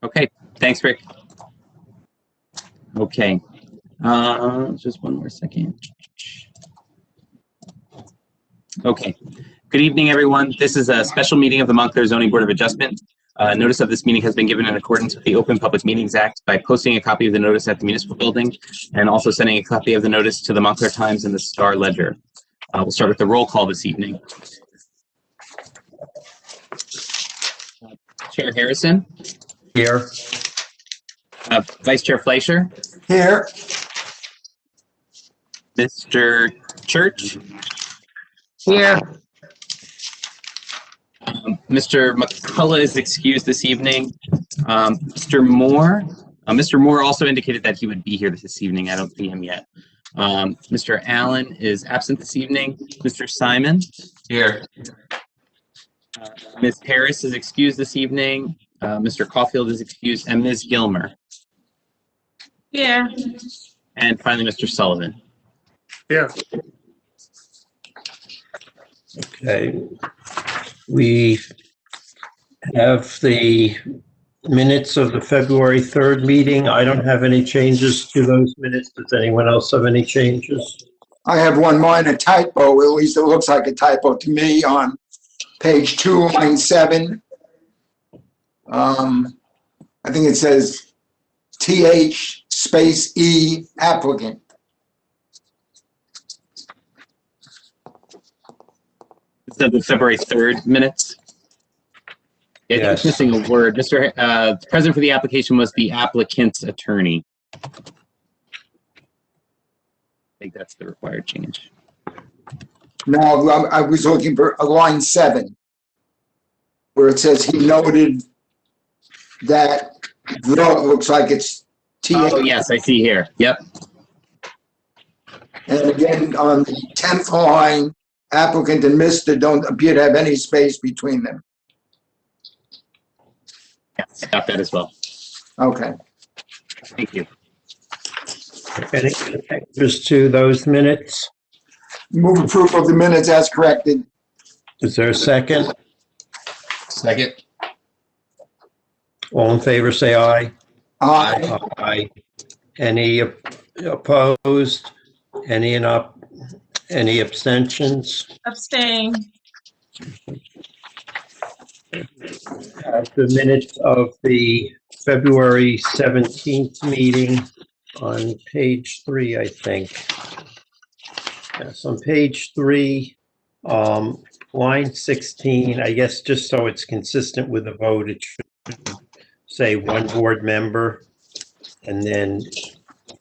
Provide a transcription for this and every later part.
Okay, thanks, Rick. Okay, just one more second. Okay, good evening, everyone. This is a special meeting of the Montclair Zoning Board of Adjustment. Notice of this meeting has been given in accordance with the Open Public Meetings Act by posting a copy of the notice at the municipal building and also sending a copy of the notice to the Montclair Times and the Star Ledger. We'll start with the roll call this evening. Chair Harrison. Here. Vice Chair Fleischer. Here. Mr. Church. Here. Mr. McCullough is excused this evening. Mr. Moore also indicated that he would be here this evening. I don't see him yet. Mr. Allen is absent this evening. Mr. Simon. Here. Ms. Harris is excused this evening. Mr. Caulfield is excused, and Ms. Gilmer. Here. And finally, Mr. Sullivan. Here. Okay. We have the minutes of the February 3rd meeting. I don't have any changes to those minutes. Does anyone else have any changes? I have one minor typo, at least it looks like a typo to me, on page 2, line 7. I think it says TH space E applicant. Is that the February 3rd minutes? Yeah, Yes. it's missing a word. Mr. Present for the application was the applicant's attorney. I think that's the required change. No, I was looking for line 7, where it says he noted that the looks like it's TH. Oh, yes, I see here. Yep. And again, on the 10th line, applicant and Mr. don't appear to have any space between them. Yes, got that as well. Okay. Thank you. Any changes to those minutes? Move approval of the minutes as corrected. Is there a second? Second. All in favor, say aye. Aye. Aye. Any opposed? Any abstentions? Abstain. The minutes of the February 17th meeting on page 3, I think. Yes, on page 3, line 16, I guess just so it's consistent with the vote, it should say one board member. And then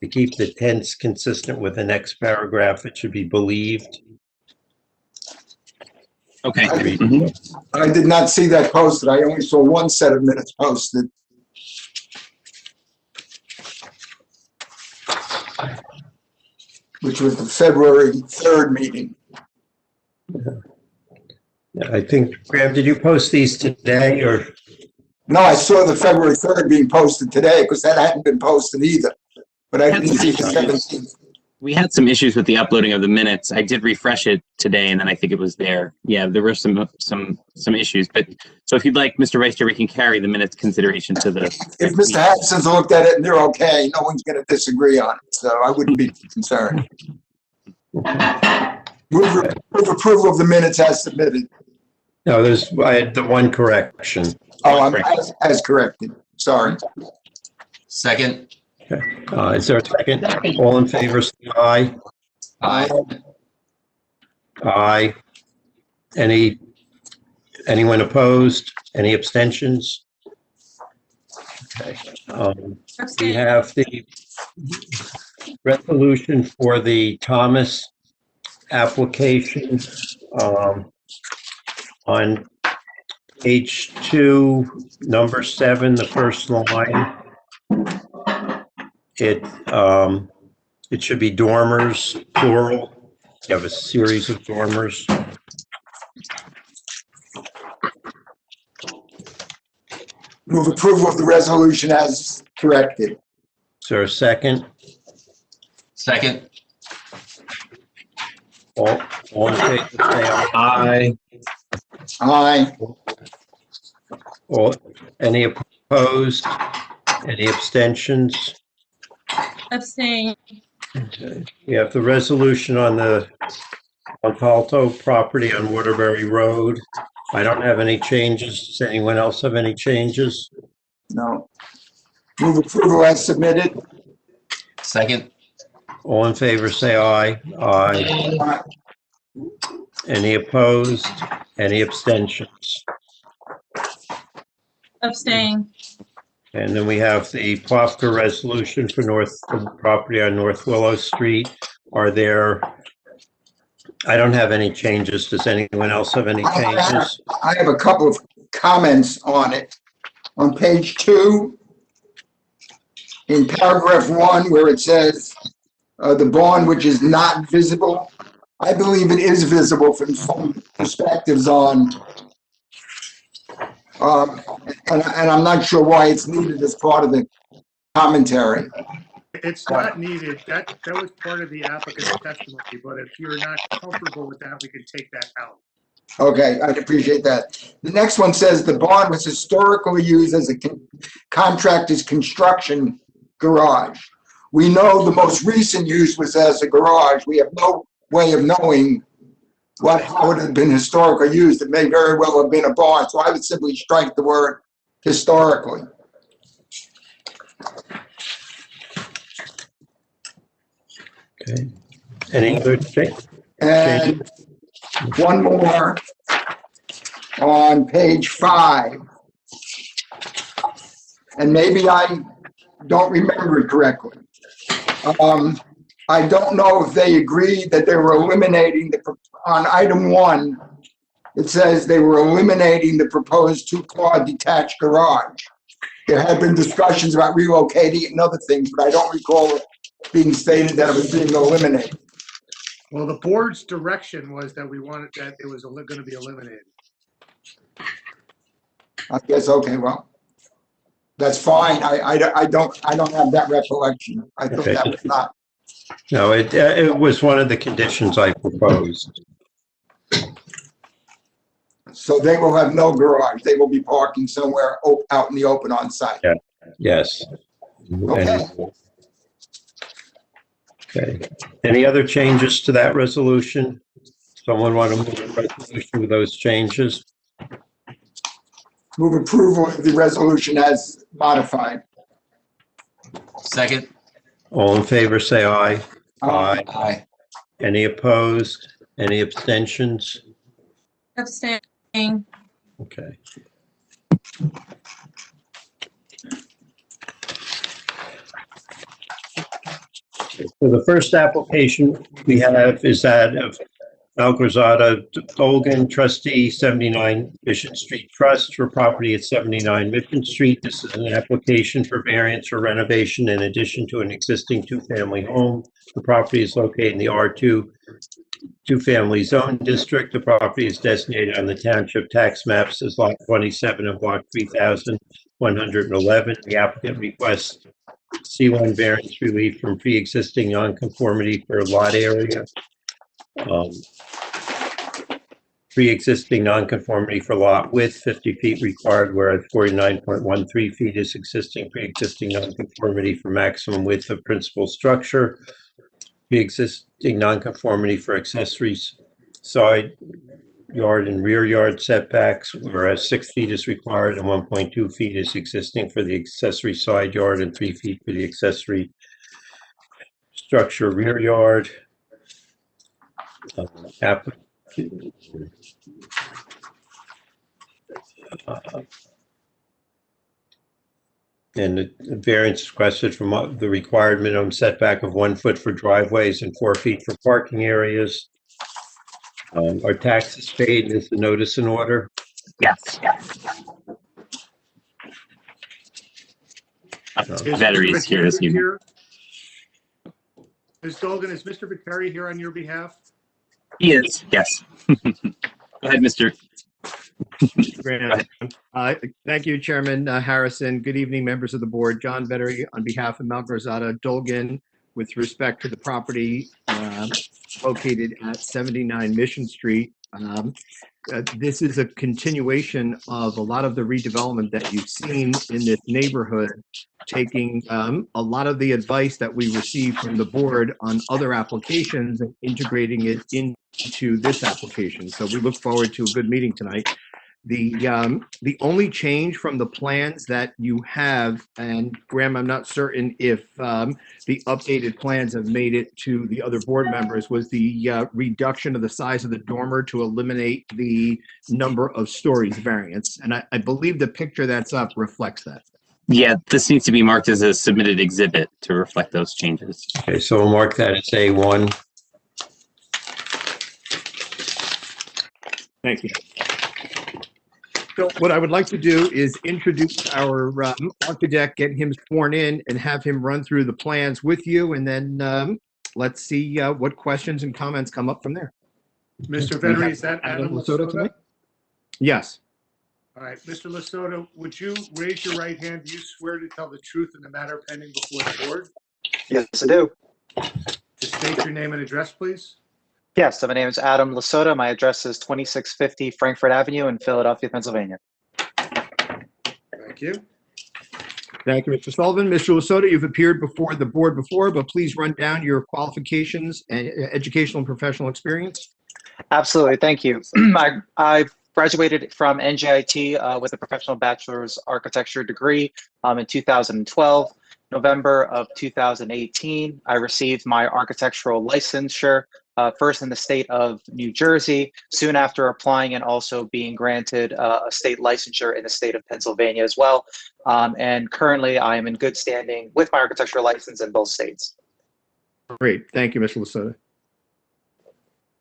to keep the tense consistent with the next paragraph, it should be believed. Okay. I did not see that posted. I only saw one set of minutes posted. Which was the February 3rd meeting. Yeah, I think, Graham, did you post these today or? No, I saw the February 3rd being posted today because that hadn't been posted either. But I didn't see the 17th. We had some issues with the uploading of the minutes. I did refresh it today, and then I think it was there. Yeah, there were some issues. But so if you'd like, Mr. Vice Chair, we can carry the minutes consideration to the. If Mr. Hadson's looked at it and they're okay, no one's going to disagree on it. So I wouldn't be concerned. Move approval of the minutes as submitted. No, I had the one correction. Oh, I'm as corrected. Sorry. Second. Is there a second? All in favor, say aye. Aye. Aye. Anyone opposed? Any abstentions? Okay. We Abstain. have the resolution for the Thomas application on page 2, number 7, the first line. It should be dormers, plural. You have a series of dormers. Move approval of the resolution as corrected. Is there a second? Second. All in favor, say aye. Aye. Or any Opposed? Any abstentions? Abstain. Okay. We have the resolution on the Montalto property on Waterbury Road. I don't have any changes. Does anyone else have any changes? No. Move approval as submitted. Second. All in favor, say aye. Aye. Any opposed? Any abstentions? Abstain. And then we have the Plofker resolution for the property on North Willow Street. Are there, I don't have any changes. Does anyone else have any changes? I have a couple of comments on it. On page 2, in paragraph 1, where it says, the barn which is not visible, I believe it is visible from some perspectives on, and I'm not sure why it's needed as part of the commentary. It's not needed. That was part of the applicant's testimony, but if you're not comfortable with that, we can take that out. Okay, I'd appreciate that. The next one says the barn was historically used as a contractor's construction garage. We know the most recent use was as a garage. We have no way of knowing how it had been historically used. It may very well have been a barn, so I would simply strike the word historically. Okay. Any other change? And one more on page 5. And maybe I don't remember it correctly. I don't know if they agreed that they were eliminating on item 1, it says they were eliminating the proposed 2-car detached garage. There had been discussions about relocating it and other things, but I don't recall it being stated that it was being eliminated. Well, the board's direction was that we wanted that it was going to be eliminated. I guess, okay, well, that's fine. I don't have that recollection. I thought Okay. that was not. No, it was one of the conditions I proposed. So they will have no garage. They will be parking somewhere out in the open on site. Yeah. Yes. Okay. Okay. Any other changes to that resolution? Someone want to move the resolution with those changes? Move approval of the resolution as modified. Second. All in favor, say aye. Aye. Aye. Any opposed? Any abstentions? Abstain. Okay. So the first application we have is that of Malgorzata Dolgan, trustee, 79 Mission Street Trust, for property at 79 Mission Street. This is an application for variance or renovation in addition to an existing two-family home. The property is located in the R2 two-family zone district. The property is designated on the township tax maps as lot 27 of block 3111. The applicant requests C1 variance relief from pre-existing nonconformity for lot area. Pre-existing nonconformity for lot width, 50 feet required, whereas 49.13 feet is existing pre-existing nonconformity for maximum width of principal structure. Pre-existing nonconformity for accessories side yard and rear yard setbacks, whereas 6 feet is required and 1.2 feet is existing for the accessory side yard and 3 feet for the accessory structure rear yard. And the variance requested from the required minimum setback of 1 foot for driveways and 4 feet for parking areas. Are taxes paid? Is the notice in order? Yes. Vettery is here this evening. Ms. Dolgan, is Mr. Viteri here on your behalf? He is, yes. Go ahead, Mr. Grant. Thank you, Chairman Harrison. Good evening, members of the board. John Vettery on behalf of Malgorzata Dolgan, with respect to the property located at 79 Mission Street. This is a continuation of a lot of the redevelopment that you've seen in this neighborhood, taking a lot of the advice that we received from the board on other applications and integrating it into this application. So we look forward to a good meeting tonight. The only change from the plans that you have, and Graham, I'm not certain if the updated plans have made it to the other board members, was the reduction of the size of the dormer to eliminate the number of stories variance. And I believe the picture that's up reflects that. Yeah, this needs to be marked as a submitted exhibit to reflect those changes. Okay, so we'll mark that as A1. Thank you. So what I would like to do is introduce our architect, get him sworn in, and have him run through the plans with you, and then let's see what questions and comments come up from there. Mr. Vetri, is that Adam Lasota? tonight? Yes. All right, Mr. Lasota, would you raise your right hand? Do you swear to tell the truth in the matter pending before the board? Yes, I do. Just state your name and address, please. Yes, so my name is Adam Lasota. My address is 2650 Frankfurt Avenue in Philadelphia, Pennsylvania. Thank you. Thank you, Mr. Sullivan. Mr. Lasota, you've appeared before the board before, but please run down your qualifications and educational and professional experience. Absolutely, thank you. I graduated from NJIT with a professional bachelor's architecture degree in 2012. November of 2018, I received my architectural licensure, first in the state of New Jersey, soon after applying and also being granted a state licensure in the state of Pennsylvania as well. And currently I am in good standing with my architectural license in both states. Great. Thank you, Mr. Lasota.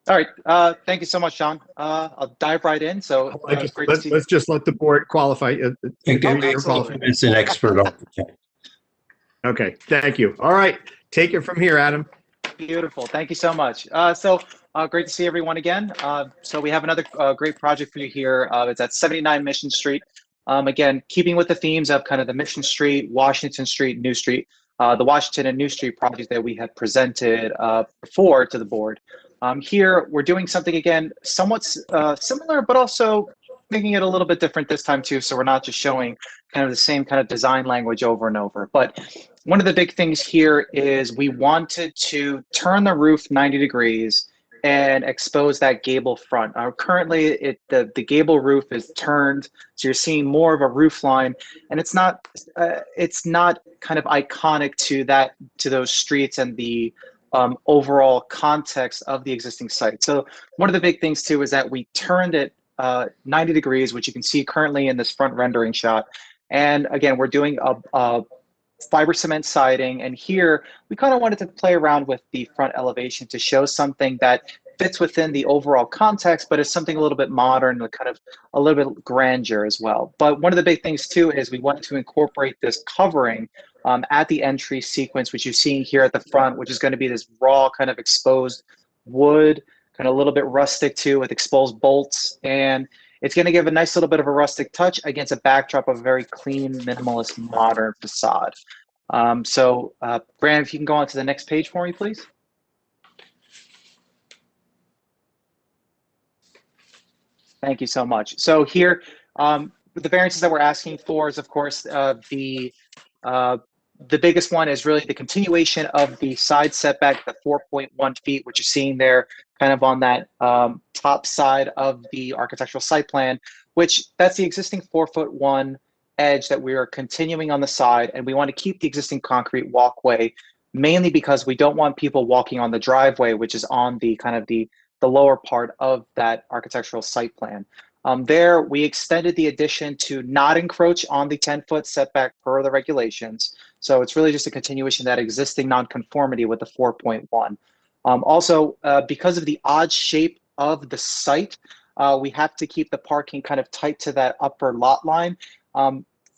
All right. Thank you so much, John. I'll dive right in. So it's great to see you. Let's just let the board qualify. It's an expert architect. Okay, thank you. All right, take it from here, Adam. Beautiful. Thank you so much. Great to see everyone again. So we have another great project for you here. It's at 79 Mission Street. Again, keeping with the themes of kind of the Mission Street, Washington Street, New Street, the Washington and New Street project that we have presented before to the board. Here, we're doing something, again, somewhat similar, but also making it a little bit different this time too. So we're not just showing kind of the same kind of design language over and over. But one of the big things here is we wanted to turn the roof 90 degrees and expose that gable front. Currently, the gable roof is turned, so you're seeing more of a roof line, and it's not kind of iconic to those streets and the overall context of the existing site. So one of the big things too is that we turned it 90 degrees, which you can see currently in this front rendering shot. And again, we're doing a fiber cement siding. And here we kind of wanted to play around with the front elevation to show something that fits within the overall context, but is something a little bit modern, kind of a little bit grandeur as well. But one of the big things too is we wanted to incorporate this covering at the entry sequence, which you're seeing here at the front, which is going to be this raw kind of exposed wood, kind of a little bit rustic too, with exposed bolts. And it's going to give a nice little bit of a rustic touch against a backdrop of a very clean, minimalist, modern facade. Graham, if you can go on to the next page for me, please. Thank you so much. So here, the variances that we're asking for is, of course, the biggest one is really the continuation of the side setback, the 4.1 feet, which you're seeing there kind of on that top side of the architectural site plan, which that's the existing 4'1" edge that we are continuing on the side. And we want to keep the existing concrete walkway, mainly because we don't want people walking on the driveway, which is on the kind of the lower part of that architectural site plan. There, we extended the addition to not encroach on the 10-foot setback per the regulations. So it's really just a continuation of that existing nonconformity with the 4.1. Also, because of the odd shape of the site, we have to keep the parking kind of tight to that upper lot line.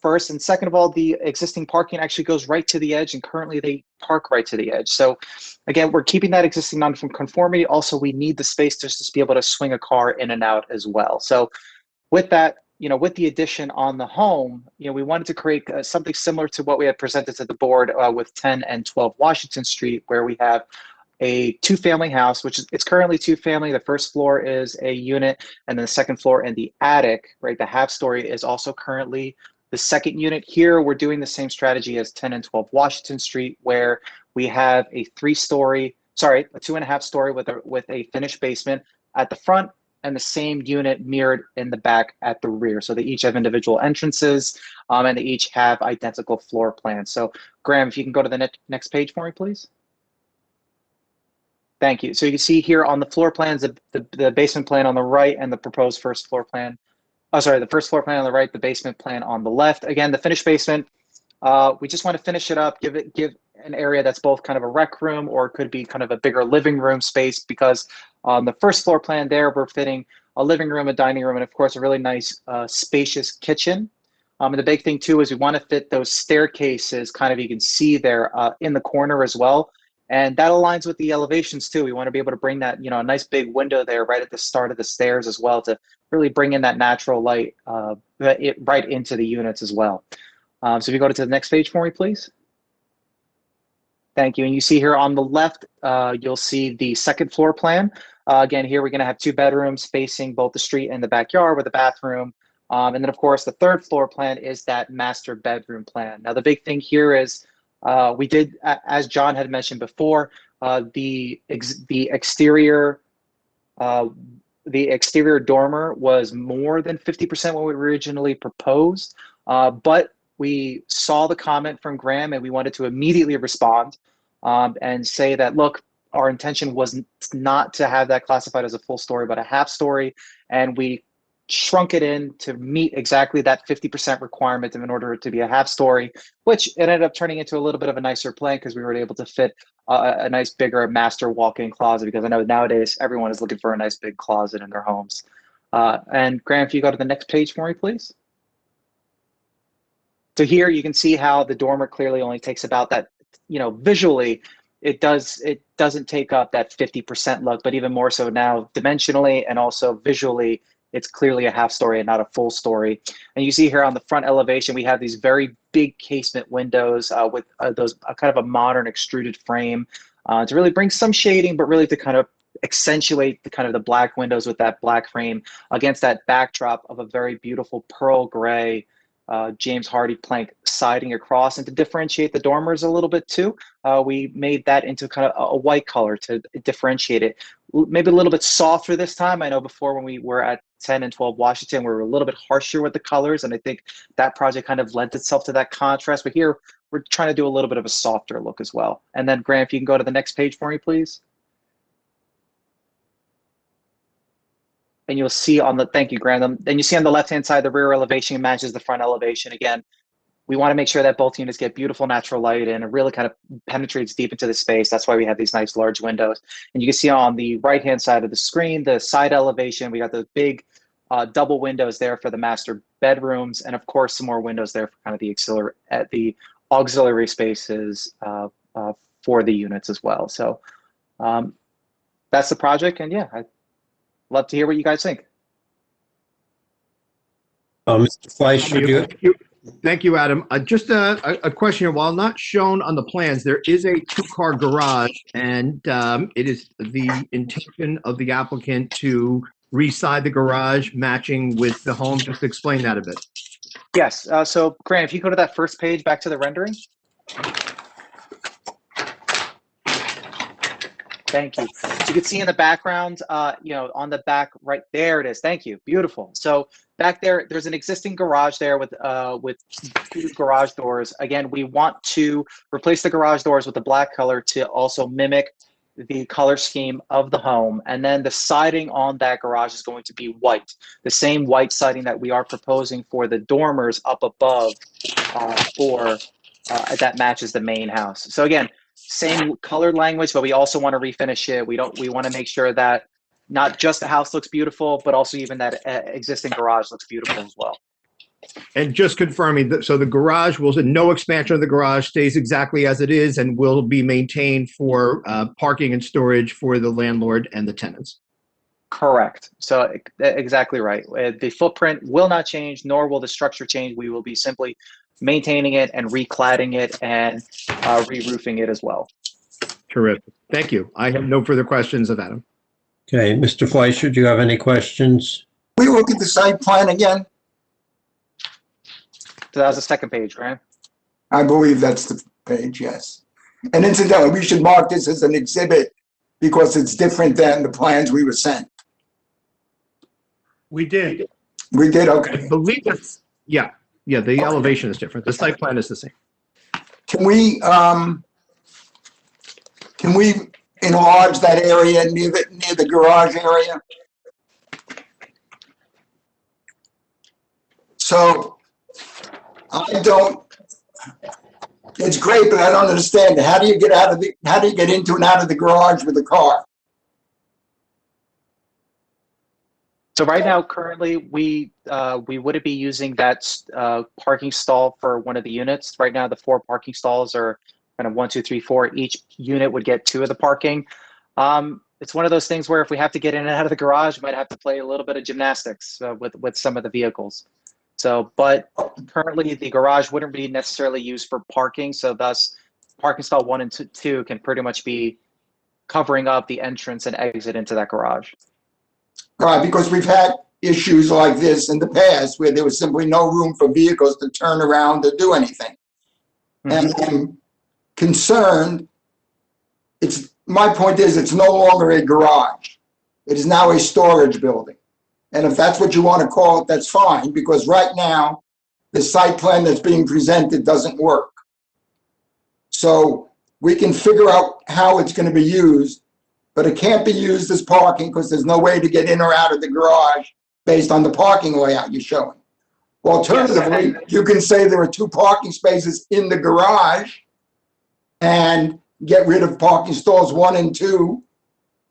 First, and second of all, the existing parking actually goes right to the edge, and currently they park right to the edge. So again, we're keeping that existing nonconformity. Also, we need the space just to be able to swing a car in and out as well. So with that, with the addition on the home, we wanted to create something similar to what we had presented to the board with 10 and 12 Washington Street, where we have a two-family house, which is, it's currently two-family. The first floor is a unit, and then the second floor and the attic, right, the half-story is also currently the second unit. Here, we're doing the same strategy as 10 and 12 Washington Street, where we have a 2.5-story with a finished basement at the front, and the same unit mirrored in the back at the rear. So they each have individual entrances, and they each have identical floor plans. So Graham, if you can go to the next page for me, please. Thank you. So you can see here on the floor plans, the basement plan on the right and the proposed first floor plan. Oh, sorry, the first floor plan on the right, the basement plan on the left. Again, the finished basement, we just want to finish it up, give an area that's both kind of a rec room, or it could be kind of a bigger living room space, because on the first floor plan there, we're fitting a living room, a dining room, and of course, a really nice spacious kitchen. And the big thing too is we want to fit those staircases, kind of, you can see there in the corner as well. And that aligns with the elevations too. We want to be able to bring that, a nice big window there right at the start of the stairs as well, to really bring in that natural light right into the units as well. So if you go to the next page for me, please. Thank you. And you see here on the left, you'll see the second floor plan. Again, here we're going to have 2 bedrooms facing both the street and the backyard with a bathroom. And then, of course, the third floor plan is that master bedroom plan. Now, the big thing here is we did, as John had mentioned before, the exterior dormer was more than 50% what we originally proposed, but we saw the comment from Graham and we wanted to immediately respond and say that, look, our intention was not to have that classified as a full story, but a half story, and we shrunk it in to meet exactly that 50% requirement in order to be a half story, which it ended up turning into a little bit of a nicer plan because we were able to fit a nice bigger master walk-in closet, because I know nowadays everyone is looking for a nice big closet in their homes. And Graham, if you go to the next page for me, please. So here you can see how the dormer clearly only takes about that, visually, it doesn't take up that 50% look, but even more so now dimensionally and also visually, it's clearly a half story and not a full story. And you see here on the front elevation, we have these very big casement windows with those kind of a modern extruded frame to really bring some shading, but really to kind of accentuate the black windows with that black frame against that backdrop of a very beautiful pearl gray James Hardy plank siding across. And to differentiate the dormers a little bit too, we made that into kind of a white color to differentiate it. Maybe a little bit softer this time. I know before when we were at 10 and 12 Washington, we were a little bit harsher with the colors, and I think that project kind of lent itself to that contrast. But here, we're trying to do a little bit of a softer look as well. And then Graham, if you can go to the next page for me, please. And you'll see on the, thank you, Graham. Then you see on the left-hand side, the rear elevation matches the front elevation. Again, we want to make sure that both units get beautiful natural light and it really kind of penetrates deep into the space. That's why we have these nice large windows. And you can see on the right-hand side of the screen, the side elevation, we got the big double windows there for the master bedrooms. And of course, some more windows there for kind of the auxiliary spaces for the units as well. So that's the project. And yeah, I'd love to hear what you guys think. Mr. Fleischer, Thank you, Adam. Just a question here. While not shown on the plans, there is a 2-car garage, and it is the intention of the applicant to reside the garage matching with the home. Just explain that a bit. Yes. So, Graham, if you go to that first page, back to the rendering. Thank you. So you can see in the background, on the back right there it is. Thank you. Beautiful. So back there, there's an existing garage there with 2 garage doors. Again, we want to replace the garage doors with the black color to also mimic the color scheme of the home. And then the siding on that garage is going to be white, the same white siding that we are proposing for the dormers up above that matches the main house. So again, same color language, but we also want to refinish it. We want to make sure that not just the house looks beautiful, but also even that existing garage looks beautiful as well. And just confirming that, so the garage no expansion of the garage, stays exactly as it is and will be maintained for parking and storage for the landlord and the tenants. Correct. So exactly right. The footprint will not change, nor will the structure change. We will be simply maintaining it and recladding it and re-roofing it as well. Terrific. Thank you. I have no further questions of Adam. Okay, Mr. Fleischer, do you have any questions? We look at the site plan again? So that was the second page, right? I believe that's the page, yes. And incidentally, we should mark this as an exhibit because it's different than the plans we were sent. We did. We did, I okay. believe that's, yeah, the elevation is different. The site plan is the same. Can we enlarge that area near the garage area? So it's great, but I don't understand. How do you get into and out of the garage with a car? So right now, currently, we wouldn't be using that parking stall for one of the units. Right now, the 4 parking stalls are kind of 1, 2, 3, 4. Each unit would get 2 of the parking. It's one of those things where if we have to get in and out of the garage, we might have to play a little bit of gymnastics with some of the vehicles. So, but currently the garage wouldn't be necessarily used for parking. So thus parking stall 1 and 2 can pretty much be covering up the entrance and exit into that garage. Right, because we've had issues like this in the past where there was simply no room for vehicles to turn around or do anything. And I'm concerned, my point is it's no longer a garage. It is now a storage building. And if that's what you want to call it, that's fine, because right now, the site plan that's being presented doesn't work. So we can figure out how it's going to be used, but it can't be used as parking because there's no way to get in or out of the garage based on the parking layout you're showing. Alternatively, you can say there are 2 parking spaces in the garage and get rid of parking stalls 1 and 2,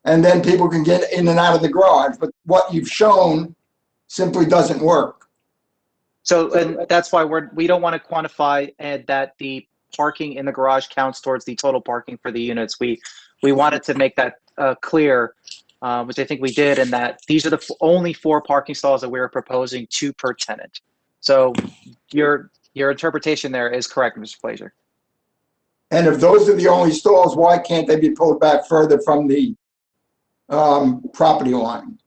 and then people can get in and out of the garage. But what you've shown simply doesn't work. So, and that's why we don't want to quantify that the parking in the garage counts towards the total parking for the units. We wanted to make that clear, which I think we did, in that these are the only 4 parking stalls that we are proposing, 2 per tenant. So your interpretation there is correct, Mr. Fleischer. And if those are the only stalls, why can't they be pulled back further from the property line?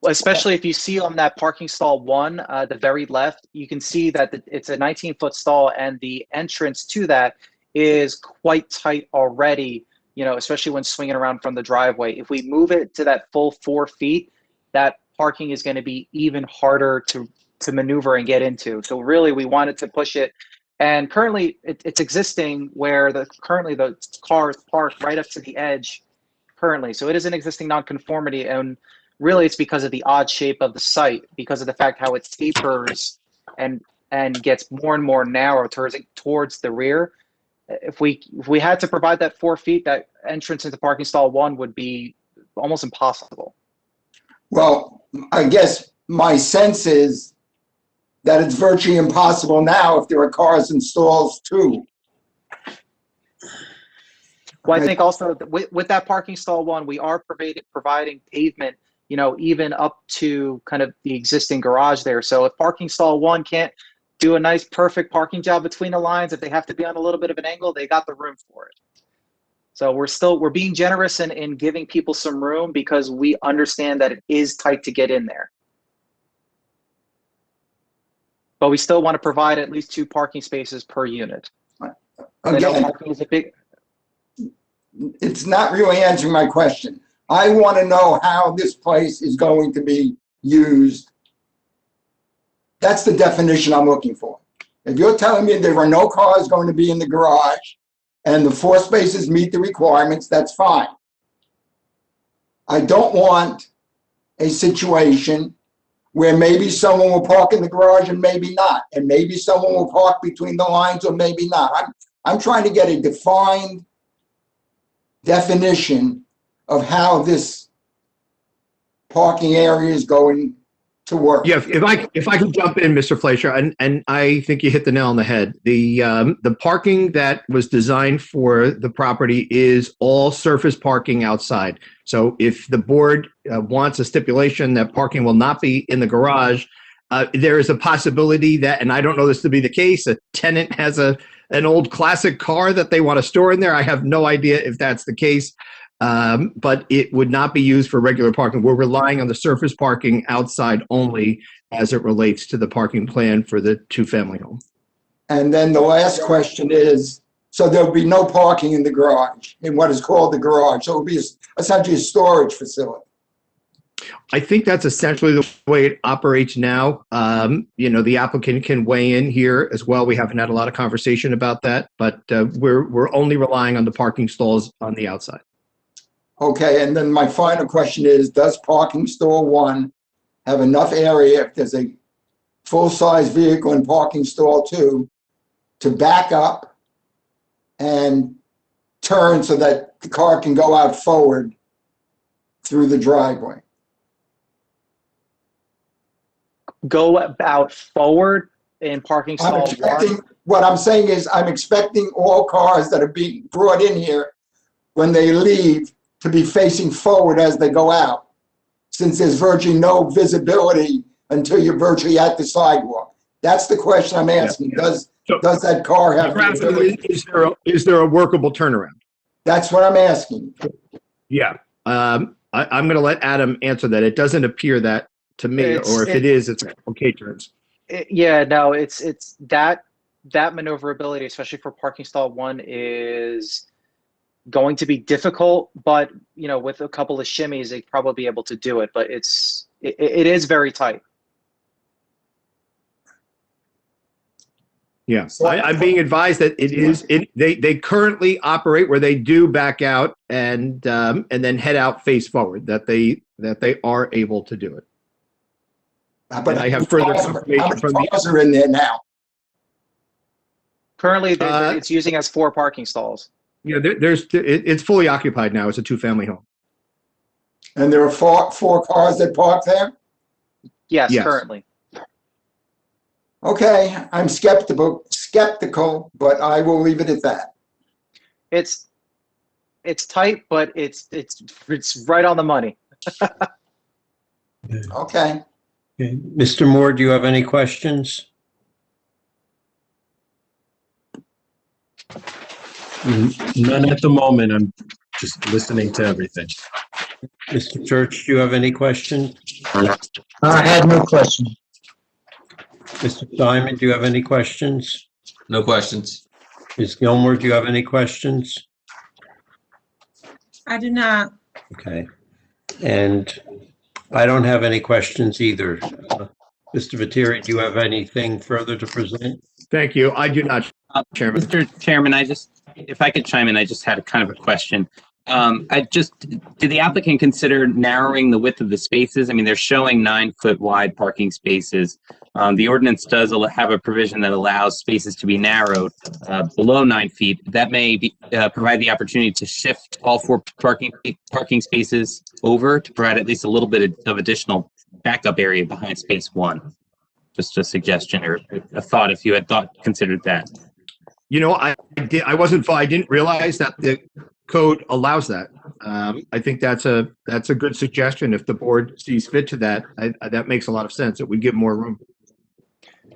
Especially if you see on that parking stall 1, the very left, you can see that it's a 19-foot stall, and the entrance to that is quite tight already, you know, especially when swinging around from the driveway. If we move it to that full 4 feet, that parking is going to be even harder to maneuver and get into. So really, we wanted to push it. And currently, it's existing where currently the car is parked right up to the edge currently. So it is an existing nonconformity, and really it's because of the odd shape of the site, because of the fact how it tapers and gets more and more narrow towards the rear. If we had to provide that 4 feet, that entrance into parking stall 1 would be almost impossible. Well, I guess my sense is that it's virtually impossible now if there are cars in stalls too. Well, I think also with that parking stall 1, we are providing pavement, you know, even up to kind of the existing garage there. So if parking stall 1 can't do a nice, perfect parking job between the lines, if they have to be on a little bit of an angle, they got the room for it. So we're being generous in giving people some room because we understand that it is tight to get in there. But we still want to provide at least 2 parking spaces per unit. Again, parking is a big. It's not really answering my question. I want to know how this place is going to be used. That's the definition I'm looking for. If you're telling me there are no cars going to be in the garage and the 4 spaces meet the requirements, that's fine. I don't want a situation where maybe someone will park in the garage and maybe not, and maybe someone will park between the lines or maybe not. I'm trying to get a defined definition of how this parking area is going to work. Yeah, if I could jump in, Mr. Fleischer, and I think you hit the nail on the head. The parking that was designed for the property is all surface parking outside. So if the board wants a stipulation that parking will not be in the garage, there is a possibility that, and I don't know this to be the case, a tenant has an old classic car that they want to store in there. I have no idea if that's the case. But it would not be used for regular parking. We're relying on the surface parking outside only as it relates to the parking plan for the two-family home. And then the last question is, so there'll be no parking in the garage, in what is called the garage. So it'll be essentially a storage facility. I think that's essentially the way it operates now. The applicant can weigh in here as well. We haven't had a lot of conversation about that, but we're only relying on the parking stalls on the outside. Okay, and then my final question is, does parking stall 1 have enough area if there's a full-size vehicle in parking stall 2 to back up and turn so that the car can go out forward through the driveway? Go out forward in parking stall 1. What I'm saying is, I'm expecting all cars that are being brought in here when they leave to be facing forward as they go out, since there's virtually no visibility until you're virtually at the sidewalk. That's the question I'm asking. Does that car have the ability? Is there a workable turnaround? That's what I'm asking. Yeah. I'm going to let Adam answer that. It doesn't appear that to me, or if it is, it's okay turns. It's that maneuverability, especially for parking stall 1, is going to be difficult, but with a couple of shimmies, they'd probably be able to do it. But it is very tight. Yeah, I'm being advised that it is. They currently operate where they do back out and then head out face forward. That they are able to do it. But I have further information from the. Cars are in there now. Currently, it's using as 4 parking stalls. Yeah, it's fully occupied now. It's a two-family home. And there are four cars that park there? Yes, currently. Okay, I'm skeptical, but I will leave it at that. It's tight, but it's right on the money. Okay. Okay. Mr. Moore, do you have any questions? None at the moment. I'm just listening to everything. Mr. Church, do you have any questions? I had no question. Mr. Simon, do you have any questions? No questions. Ms. Gilmore, do you have any questions? I do not. Okay. And I don't have any questions either. Mr. Viteri, do you have anything further to present? Thank you. I do not, Chairman. Mr. Chairman, if I could chime in, I just had a kind of a question. Did the applicant consider narrowing the width of the spaces? I mean, they're showing 9-foot wide parking spaces. The ordinance does have a provision that allows spaces to be narrowed below 9 feet. That may provide the opportunity to shift all 4 parking spaces over to provide at least a little bit of additional backup area behind space 1. Just a suggestion or a thought if you had considered that. I didn't realize that the code allows that. I think that's a good suggestion. If the board sees fit to that, that makes a lot of sense. It would give more room.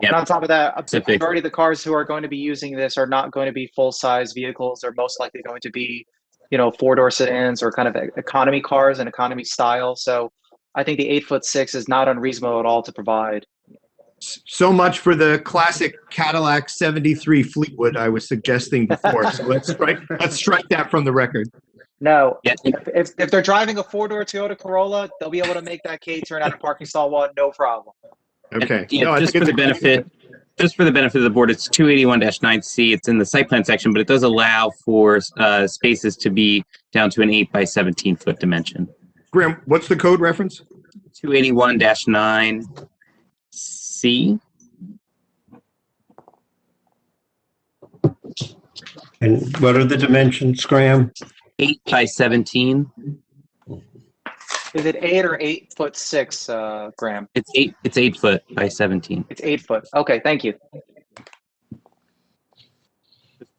Yeah. And on top of that, the majority of the cars who are going to be using this are not going to be full-size vehicles. They're most likely going to be, 4-door sedans or kind of economy cars and economy style. So I think the 8'6" is not unreasonable at all to provide. So much for the classic Cadillac 73 Fleetwood I was suggesting before. So let's strike that from the record. No, Yeah. if they're driving a 4-door Toyota Corolla, they'll be able to make that K turn out of parking stall 1, no problem. Okay. Yeah, just for the benefit of the board, it's 281-9C. It's in the site plan section, but it does allow for spaces to be down to an 8 by 17 foot dimension. Graham, what's the code reference? 281-9C. And what are the dimensions, Graham? 8 by 17. Is it 8 or 8'6", Graham? It's 8 foot by 17. It's 8 foot. Okay, thank you.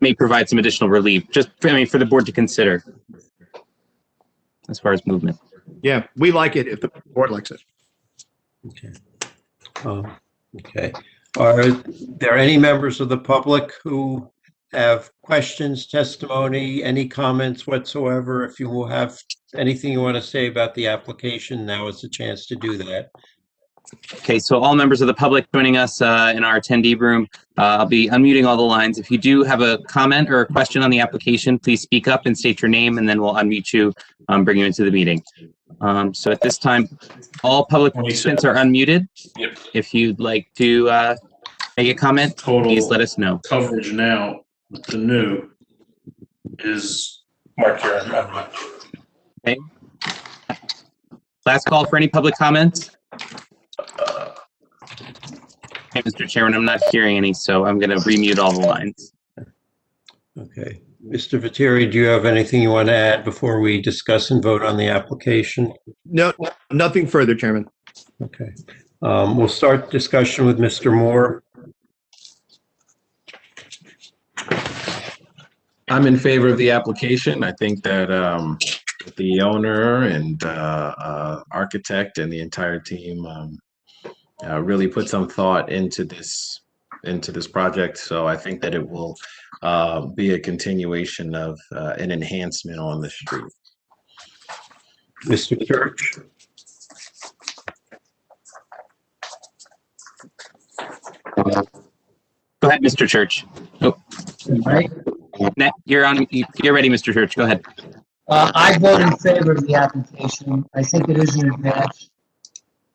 May provide some additional relief, just for the board to consider as far as movement. Yeah, we like it if the board likes it. Okay. Okay. Are there any members of the public who have questions, testimony, any comments whatsoever? If you will have anything you want to say about the application, now is the chance to do that. Okay, so all members of the public joining us in our attendee room, I'll be unmuting all the lines. If you do have a comment or a question on the application, please speak up and state your name, and then we'll unmute you, bring you into the meeting. So at this time, all public participants are unmuted. Yep. If you'd like to make a comment, please let us know. Coverage now with the new is mark your Okay. Last call for any public comments. Okay, Mr. Chairman, I'm not hearing any, so I'm going to remute all the lines. Okay. Mr. Viteri, do you have anything you want to add before we discuss and vote on the application? No, nothing further, Chairman. Okay. We'll start discussion with Mr. Moore. I'm in favor of the application. I think that the owner and architect and the entire team really put some thought into this project. So I think that it will be a continuation of an enhancement on the street. Mr. Church. Go ahead, Mr. Church. Oh, Right? you're on. You're ready, Mr. Church. Go ahead. I vote in favor of the application. I think it is an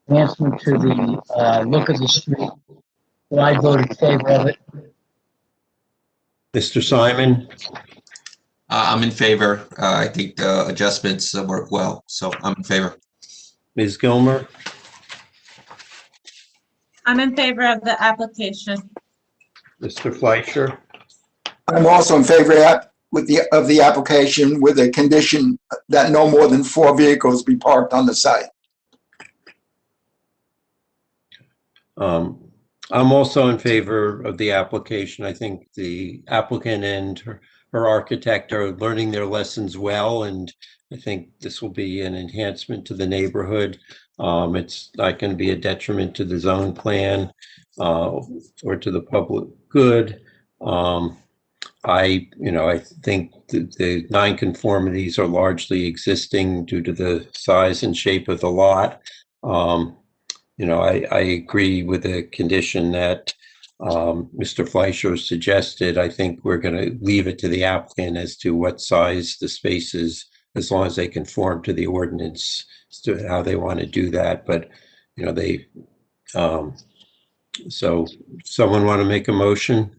enhancement to the look of the street. So I vote in favor of it. Mr. Simon. I'm in favor. I think the adjustments work well, so I'm in favor. Ms. Gilmer. I'm in favor of the application. Mr. Fleischer. I'm also in favor of the application with a condition that no more than 4 vehicles be parked on the site. I'm also in favor of the application. I think the applicant and her architect are learning their lessons well, and I think this will be an enhancement to the neighborhood. It's not going to be a detriment to the zone plan or to the public good. I think the nonconformities are largely existing due to the size and shape of the lot. I agree with the condition that Mr. Fleischer suggested. I think we're going to leave it to the applicant as to what size the space is, as long as they conform to the ordinance as to how they want to do that. But, so someone want to make a motion?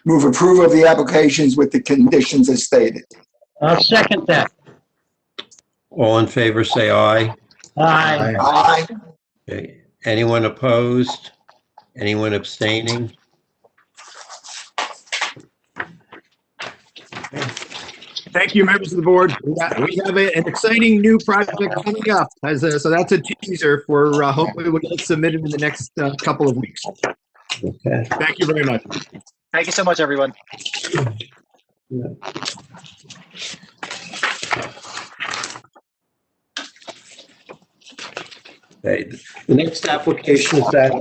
Move approval of the applications with the conditions as stated. I'll second that. All in favor, say aye. Aye. Aye. Okay. Anyone opposed? Anyone abstaining? Thank you, members of the board. We have an exciting new project coming up. So that's a teaser for hopefully we'll get it submitted in the next couple of weeks. Okay. Thank you very much. Thank you so much, everyone. Yeah. Okay. The next application is that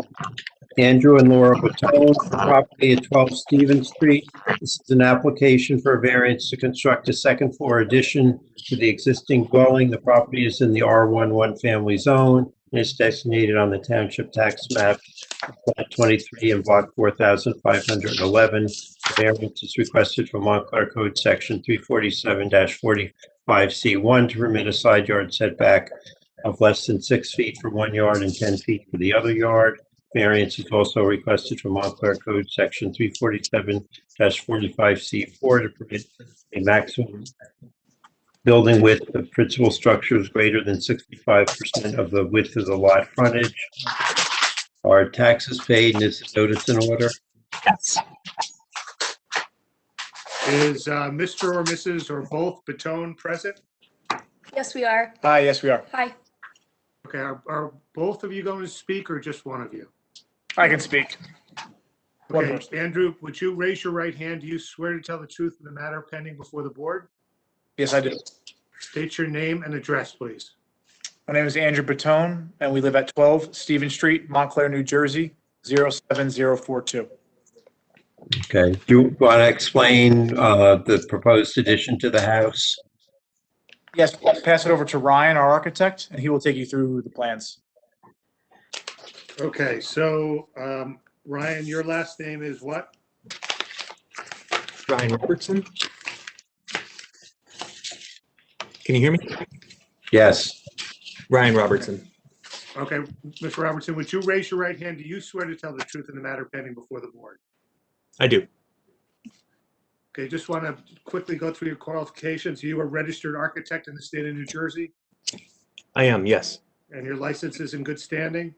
Andrew and Laura Bottone, property at 12 Stevens Street. This is an application for a variance to construct a second floor addition to the existing dwelling. The property is in the R1 one-family zone and is designated on the township tax map, Lot 23 and block 4511. The variance is requested from Montclair Code Section 347-45C1 to permit a side yard setback of less than 6 feet for 1 yard and 10 feet for the other yard. Variance is also requested from Montclair Code Section 347-45C4 to permit a maximum building width of principal structures greater than 65% of the width of the lot frontage. Are taxes paid and is the notice in order? Yes. Is Mr. or Mrs. or both Bottone present? Yes, we are. Hi, yes, we are. Hi. Okay, are both of you going to speak or just one of you? I can speak. One Okay, person. Andrew, would you raise your right hand? Do you swear to tell the truth in the matter pending before the board? Yes, I do. State your name and address, please. My name is Andrew Bottone, and we live at 12 Stephen Street, Montclair, New Jersey, 07042. Okay, do you want to explain the proposed addition to the house? Yes, pass it over to Ryan, our architect, and he will take you through the plans. Okay, so Ryan, your last name is what? Ryan Robertson. Can you hear me? Yes. Ryan Robertson. Okay, Mr. Robertson, would you raise your right hand? Do you swear to tell the truth in the matter pending before the board? I do. Okay, just want to quickly go through your qualifications. You are a registered architect in the state of New Jersey, I am, yes. and your license is in good standing?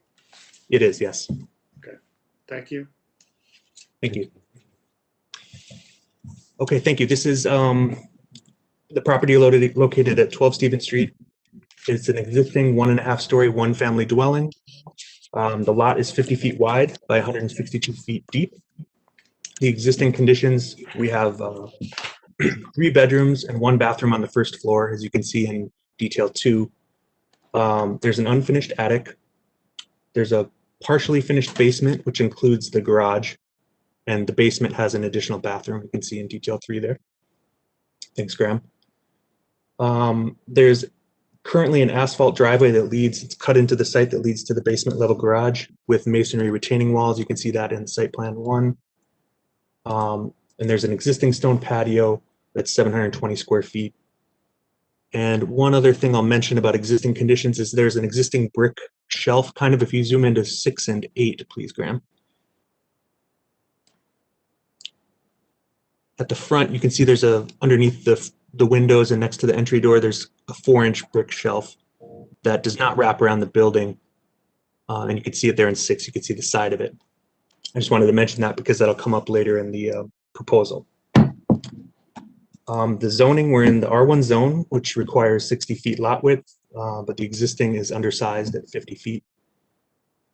It is, yes. Thank you. Thank you. Okay, thank you. This is the property located at 12 Stephen Street. It's an existing 1.5-story, one-family dwelling. The lot is 50 feet wide by 162 feet deep. The existing conditions, we have 3 bedrooms and 1 bathroom on the first floor, as you can see in detail 2. There's an unfinished attic. There's a partially finished basement, which includes the garage, and the basement has an additional bathroom. You can see in detail 3 there. Thanks, Graham. There's currently an asphalt driveway that it's cut into the site that leads to the basement level garage with masonry retaining walls. You can see that in site plan 1. And there's an existing stone patio that's 720 square feet. And one other thing I'll mention about existing conditions is there's an existing brick shelf, kind of if you zoom into 6 and 8, please, Graham. At the front, you can see there's underneath the windows and next to the entry door, there's a 4-inch brick shelf that does not wrap around the building. And you can see it there in 6, you can see the side of it. I just wanted to mention that because that'll come up later in the proposal. The zoning, we're in the R1 zone, which requires 60 feet lot width, but the existing is undersized at 50 feet.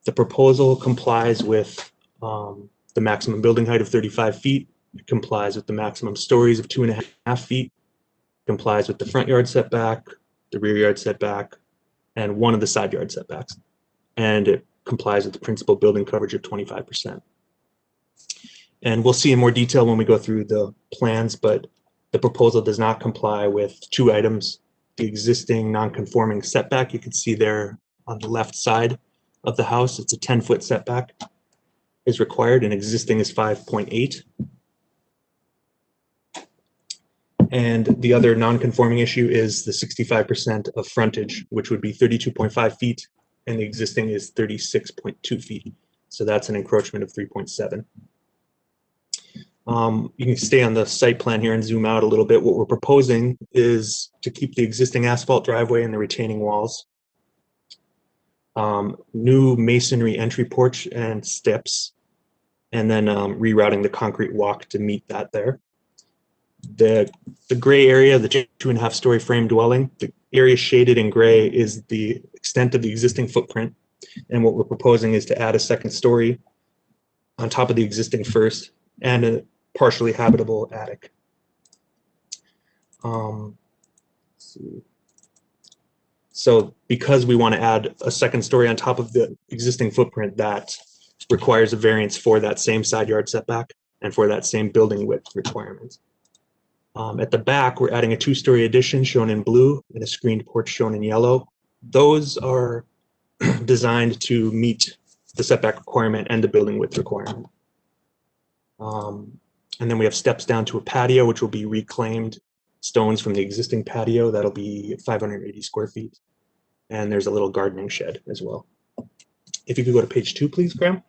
The proposal complies with the maximum building height of 35 feet. It complies with the maximum stories of 2.5 feet. Complies with the front yard setback, the rear yard setback, and one of the side yard setbacks. And it complies with the principal building coverage of 25%. And we'll see in more detail when we go through the plans, but the proposal does not comply with 2 items. The existing non-conforming setback, you can see there on the left side of the house, it's a 10-foot setback is required, and existing is 5.8. And the other non-conforming issue is the 65% of frontage, which would be 32.5 feet, and the existing is 36.2 feet. So that's an encroachment of 3.7. You can stay on the site plan here and zoom out a little bit. What we're proposing is to keep the existing asphalt driveway and the retaining walls. New masonry entry porch and steps, and then rerouting the concrete walk to meet that there. The gray area, the 2.5-story frame dwelling, the area shaded in gray is the extent of the existing footprint. And what we're proposing is to add a 2nd story on top of the existing first and a partially habitable attic. Let's see. So because we want to add a 2nd story on top of the existing footprint, that requires a variance for that same side yard setback and for that same building width requirement. At the back, we're adding a 2-story addition shown in blue and a screened porch shown in yellow. Those are designed to meet the setback requirement and the building width requirement. And then we have steps down to a patio, which will be reclaimed stones from the existing patio. That'll be 580 square feet. And there's a little gardening shed as well. If you could go to page 2, please, Graham.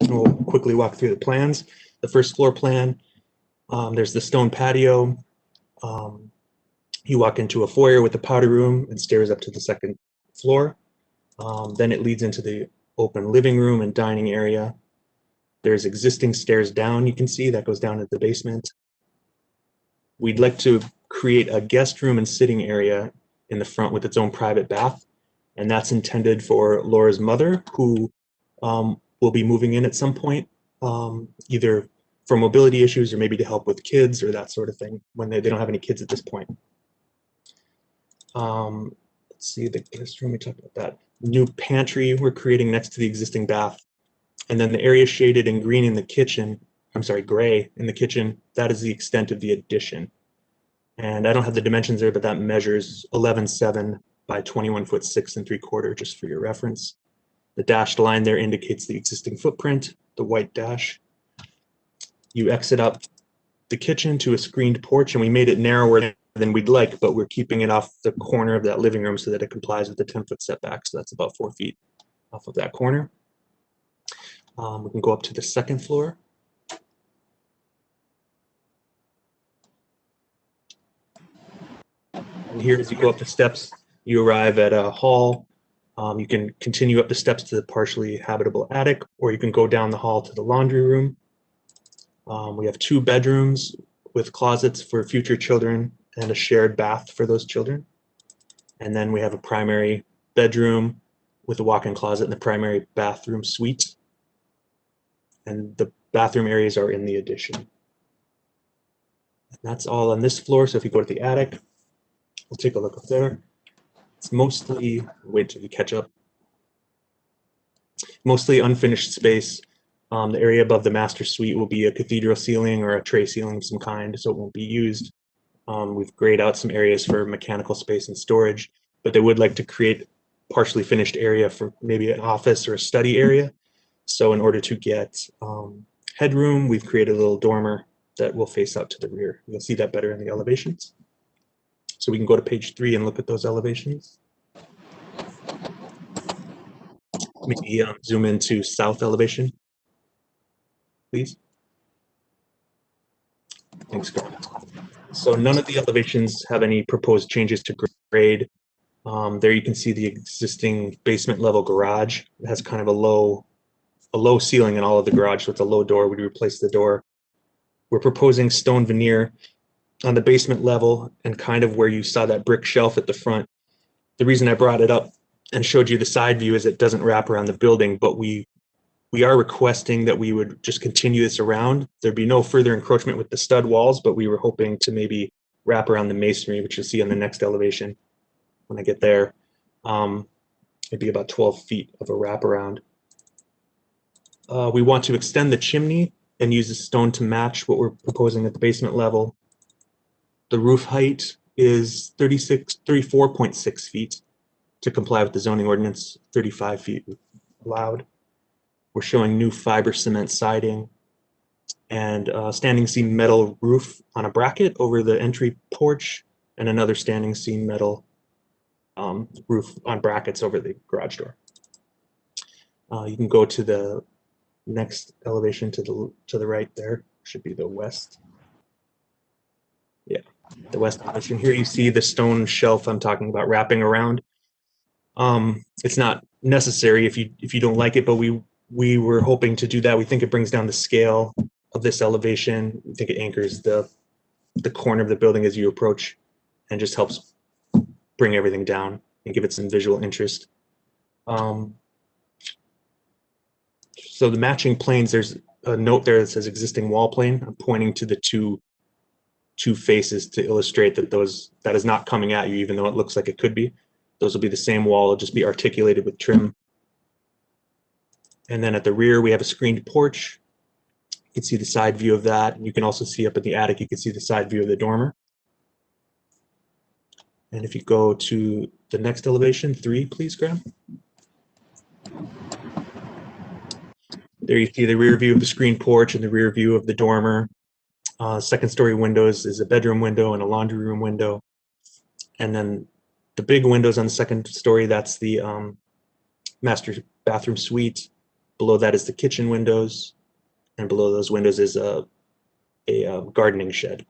We'll quickly walk through the plans. The first floor plan, there's the stone patio. You walk into a foyer with a powder room and stairs up to the 2nd floor. Then it leads into the open living room and dining area. There's existing stairs down, you can see, that goes down into the basement. We'd like to create a guest room and sitting area in the front with its own private bath. And that's intended for Laura's mother, who will be moving in at some point, either for mobility issues or maybe to help with kids or that sort of thing when they don't have any kids at this point. Let's see, the guest room, we talked about that. New pantry we're creating next to the existing bath. And then the area shaded in green in the kitchen, I'm sorry, gray in the kitchen, that is the extent of the addition. And I don't have the dimensions there, but that measures 11.7 by 21 foot 6 3/4, just for your reference. The dashed line there indicates the existing footprint, the white dash. You exit up the kitchen to a screened porch, and we made it narrower than we'd like, but we're keeping it off the corner of that living room so that it complies with the 10-foot setback. So that's about 4 feet off of that corner. We can go up to the second floor. And here, as you go up the steps, you arrive at a hall. You can continue up the steps to the partially habitable attic, or you can go down the hall to the laundry room. We have 2 bedrooms with closets for future children and a shared bath for those children. And then we have a primary bedroom with a walk-in closet and the primary bathroom suite. And the bathroom areas are in the addition. And that's all on this floor. So if you go to the attic, we'll take a look up there. It's mostly, wait till you catch up. Mostly unfinished space. The area above the master suite will be a cathedral ceiling or a tray ceiling of some kind, so it won't be used. We've grayed out some areas for mechanical space and storage, but they would like to create partially finished area for maybe an office or a study area. So in order to get headroom, we've created a little dormer that will face out to the rear. You'll see that better in the elevations. So we can go to page 3 and look at those elevations. Maybe zoom into south elevation, please. Thanks, Scott. So none of the elevations have any proposed changes to grade. There you can see the existing basement level garage. It has kind of a low ceiling in all of the garage, so it's a low door. We replace the door. We're proposing stone veneer on the basement level and kind of where you saw that brick shelf at the front. The reason I brought it up and showed you the side view is it doesn't wrap around the building, but we are requesting that we would just continue this around. There'd be no further encroachment with the stud walls, but we were hoping to maybe wrap around the masonry, which you'll see on the next elevation when I get there. It'd be about 12 feet of a wraparound. We want to extend the chimney and use the stone to match what we're proposing at the basement level. The roof height is 34.6 feet to comply with the zoning ordinance, 35 feet allowed. We're showing new fiber cement siding and standing seam metal roof on a bracket over the entry porch and another standing seam metal roof on brackets over the garage door. You can go to the next elevation to the right there. Should be the west. Yeah, the west elevation. Here you see the stone shelf I'm talking about wrapping around. It's not necessary if you don't like it, but we were hoping to do that. We think it brings down the scale of this elevation. We think it anchors the corner of the building as you approach and just helps bring everything down and give it some visual interest. So the matching planes, there's a note there that says existing wall plane. I'm pointing to the two faces to illustrate that that is not coming at you, even though it looks like it could be. Those will be the same wall, it'll just be articulated with trim. And then at the rear, we have a screened porch. You can see the side view of that. And you can also see up in the attic, you can see the side view of the dormer. And if you go to the next elevation, 3, please, Graham. There you see the rear view of the screened porch and the rear view of the dormer. Second story windows is a bedroom window and a laundry room window. And then the big windows on the second story, that's the master bathroom suite. Below that is the kitchen windows. And below those windows is a gardening shed.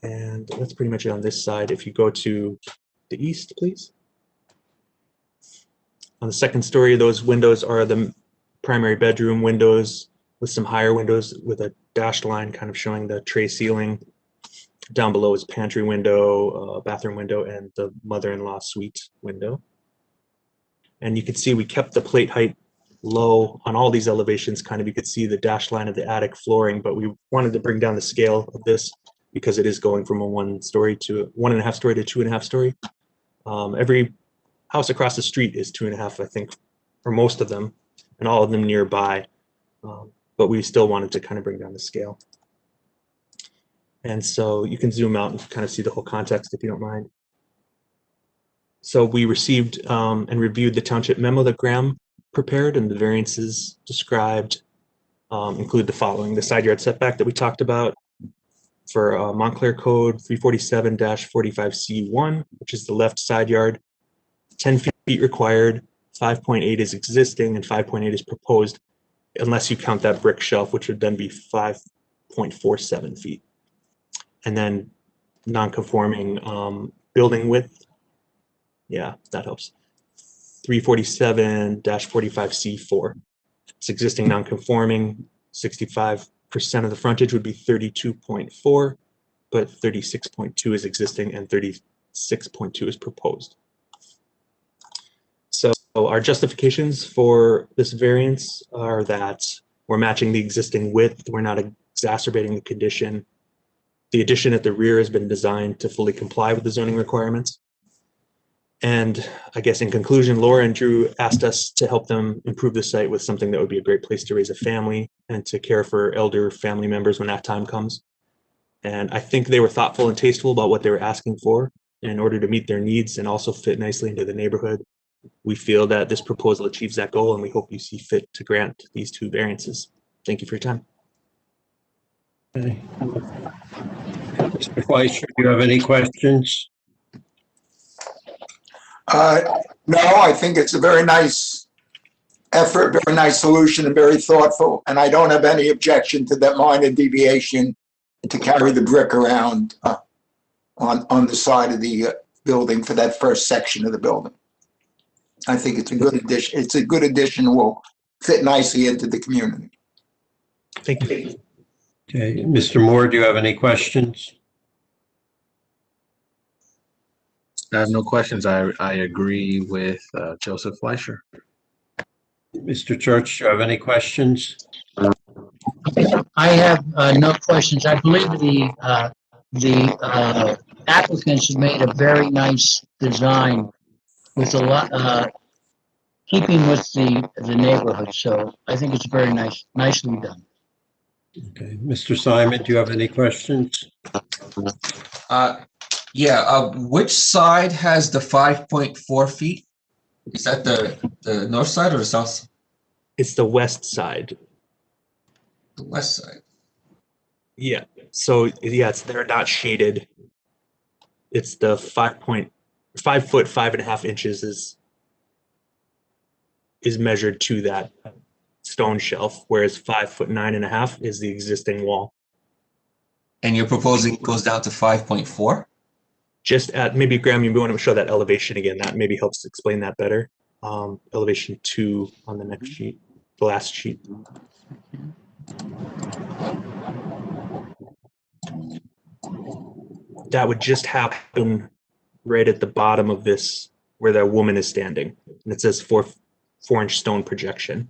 And that's pretty much it on this side. If you go to the east, please. On the second story, those windows are the primary bedroom windows with some higher windows with a dashed line kind of showing the tray ceiling. Down below is pantry window, bathroom window, and the mother-in-law suite window. And you can see we kept the plate height low on all these elevations. Kind of you could see the dashed line of the attic flooring, but we wanted to bring down the scale of this because it is going from a 1 story to 1.5 story to 2.5 story. Every house across the street is 2.5, I think, for most of them, and all of them nearby. But we still wanted to kind of bring down the scale. And so you can zoom out and kind of see the whole context if you don't mind. So we received and reviewed the township memo that Graham prepared, and the variances described include the following: the side yard setback that we talked about for Montclair Code 347-45C1, which is the left side yard, 10 feet required, 5.8 is existing, and 5.8 is proposed, unless you count that brick shelf, which would then be 5.47 feet. And then non-conforming building width, yeah, that helps. 347-45C4. It's existing non-conforming. 65% of the frontage would be 32.4, but 36.2 is existing and 36.2 is proposed. So our justifications for this variance are that we're matching the existing width. We're not exacerbating the condition. The addition at the rear has been designed to fully comply with the zoning requirements. And I guess in conclusion, Laura and Drew asked us to help them improve the site with something that would be a great place to raise a family and to care for elder family members when that time comes. And I think they were thoughtful and tasteful about what they were asking for in order to meet their needs and also fit nicely into the neighborhood. We feel that this proposal achieves that goal, and we hope you see fit to grant these 2 variances. Thank you for your time. Okay. Mr. Fleischer, do you have any questions? No, I think it's a very nice effort, very nice solution, and very thoughtful. And I don't have any objection to that minor deviation to carry the brick around on the side of the building for that first section of the building. I think it's a good addition. It's a good addition. Will fit nicely into the community. Thank you. Okay, Mr. Moore, do you have any questions? I have no questions. I agree with Joseph Fleischer. Mr. Church, do you have any questions? I have no questions. I believe the applicants have made a very nice design with a lot, keeping with the neighborhood. So I think it's very nicely done. Okay, Mr. Simon, do you have any questions? Which side has the 5.4 feet? Is that the north side or the south? It's the west side. The west side. Yeah. So yeah, they're not shaded. It's the 5 foot 5.5 inches is measured to that stone shelf, whereas 5 foot 9.5 is the existing wall. And you're proposing it goes down to 5.4? Just at, maybe Graham, you want to show that elevation again. That maybe helps explain that better. Elevation 2 on the next sheet, the last sheet. That would just happen right at the bottom of this, where that woman is standing. And it says 4-inch stone projection.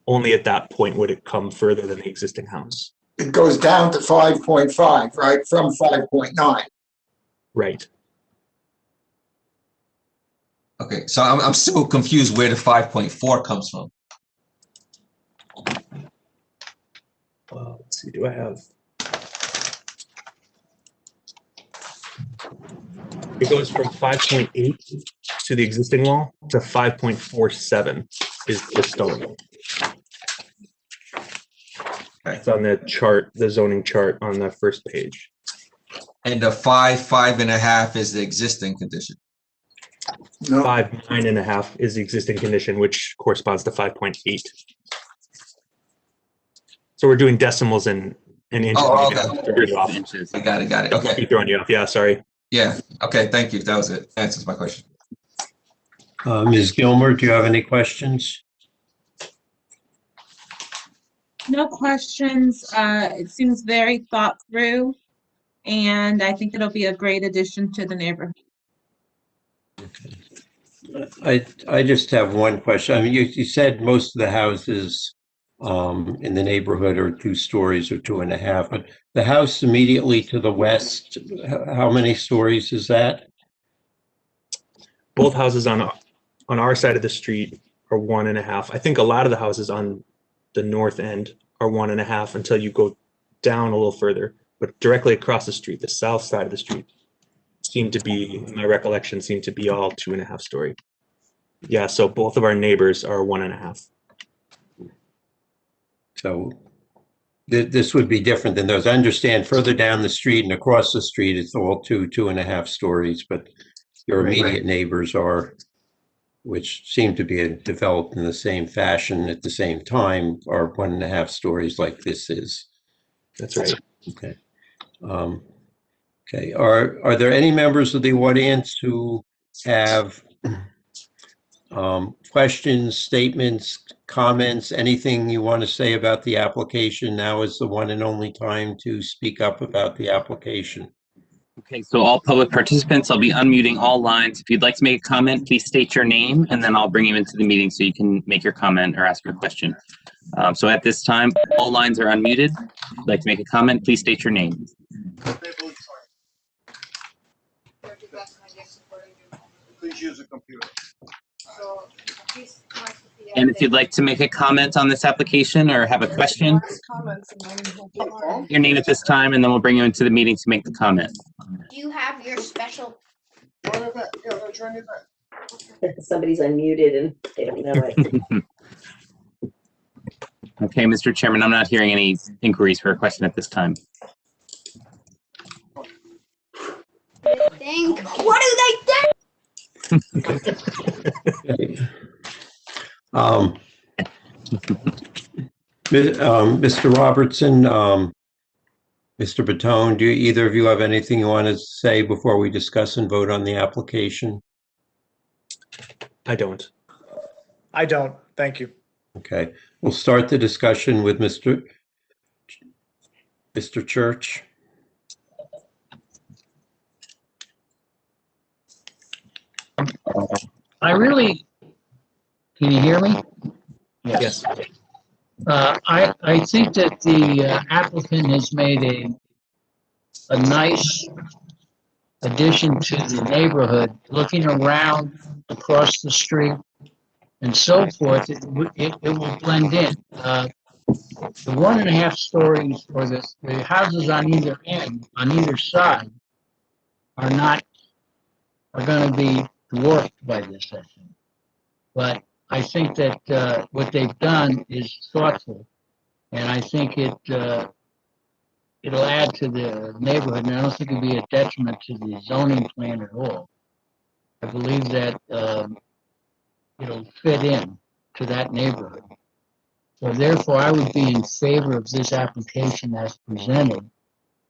Only at that point would it come further than the existing house. It goes down to 5.5, right, from 5.9. Right. Okay, so I'm still confused where the 5.4 comes from. Let's see, do I have? It goes from 5.8 to the existing wall to 5.47 is the stone wall. Okay. It's on the chart, the zoning chart on the first page. And the 5.5 is the existing condition. No, 5.9.5 is the existing condition, which corresponds to 5.8. So we're doing decimals and inches. Oh, okay. I got it. Okay. Keep throwing you off. Yeah, sorry. Yeah. Okay. Thank you. That was it. Answers my question. Ms. Gilmer, do you have any questions? No questions. It seems very thought through, and I think it'll be a great addition to the neighborhood. I just have one question. I mean, you said most of the houses in the neighborhood are 2 stories or 2.5, but the house immediately to the west, how many stories is that? Both houses on our side of the street are 1.5. I think a lot of the houses on the north end are 1.5 until you go down a little further. But directly across the street, the south side of the street, seemed to be, in my recollection, seemed to be all 2.5 story. Yeah, so both of our neighbors are 1.5. So this would be different than those. I understand further down the street and across the street, it's all 2.5 stories, but your immediate neighbors are, which seem to be developed in the same fashion at the same time, are 1.5 stories like this is. That's right. Okay. Okay. Are there any members of the audience who have questions, statements, comments, anything you want to say about the application? Now is the one and only time to speak up about the application. Okay, so all public participants, I'll be unmuting all lines. If you'd like to make a comment, please state your name, and then I'll bring you into the meeting so you can make your comment or ask your question. So at this time, all lines are unmuted. If you'd like to make a comment, please state your name. Please use a computer. And if you'd like to make a comment on this application or have a question, your name at this time, and then we'll bring you into the meeting to make the comment. Do you have your special? Somebody's unmuted and they don't know it. Okay, Mr. Chairman, I'm not hearing any inquiries for a question at this time. What do they think? Mr. Robertson, Mr. Bottone, do either of you have anything you want to say before we discuss and vote on the application? I don't. I don't. Thank you. Okay, we'll start the discussion with Mr. Church. Can you hear me? Yes. I think that the applicant has made a nice addition to the neighborhood, looking around across the street and so forth, it will blend in. The 1.5 stories or the houses on either end, on either side, are going to be dwarfed by this, I think. But I think that what they've done is thoughtful, and I think it'll add to the neighborhood, and I don't think it'll be a detriment to the zoning plan at all. I believe that it'll fit in to that neighborhood. So therefore, I would be in favor of this application as presented.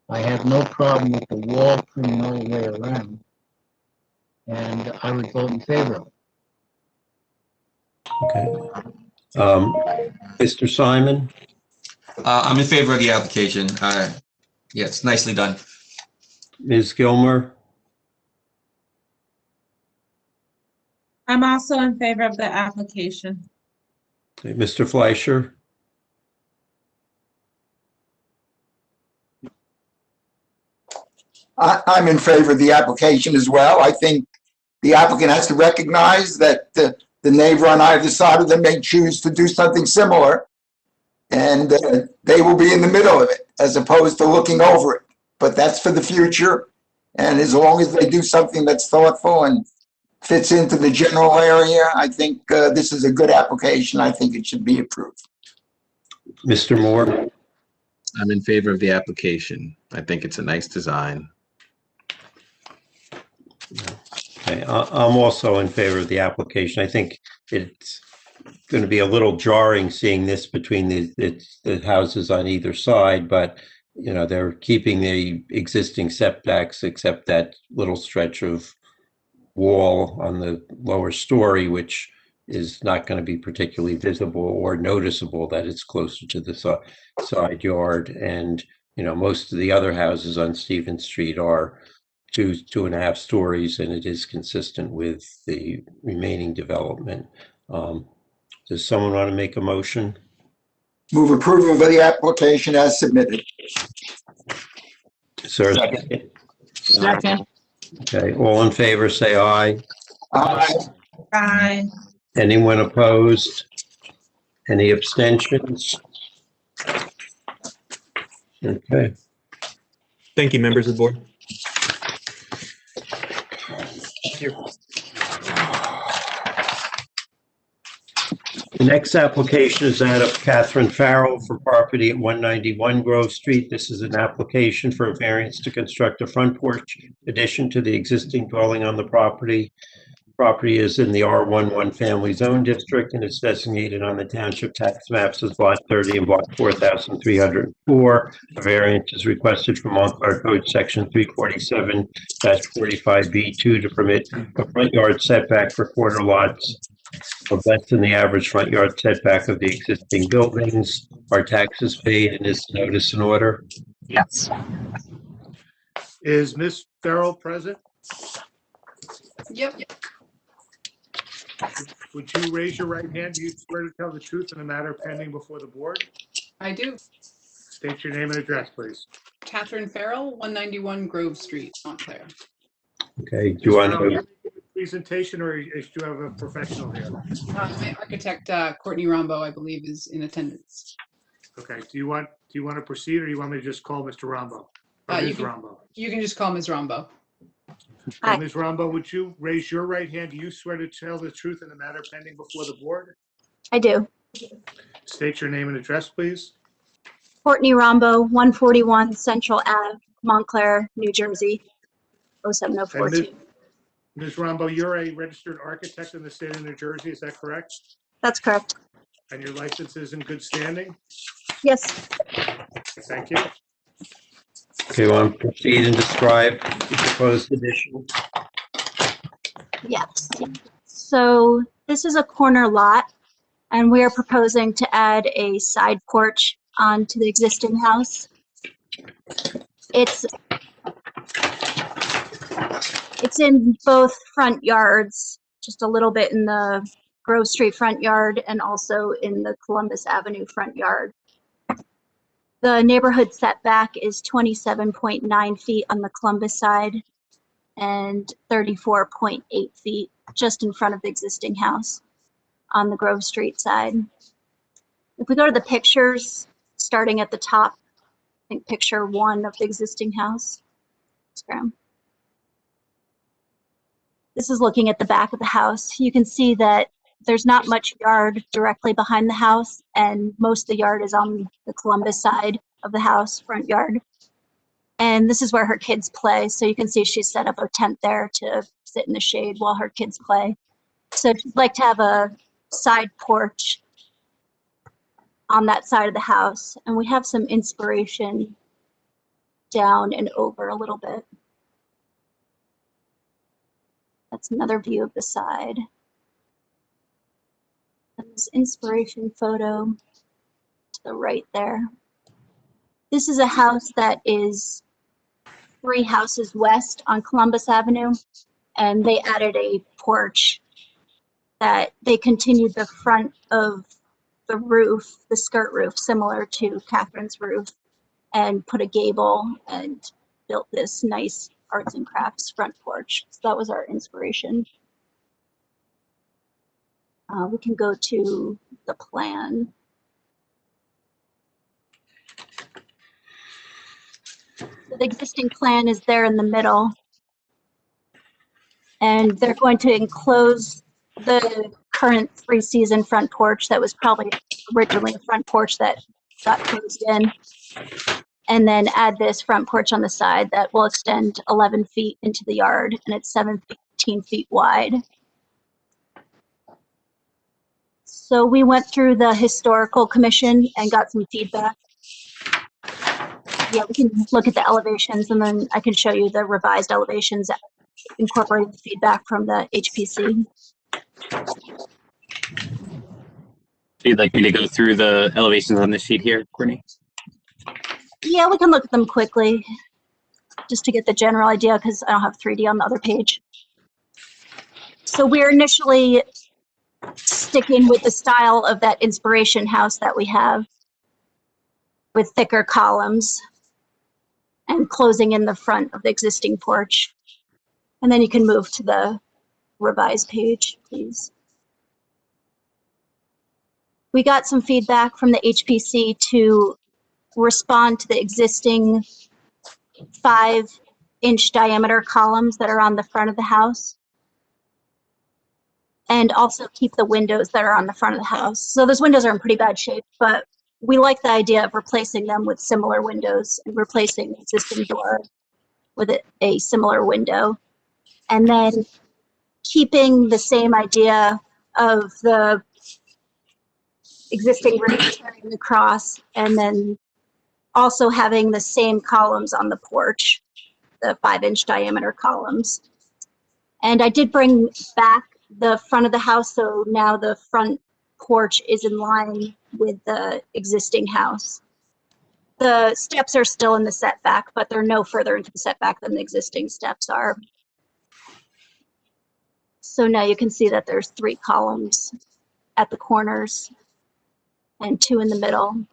I have no problem with the wall printing all the way around, and I would vote in favor of it. Okay. Mr. Simon? I'm in favor of the application. Yes, nicely done. Ms. Gilmer? I'm also in favor of the application. Okay, Mr. Fleischer? I'm in favor of the application as well. I think the applicant has to recognize that the neighbor on either side of them may choose to do something similar, and they will be in the middle of it as opposed to looking over it. But that's for the future, and as long as they do something that's thoughtful and fits into the general area, I think this is a good application. I think it should be approved. Mr. Moore? I'm in favor of the application. I think it's a nice design. Okay, I'm also in favor of the application. I think it's going to be a little jarring seeing this between the houses on either side, but you know, they're keeping the existing setbacks except that little stretch of wall on the lower story, which is not going to be particularly visible or noticeable that it's closer to the side yard. And, you know, most of the other houses on Stevens Street are 2.5 stories, and it is consistent with the remaining development. Does someone want to make a motion? Move approval of the application as submitted. Sir? Second. Okay, all in favor, say aye. Aye. Aye. Anyone opposed? Any abstentions? Okay. Thank you, members of the board. Thank you. The next application is that of Catherine Farrell for property at 191 Grove Street. This is an application for a variance to construct a front porch addition to the existing dwelling on the property. Property is in the R11 Family Zone District and is designated on the township tax maps as Lot 30 and Block 4304. A variance is requested from Montclair Code Section 347-45B2 to permit a front yard setback for corner lots of less than the average front yard setback of the existing buildings. Are taxes paid and is notice in order? Yes. Is Ms. Farrell present? Yep. Would you raise your right hand? Do you swear to tell the truth in the matter pending before the board? I do. State your name and address, please. Catherine Farrell, 191 Grove Street, Montclair. Okay, do you want to? Presentation, or do you have a professional here? My architect, Courtney Rombo, I believe, is in attendance. Okay, do you want to proceed, or do you want me to just call Mr. Rombo? Or Ms. Rombo? You can just call Ms. Rombo. Okay, Ms. Rombo, would you raise your right hand? Do you swear to tell the truth in the matter pending before the board? I do. State your name and address, please. Courtney Rombo, 141 Central Ave, Montclair, New Jersey, 07042. Ms. Rombo, you're a registered architect in the state of New Jersey, is that correct? That's correct. And your license is in good standing? Yes. Thank you. Okay, want to proceed and describe the proposed addition? Yes. So this is a corner lot, and we are proposing to add a side porch onto the existing house. It's in both front yards, just a little bit in the Grove Street front yard and also in the Columbus Avenue front yard. The neighborhood setback is 27.9 feet on the Columbus side and 34.8 feet just in front of the existing house on the Grove Street side. If we go to the pictures, starting at the top, I think picture 1 of the existing house. This is looking at the back of the house. You can see that there's not much yard directly behind the house, and most of the yard is on the Columbus side of the house, front yard. And this is where her kids play. So you can see she's set up a tent there to sit in the shade while her kids play. So she'd like to have a side porch on that side of the house. And we have some inspiration down and over a little bit. That's another view of the side. And this inspiration photo to the right there. This is a house that is 3 houses west on Columbus Avenue, and they added a porch that they continued the front of the roof, the skirt roof, similar to Catherine's roof, and put a gable and built this nice arts and crafts front porch. So that was our inspiration. We can go to the plan. So the existing plan is there in the middle. And they're going to enclose the current 3-season front porch that was probably originally a front porch that got closed in. And then add this front porch on the side that will extend 11 feet into the yard, and it's 17 feet wide. So we went through the historical commission and got some feedback. Yeah, we can look at the elevations, and then I can show you the revised elevations incorporating the feedback from the HPC. You'd like me to go through the elevations on this sheet here, Courtney? Yeah, we can look at them quickly, just to get the general idea, because I don't have 3D on the other page. So we're initially sticking with the style of that inspiration house that we have, with thicker columns and closing in the front of the existing porch. And then you can move to the revised page, please. We got some feedback from the HPC to respond to the existing 5-inch diameter columns that are on the front of the house, and also keep the windows that are on the front of the house. So those windows are in pretty bad shape, but we like the idea of replacing them with similar windows and replacing the existing door with a similar window. And then keeping the same idea of the existing roof carrying across, and then also having the same columns on the porch, the 5-inch diameter columns. And I did bring back the front of the house, so now the front porch is in line with the existing house. The steps are still in the setback, but they're no further into the setback than the existing steps are. So now you can see that there's 3 columns at the corners and 2 in the middle.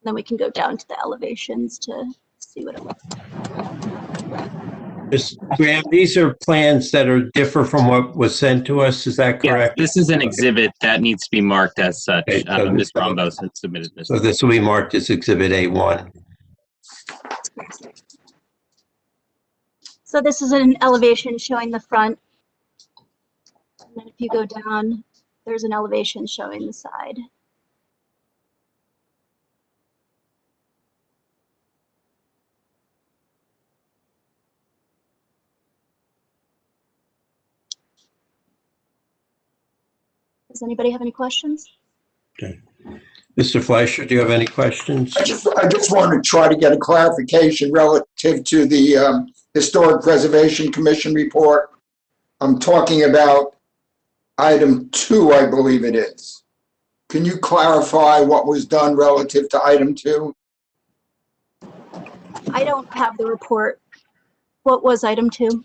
Then we can go down to the elevations to see what it looks like. Graham, these are plans that are differ from what was sent to us, is that correct? Yeah, this is an exhibit that needs to be marked as such. Okay, so Ms. Rambos had submitted this. So this will be marked as Exhibit A1. So this is an elevation showing the front. And then if you go down, there's an elevation showing the side. Does anybody have any questions? Okay. Mr. Fleischer, do you have any questions? I just want to try to get a clarification relative to the Historic Preservation Commission report. I'm talking about item 2, I believe it is. Can you clarify what was done relative to item 2? I don't have the report. What was item 2?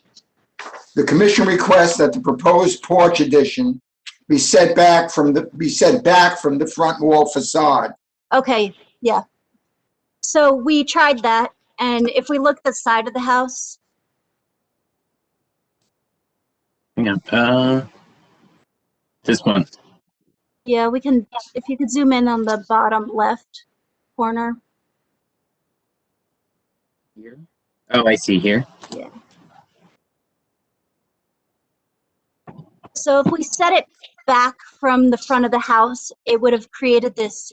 The commission requests that the proposed porch addition be set back from the front wall facade. Okay, yeah. So we tried that, and if we look at the side of the house, Yeah, this one. yeah, we can, if you could zoom in on the bottom left corner. Here? Oh, I see here. Yeah. So if we set it back from the front of the house, it would have created this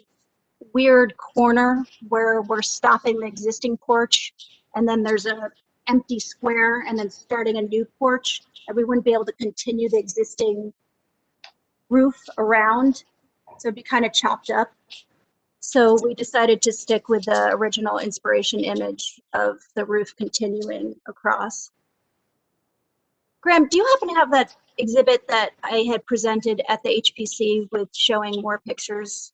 weird corner where we're stopping the existing porch, and then there's a empty square, and then starting a new porch, and we wouldn't be able to continue the existing roof around, so it'd be kind of chopped up. So we decided to stick with the original inspiration image of the roof continuing across. Graham, do you happen to have that exhibit that I had presented at the HPC with showing more pictures?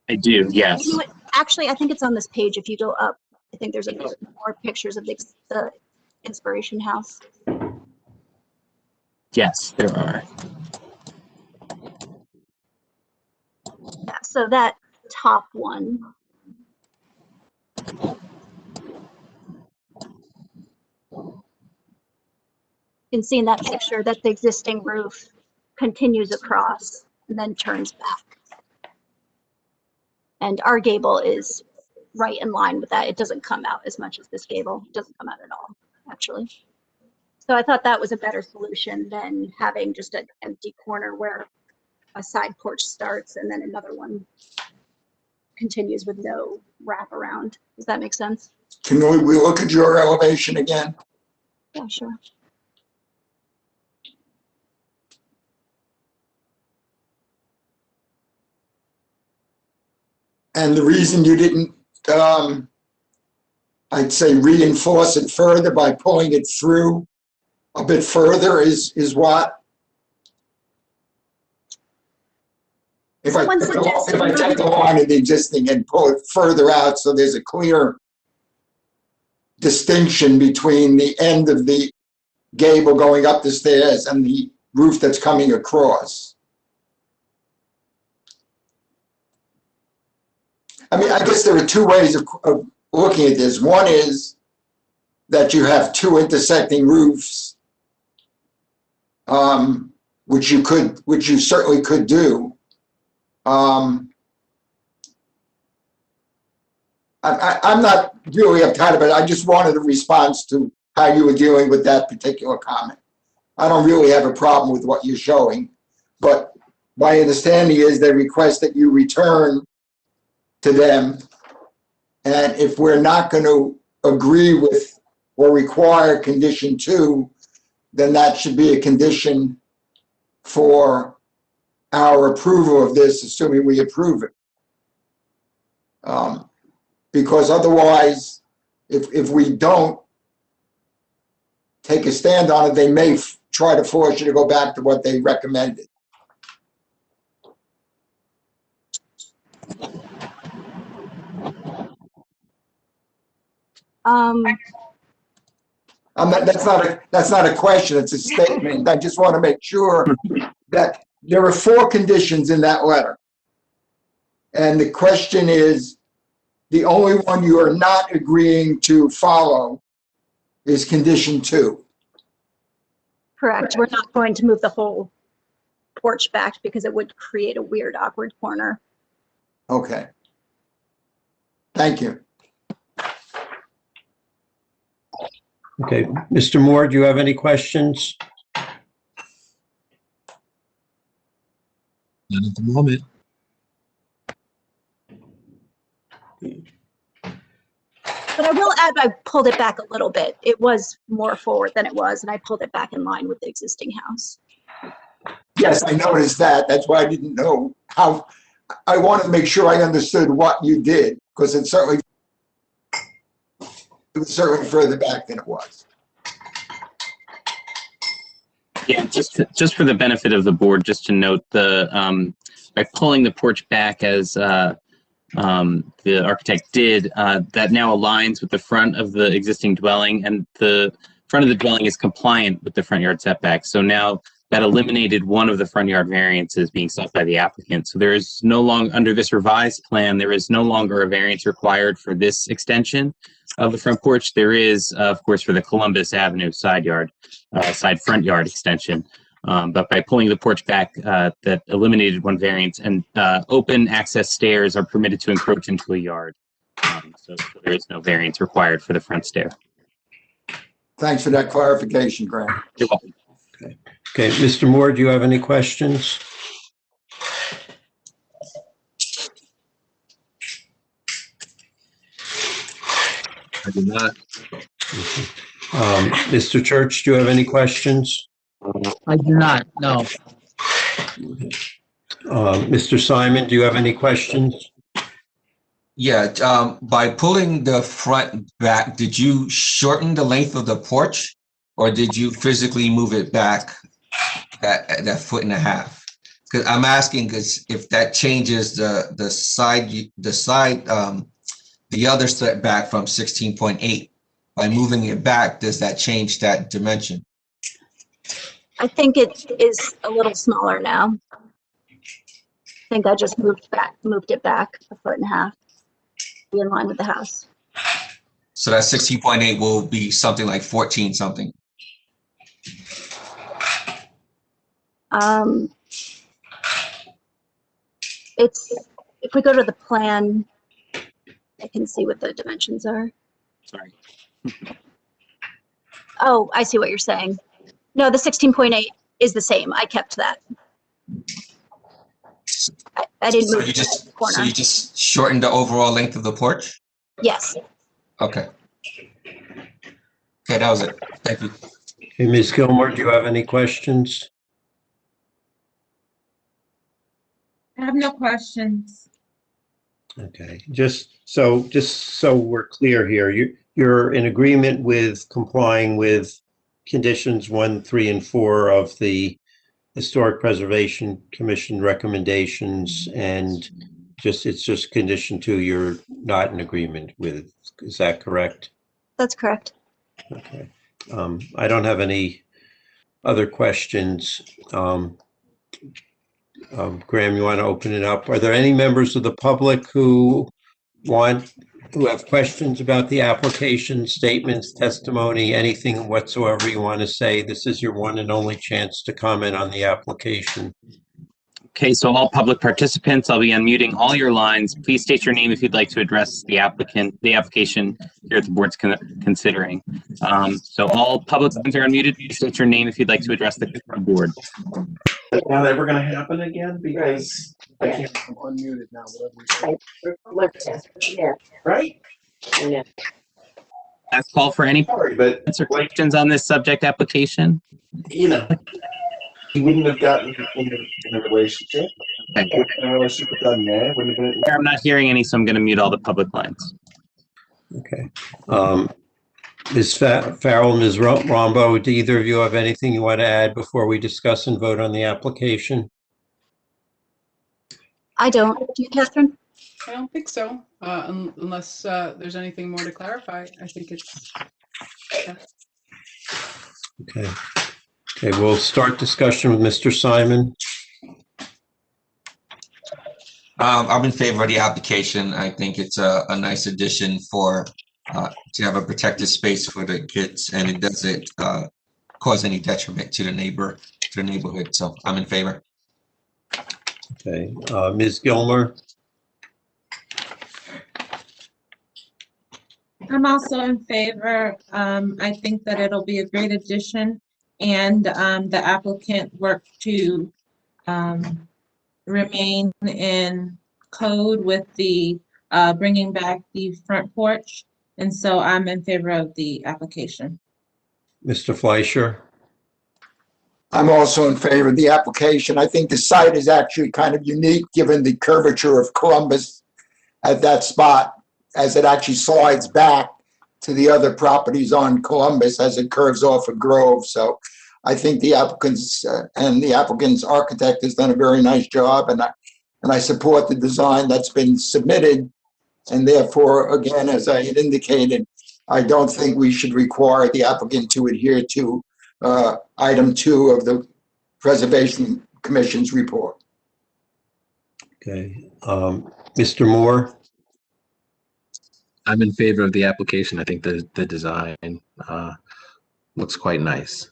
I do, yes. Actually, I think it's on this page. If you go up, I think there's more pictures of the inspiration house. Yes, there are. Yeah, so that top one. You can see in that picture that the existing roof continues across and then turns back. And our gable is right in line with that. It doesn't come out as much as this gable. It doesn't come out at all, actually. So I thought that was a better solution than having just an empty corner where a side porch starts and then another one continues with no wraparound. Does that make sense? Can we look at your elevation again? Yeah, sure. And the reason you didn't, I'd say, reinforce it further by pulling it through a bit further is what? If I Someone take suggested the line of the existing and pull it further out so there's a clear distinction between the end of the gable going up the stairs and the roof that's coming across. I mean, I guess there are two ways of looking at this. One is that you have two intersecting roofs, which you certainly could do. I'm not really uptight about it. I just wanted a response to how you were dealing with that particular comment. I don't really have a problem with what you're showing, but my understanding is they request that you return to them. And if we're not going to agree with or require condition 2, then that should be a condition for our approval of this, assuming we approve it. Because otherwise, if we don't take a stand on it, they may try to force you to go back to what they recommended. That's not a question, it's a statement. I just want to make sure that there are 4 conditions in that letter. And the question is, the only one you are not agreeing to follow is condition 2. Correct. We're not going to move the whole porch back because it would create a weird, awkward corner. Okay. Thank you. Okay, Mr. Moore, do you have any questions? Not at the moment. But I will add, I pulled it back a little bit. It was more forward than it was, and I pulled it back in line with the existing house. Yes, I noticed that. That's why I didn't know how. I wanted to make sure I understood what you did, because it was certainly further back than it was. Yeah, just for the benefit of the board, just to note by pulling the porch back as the architect did, that now aligns with the front of the existing dwelling, and the front of the dwelling is compliant with the front yard setback. So now that eliminated one of the front yard variances being sought by the applicant. So there is no longer, under this revised plan, there is no longer a variance required for this extension of the front porch. There is, of course, for the Columbus Avenue side front yard extension. But by pulling the porch back, that eliminated one variance, and open access stairs are permitted to encroach into a yard. So there is no variance required for the front stair. Thanks for that clarification, Grant. You're welcome. Okay, Mr. Moore, do you have any questions? I do not. Mr. Church, do you have any questions? I do not, no. Mr. Simon, do you have any questions? Yeah, by pulling the front back, did you shorten the length of the porch, or did you physically move it back that 1.5 feet? Because I'm asking, because if that changes the other setback from 16.8, by moving it back, does that change that dimension? I think it is a little smaller now. I think I just moved it back 1.5 feet, be in line with the house. So that 16.8 will be something like 14 something. If we go to the plan, I can see what the dimensions are. Sorry. Oh, I see what you're saying. No, the 16.8 is the same. I kept that. I didn't move the corner. So you just shortened the overall length of the porch? Yes. Okay. Okay, that was it. Thank you. Okay, Ms. Gilmore, do you have any questions? I have no questions. Okay, just so we're clear here, you're in agreement with complying with conditions 1, 3, and 4 of the Historic Preservation Commission recommendations, and it's just condition 2 you're not in agreement with. Is that correct? That's correct. Okay. I don't have any other questions. Graham, you want to open it up? Are there any members of the public who have questions about the application, statements, testimony, anything whatsoever you want to say? This is your one and only chance to comment on the application. Okay, so all public participants, I'll be unmuting all your lines. Please state your name if you'd like to address the application here at the board's considering. So all public lines are unmuted. Please state your name if you'd like to address the board. Is that ever going to happen again? Because I can't. I'm unmuted now, whatever you say. Yeah. Right? Yeah. Last call for any Sorry, but questions on this subject application. you know, he wouldn't have gotten in a relationship. Okay. Relationship with that man wouldn't have been. I'm not hearing any, so I'm going to mute all the public lines. Okay. Ms. Farrell, Ms. Rombo, do either of you have anything you want to add before we discuss and vote on the application? I don't. Do you, Catherine? I don't think so, unless there's anything more to clarify. I think it's, yeah. Okay. Okay, we'll start discussion with Mr. Simon. I'm in favor of the application. I think it's a nice addition for to have a protected space for the kids, and it doesn't cause any detriment to the neighborhood. So I'm in favor. Okay, Ms. Gilmer. I'm also in favor. I think that it'll be a great addition, and the applicant worked to remain in code with the bringing back the front porch, and so I'm in favor of the application. Mr. Fleischer. I'm also in favor of the application. I think the site is actually kind of unique given the curvature of Columbus at that spot, as it actually slides back to the other properties on Columbus as it curves off of Grove. So I think the applicants and the applicant's architect has done a very nice job, and I support the design that's been submitted. And therefore, again, as I had indicated, I don't think we should require the applicant to adhere to item 2 of the Preservation Commission's report. Okay, Mr. Moore. I'm in favor of the application. I think the design looks quite nice.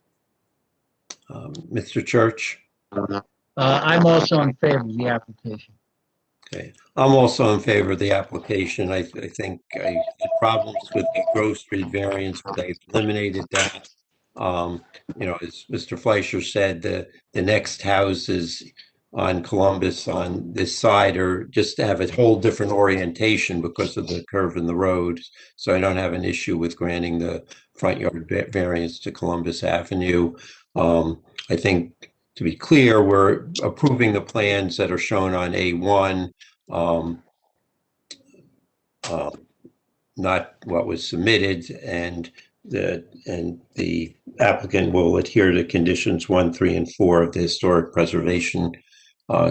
Mr. Church. I'm also in favor of the application. Okay, I'm also in favor of the application. I think I had problems with the Grove Street variance, but they've eliminated that. You know, as Mr. Fleischer said, the next houses on Columbus on this side are just have a whole different orientation because of the curve in the road. So I don't have an issue with granting the front yard variance to Columbus Avenue. I think, to be clear, we're approving the plans that are shown on A1, not what was submitted, and the applicant will adhere to conditions 1, 3, and 4 of the Historic Preservation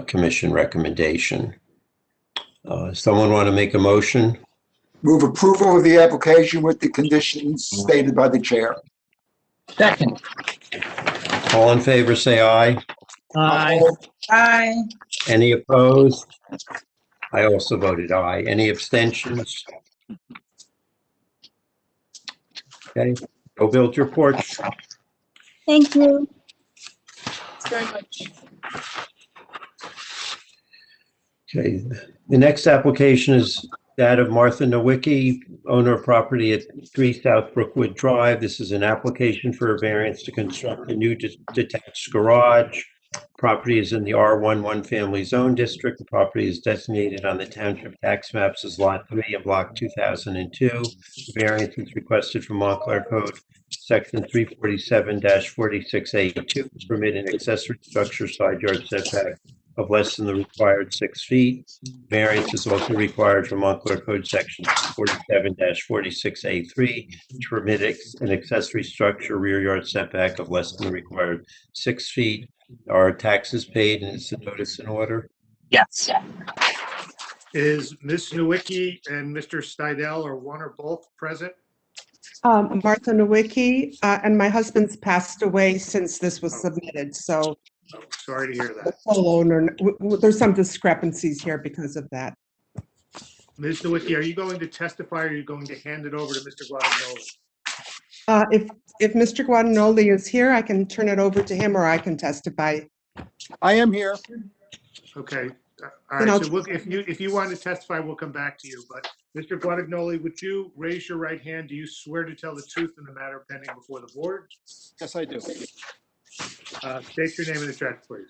Commission recommendation. Someone want to make a motion? Move approval of the application with the conditions stated by the chair. Second. All in favor, say aye. Aye. Aye. Any opposed? I also voted aye. Any abstentions? Okay, go build your porch. Thank you. Thanks very much. Okay, the next application is that of Martha Nowycky, owner of property at 3 South Brookwood Drive. This is an application for a variance to construct a new detached garage. Property is in the R11 Family Zone District. The property is designated on the township tax maps as Lot 3 in Block 2002. The variance is requested from Montclair Code Section 347-46A2 to permit an accessory structure side yard setback of less than the required 6 feet. Variance is also required from Montclair Code Section 47-46A3 to permit an accessory structure rear yard setback of less than the required 6 feet. Are taxes paid and is the notice in order? Yes. Is Ms. Nowycky and Mr. Stidel or one or both present? Martha Nowycky, and my husband's passed away since this was submitted, so Oh, sorry to hear the that. sole owner, there's some discrepancies here because of that. Ms. Nowycky, are you going to testify or are you going to hand it over to Mr. Guadagnoli? If Mr. Guadagnoli is here, I can turn it over to him or I can testify. I am here. Okay. All Then right. I'll- So if you want to testify, we'll come back to you. But Mr. Guadagnoli, would you raise your right hand? Do you swear to tell the truth in the matter pending before the board? Yes, I do. State your name and address, please.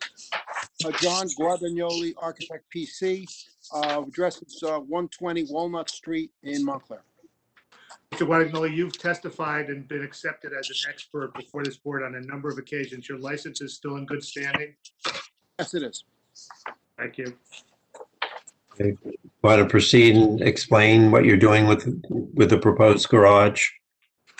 John Guadagnoli, Architect PC. Address is 120 Walnut Street in Montclair. Mr. Guadagnoli, you've testified and been accepted as an expert before this board on a number of occasions. Your license is still in good standing? Yes, it is. Thank you. Okay. Want to proceed and explain what you're doing with the proposed garage?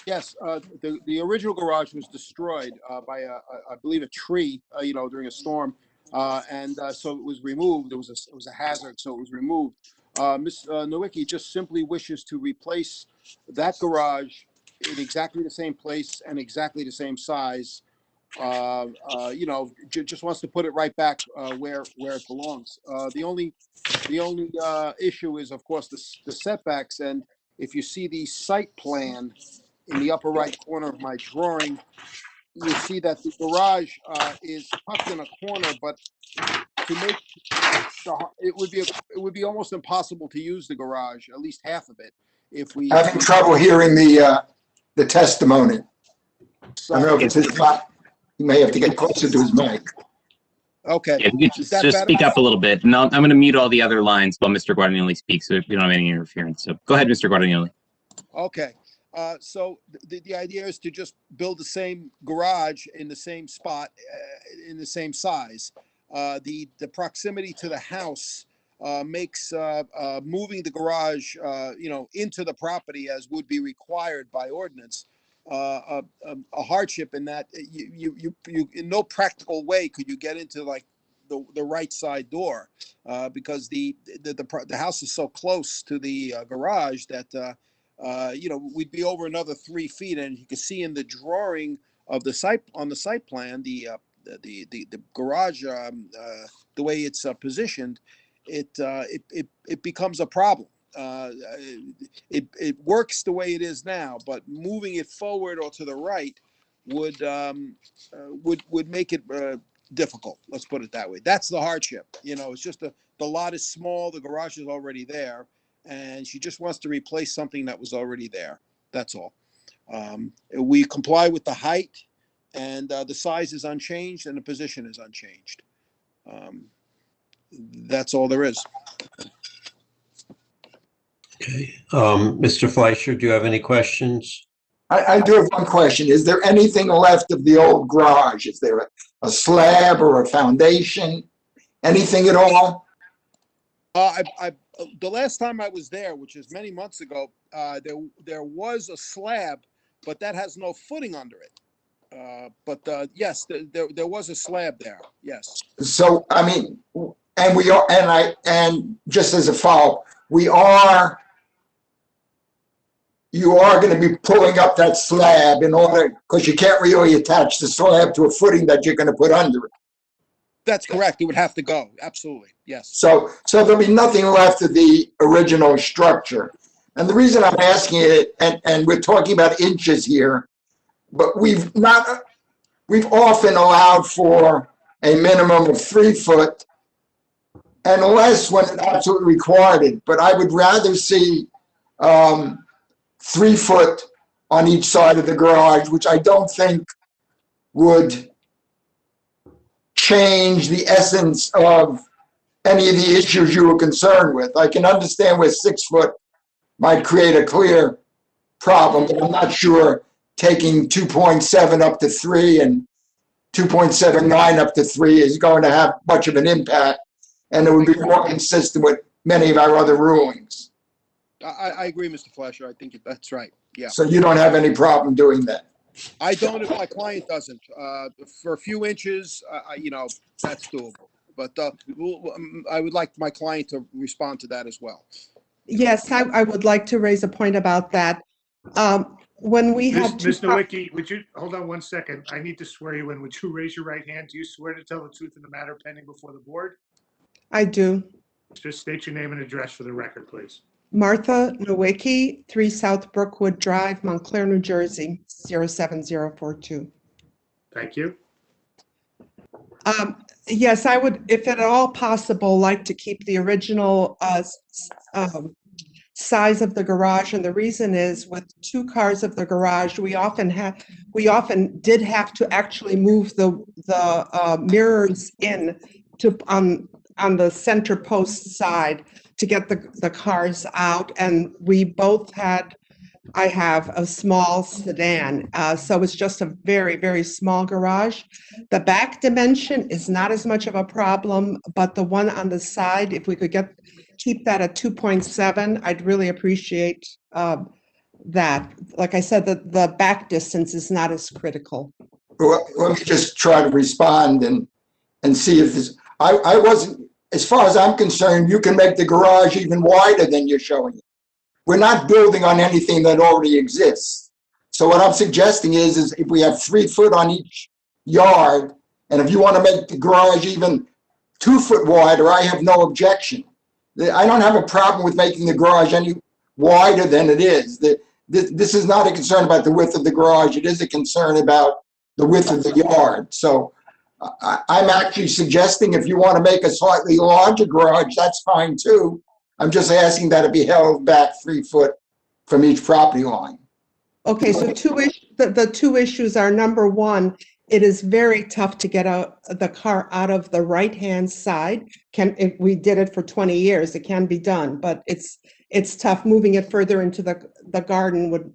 Yes, the original garage was destroyed by I believe a tree, during a storm, and so it was removed. It was a hazard, so it was removed. Ms. Nowycky just simply wishes to replace that garage in exactly the same place and exactly the same size. Just wants to put it right back where it belongs. The only issue is, of course, the setbacks. And if you see the site plan in the upper right corner of my drawing, you see that the garage is tucked in a corner, but to make it would be almost impossible to use the garage, at least half of it, if we Having trouble hearing the testimony. I don't know if it's his mic. He may have to get closer to his mic. Okay. Yeah, if you could just speak up a little bit, and I'm going to mute all the other lines while Mr. Guadagnoli speaks, so we don't have any interference. So go ahead, Mr. Guadagnoli. Okay. So the idea is to just build the same garage in the same spot, in the same size. The proximity to the house makes moving the garage, into the property as would be required by ordinance, a hardship in that you in no practical way could you get into like the right side door because the house is so close to the garage that we'd be over another 3 feet, and you can see in the drawing of the site plan the garage the way it's positioned, it becomes a problem. It works the way it is now, but moving it forward or to the right would make it difficult. Let's put it that way. That's the hardship. It's just the lot is small, the garage is already there, and she just wants to replace something that was already there. That's all. We comply with the height, and the size is unchanged, and the position is unchanged. That's all there is. Okay. Mr. Fleischer, do you have any questions? I do have one question. Is there anything left of the old garage? Is there a slab or a foundation? Anything at all? The last time I was there, which is many months ago, there was a slab, but that has no footing under it. But yes, there was a slab there. Yes. So, I mean, and we are, and just as a follow, you are going to be pulling up that slab in order, because you can't really attach the slab to a footing that you're going to put under it. That's correct. It would have to go. Absolutely. Yes. So there'll be nothing left of the original structure. And the reason I'm asking it, and we're talking about inches here, but we've often allowed for a minimum of 3 foot and less when it absolutely required it. But I would rather see 3 foot on each side of the garage, which I don't think would change the essence of any of the issues you were concerned with. I can understand where 6 foot might create a clear problem, but I'm not sure taking 2.7 up to 3 and 2.79 up to 3 is going to have much of an impact, and it would be more consistent with many of our other rulings. I agree, Mr. Fleischer. I think that's right. Yeah. So you don't have any problem doing that? I don't if my client doesn't. For a few inches, that's doable. But I would like my client to respond to that as well. Yes, I would like to raise a point about that. When we had Ms. Nowycky, would you, hold on one second. I need to swear you in. Would you raise your right hand? Do you swear to tell the truth in the matter pending before the board? I do. Just state your name and address for the record, please. Martha Nowycky, 3 South Brookwood Drive, Montclair, New Jersey, 07042. Thank you. Yes, I would, if at all possible, like to keep the original size of the garage. And the reason is with 2 cars of the garage, we often did have to actually move the mirrors in to on the center post side to get the cars out. And I have a small sedan, so it's just a very, very small garage. The back dimension is not as much of a problem, but the one on the side, if we could keep that at 2.7, I'd really appreciate that. Like I said, the back distance is not as critical. Well, let me just try to respond and see if this, I wasn't, as far as I'm concerned, you can make the garage even wider than you're showing it. We're not building on anything that already exists. So what I'm suggesting is if we have 3 foot on each yard, and if you want to make the garage even 2 foot wider, I have no objection. I don't have a problem with making the garage any wider than it is. This is not a concern about the width of the garage. It is a concern about the width of the yard. So I'm actually suggesting if you want to make a slightly larger garage, that's fine too. I'm just asking that it be held back 3 foot from each property line. Okay, so the 2 issues are, number one, it is very tough to get the car out of the right-hand side. If we did it for 20 years, it can be done, but it's tough. Moving it further into the garden would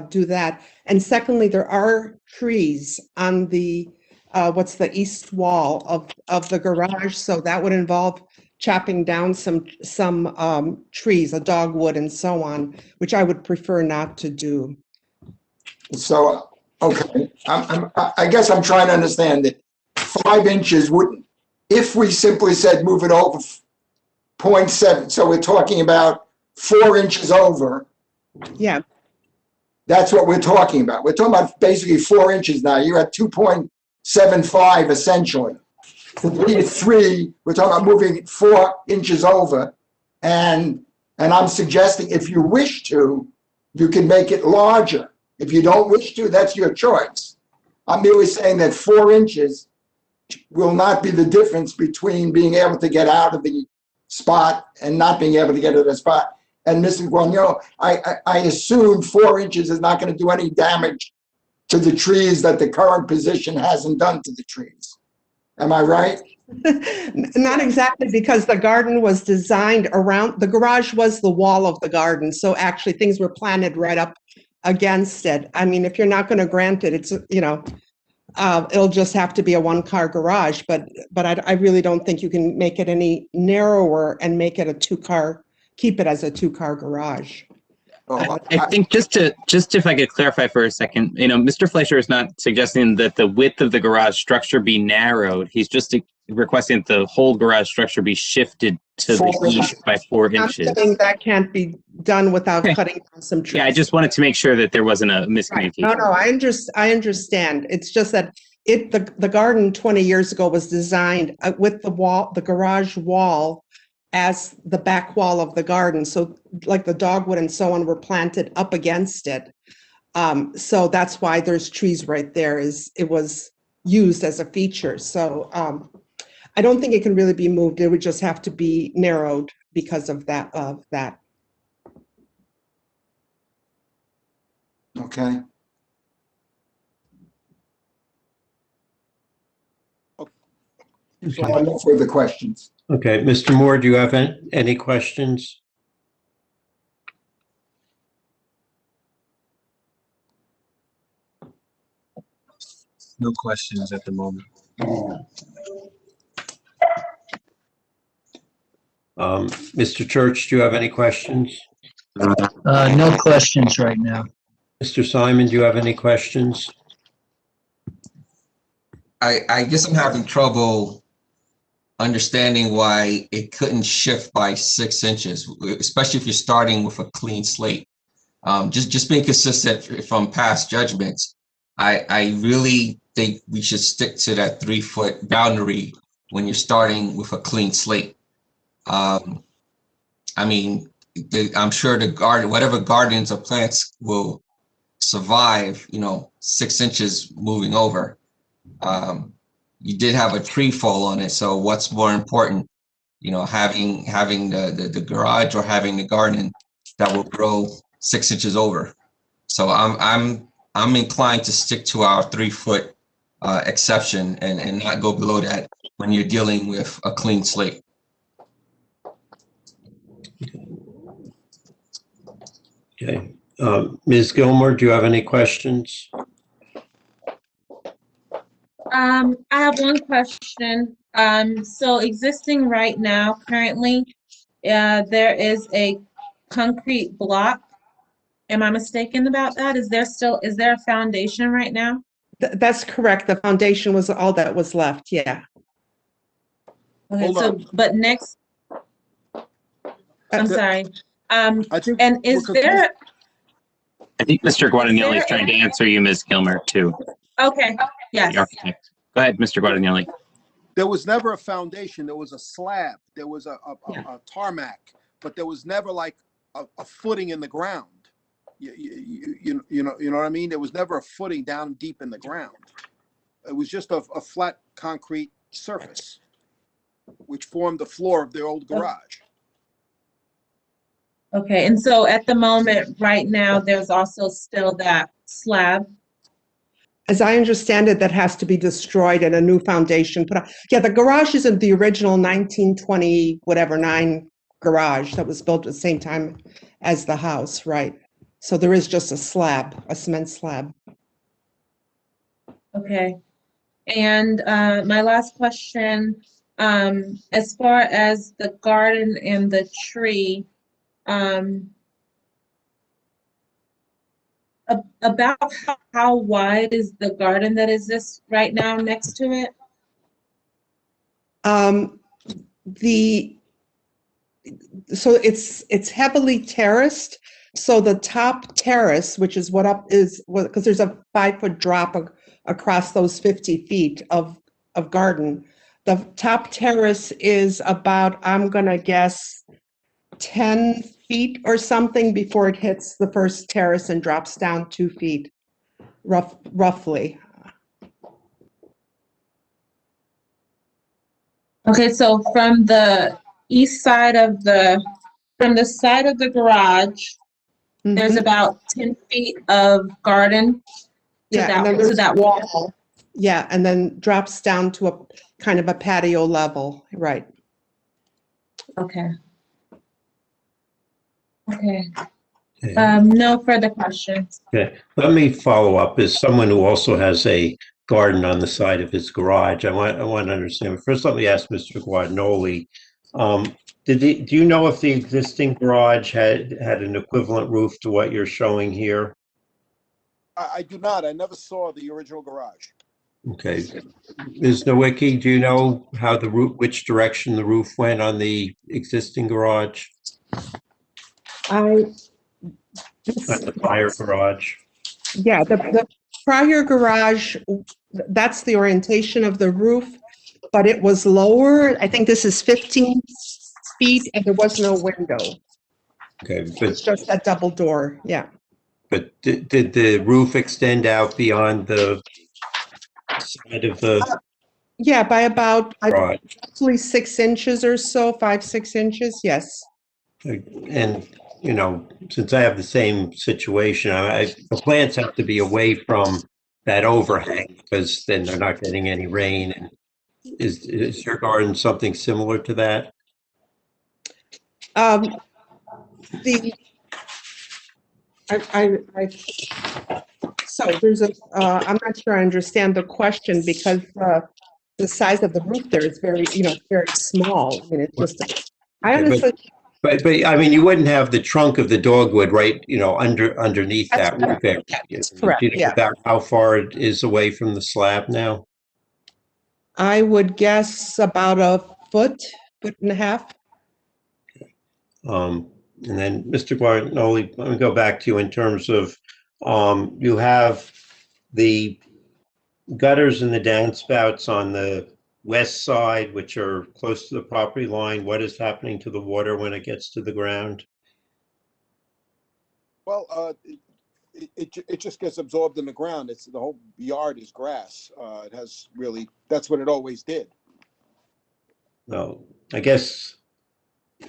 do that. And secondly, there are trees on the what's the east wall of the garage, so that would involve chopping down some trees, a dogwood and so on, which I would prefer not to do. So, okay, I guess I'm trying to understand that 5 inches wouldn't, if we simply said move it over 0.7, so we're talking about 4 inches over. Yeah. That's what we're talking about. We're talking about basically 4 inches now. You're at 2.75 essentially. To be 3, we're talking about moving it 4 inches over. And I'm suggesting if you wish to, you can make it larger. If you don't wish to, that's your choice. I'm merely saying that 4 inches will not be the difference between being able to get out of the spot and not being able to get to the spot. And Mr. Guignol, I assume 4 inches is not going to do any damage to the trees that the current position hasn't done to the trees. Am I right? Not exactly, because the garden was designed around, the garage was the wall of the garden. So actually things were planted right up against it. I mean, if you're not going to grant it, it's, it'll just have to be a 1-car garage. But I really don't think you can make it any narrower and make it a 2-car, keep it as a 2-car garage. I think just if I could clarify for a second, Mr. Fleischer is not suggesting that the width of the garage structure be narrowed. He's just requesting that the whole garage structure be shifted to the east by 4 inches. I'm saying that can't be done without cutting down some trees. Yeah, I just wanted to make sure that there wasn't a miscommunication. Right. No, I understand. It's just that the garden 20 years ago was designed with the garage wall as the back wall of the garden. So like the dogwood and so on were planted up against it. So that's why there's trees right there. It was used as a feature. So I don't think it can really be moved. It would just have to be narrowed because of that. Okay. So I have no further questions. Okay, Mr. Moore, do you have any questions? No questions at the moment. Mr. Church, do you have any questions? No questions right now. Mr. Simon, do you have any questions? I guess I'm having trouble understanding why it couldn't shift by 6 inches, especially if you're starting with a clean slate. Just being consistent from past judgments, I really think we should stick to that 3-foot boundary when you're starting with a clean slate. I mean, I'm sure the garden, whatever gardens or plants will survive, 6 inches moving over. You did have a tree fall on it, so what's more important, having the garage or having the garden that will grow 6 inches over? So I'm inclined to stick to our 3-foot exception and not go below that when you're dealing with a clean slate. Okay. Ms. Gilmore, do you have any questions? I have one question. So existing right now, currently, there is a concrete block. Am I mistaken about that? Is there a foundation right now? That's correct. The foundation was all that was left, yeah. Okay, Hold so, on. but next, I'm sorry. I think And is there, I think Mr. Guadagnoli is trying to answer you, Ms. Gilmer, too. okay, yes. The architect. Go ahead, Mr. Guadagnoli. there was never a foundation. There was a slab. There was a tarmac, but there was never like a footing in the ground. You know what I mean? There was never a footing down deep in the ground. It was just a flat concrete surface, which formed the floor of the old garage. Okay, and so at the moment, right now, there's also still that slab. As I understand it, that has to be destroyed and a new foundation put on. Yeah, the garage isn't the original 1920, whatever, 9 garage that was built at the same time as the house, right? So there is just a slab, a cement slab. Okay. And my last question, as far as the garden and the tree, about how wide is the garden that exists right now next to it? So it's heavily terraced. So the top terrace, which is because there's a 5-foot drop across those 50 feet of garden. The top terrace is about, I'm gonna guess, 10 feet or something before it hits the first terrace and drops down 2 feet, roughly. Okay, so from the east side of from the side of the garage, there's about 10 feet of garden to that wall. Yeah, and then drops down to a kind of a patio level, right? Okay. Okay. No further questions. Okay, let me follow up. As someone who also has a garden on the side of his garage, I want to understand. First, let me ask Mr. Guadagnoli. Do you know if the existing garage had an equivalent roof to what you're showing here? I do not. I never saw the original garage. Okay, Ms. Nowycky, do you know how which direction the roof went on the existing garage? The prior garage. Yeah, the prior garage, that's the orientation of the roof, but it was lower. I think this is 15 feet and there was no window. Okay, It's just a double door, yeah. But did the roof extend out beyond the side of the Yeah, by about garage? roughly 6 inches or so, 5-6 inches, yes. And, since I have the same situation, the plants have to be away from that overhang because then they're not getting any rain. And is your garden something similar to that? So there's I'm not sure I understand the question because the size of the roof there is very, very small. I mean, it's just, I honestly, But I mean, you wouldn't have the trunk of the dogwood, right, underneath that roof area. That's correct, Do you know yeah. about how far it is away from the slab now? I would guess about a foot and a half. And then, Mr. Guarnoli, let me go back to you in terms of, you have the gutters and the downspouts on the west side, which are close to the property line. What is happening to the water when it gets to the ground? Well, it just gets absorbed in the ground. The whole yard is grass. It has really, that's what it always did. No, I guess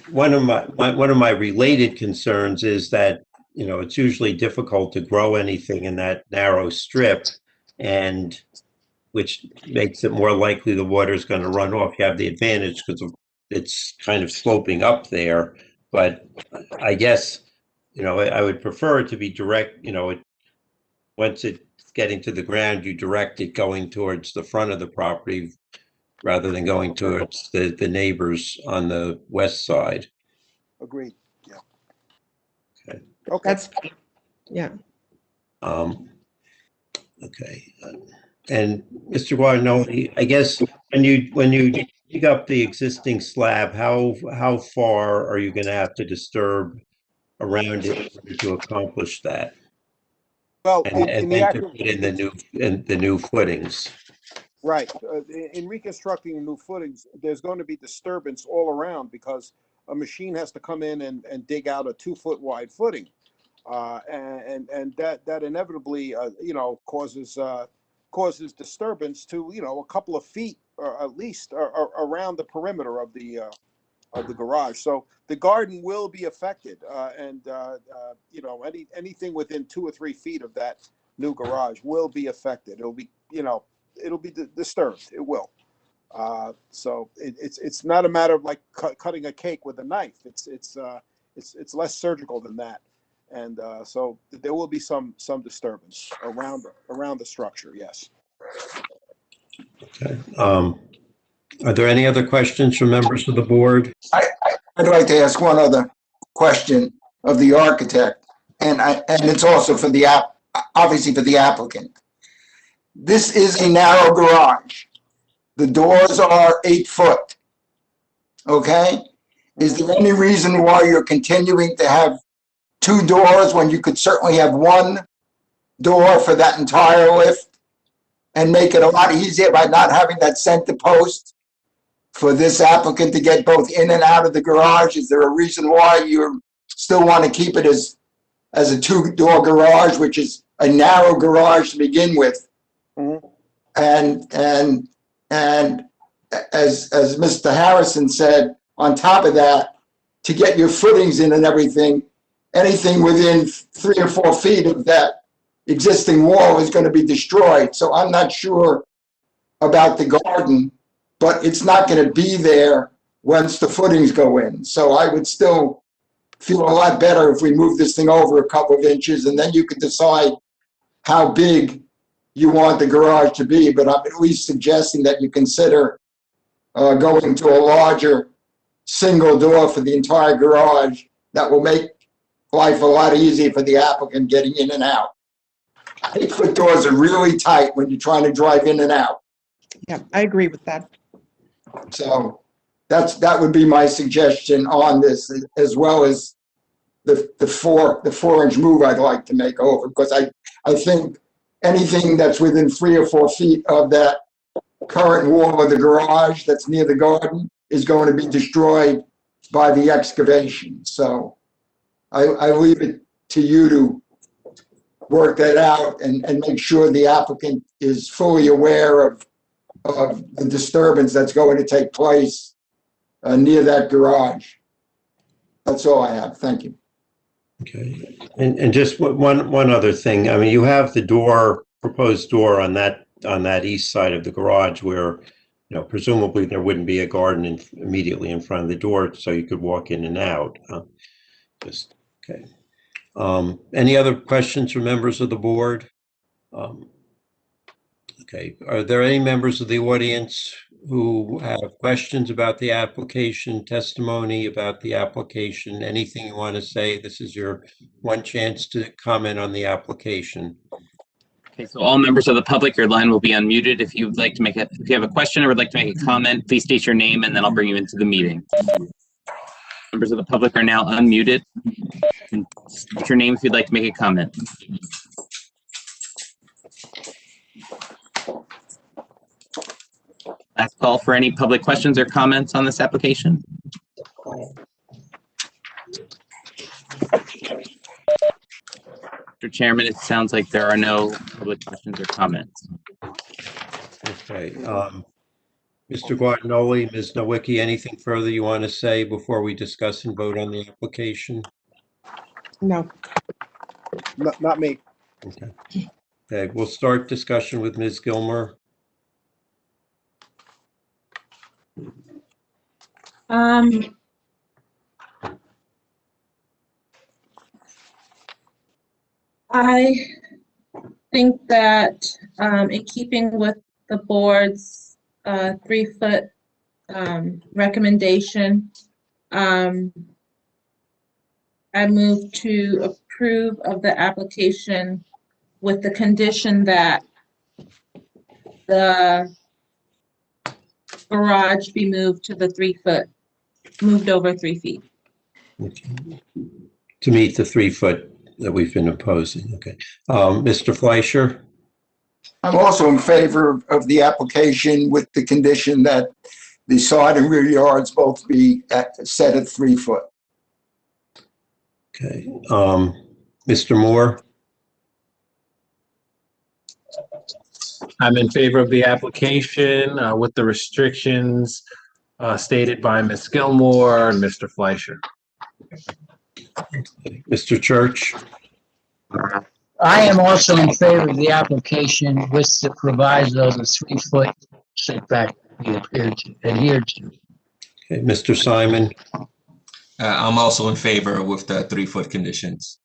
one of my related concerns is that, it's usually difficult to grow anything in that narrow strip, and which makes it more likely the water is going to run off. You have the advantage because it's kind of sloping up there, but I guess, I would prefer it to be direct, once it's getting to the ground, you direct it going towards the front of the property rather than going towards the neighbors on the west side. Agreed. Yeah. Okay. Okay. That's, yeah. Okay. And Mr. Guarnoli, I guess when you dig up the existing slab, how far are you going to have to disturb around it in order to accomplish that? Well, And then to put in the new footings. Right. In reconstructing new footings, there's going to be disturbance all around because a machine has to come in and dig out a 2-foot wide footing. And that inevitably, causes disturbance to, a couple of feet or at least around the perimeter of the garage. So the garden will be affected. Anything within 2 or 3 feet of that new garage will be affected. It'll be, it'll be disturbed. It will. So it's not a matter of like cutting a cake with a knife. It's less surgical than that, and so there will be some disturbance around the structure. Yes. Okay. Are there any other questions from members of the board? I'd like to ask one other question of the architect, and it's also for obviously for the applicant. This is a narrow garage. The doors are 8 foot. Okay? Is there any reason why you're continuing to have 2 doors when you could certainly have 1 door for that entire lift and make it a lot easier by not having that center post for this applicant to get both in and out of the garage? Is there a reason why you still want to keep it as a 2-door garage, which is a narrow garage to begin with? Mm-hmm. And as Mr. Harrison said, on top of that, to get your footings in and everything, anything within 3 or 4 feet of that existing wall is going to be destroyed. So I'm not sure about the garden, but it's not going to be there once the footings go in. So I would still feel a lot better if we move this thing over a couple of inches, and then you could decide how big you want the garage to be. But I'm at least suggesting that you consider going to a larger single door for the entire garage. That will make life a lot easier for the applicant getting in and out. 8-foot doors are really tight when you're trying to drive in and out. Yeah, I agree with that. So that would be my suggestion on this, as well as the 4-inch move I'd like to make over, because I think anything that's within 3 or 4 feet of that current wall of the garage that's near the garden is going to be destroyed by the excavation. So I leave it to you to work that out and make sure the applicant is fully aware of the disturbance that's going to take place near that garage. That's all I have. Thank you. Okay. And just one other thing. I mean, you have the proposed door on that east side of the garage where, presumably there wouldn't be a garden immediately in front of the door, so you could walk in and out. Okay. Any other questions from members of the board? Okay. Are there any members of the audience who have questions about the application, testimony about the application, anything you want to say? This is your one chance to comment on the application. Okay, so all members of the public, your line will be unmuted. If you have a question or would like to make a comment, please state your name and then I'll bring you into the meeting. Members of the public are now unmuted. And state your name if you'd like to make a comment. Last call for any public questions or comments on this application. Mr. Chairman, it sounds like there are no public questions or comments. Okay. Mr. Guardanoli, Ms. Nowycky, anything further you want to say before we discuss and vote on the application? No. Not me. Okay. Okay, we'll start discussion with Ms. Gilmer. I think that in keeping with the board's 3-foot recommendation, I move to approve of the application with the condition that the garage be moved to the 3-foot, moved over 3 feet. Okay. To meet the 3-foot that we've been opposing. Okay. Mr. Fleischer? I'm also in favor of the application with the condition that the side and rear yards both be set at 3 foot. Okay. Mr. Moore? I'm in favor of the application with the restrictions stated by Ms. Gilmore and Mr. Fleischer. Mr. Church? I am also in favor of the application with the proviso of the 3-foot setback be adhered to. Okay. Mr. Simon? I'm also in favor with the 3-foot conditions.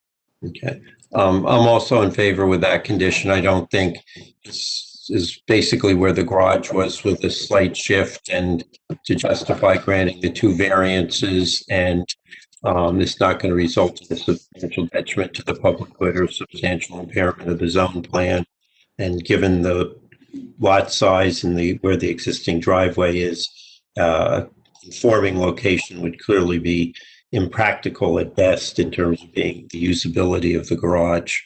Okay. I'm also in favor with that condition. I don't think this is basically where the garage was with a slight shift, and to justify granting the 2 variances, and it's not going to result in a substantial detriment to the public good or substantial impairment of the zone plan. And given the lot size and where the existing driveway is, conforming location would clearly be impractical at best in terms of being the usability of the garage.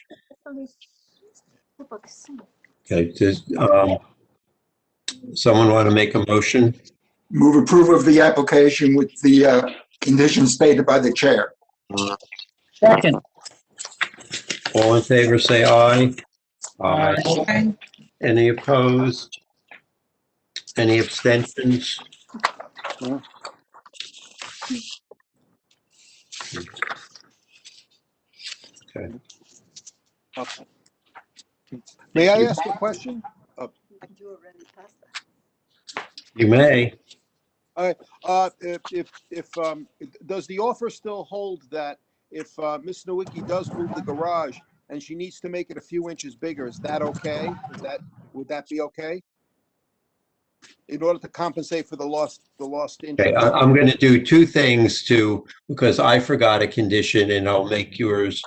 Okay, does someone want to make a motion? Move approval of the application with the conditions stated by the chair. Second. All in favor, say aye. Aye. Any opposed? Any abstentions? Okay. May I ask a question? You may. All right. If does the offer still hold that if Ms. Nowycky does move the garage and she needs to make it a few inches bigger, is that okay? Would that be okay? In order to compensate for the lost inches. Okay, I'm going to do 2 things because I forgot a condition, and I'll make yours.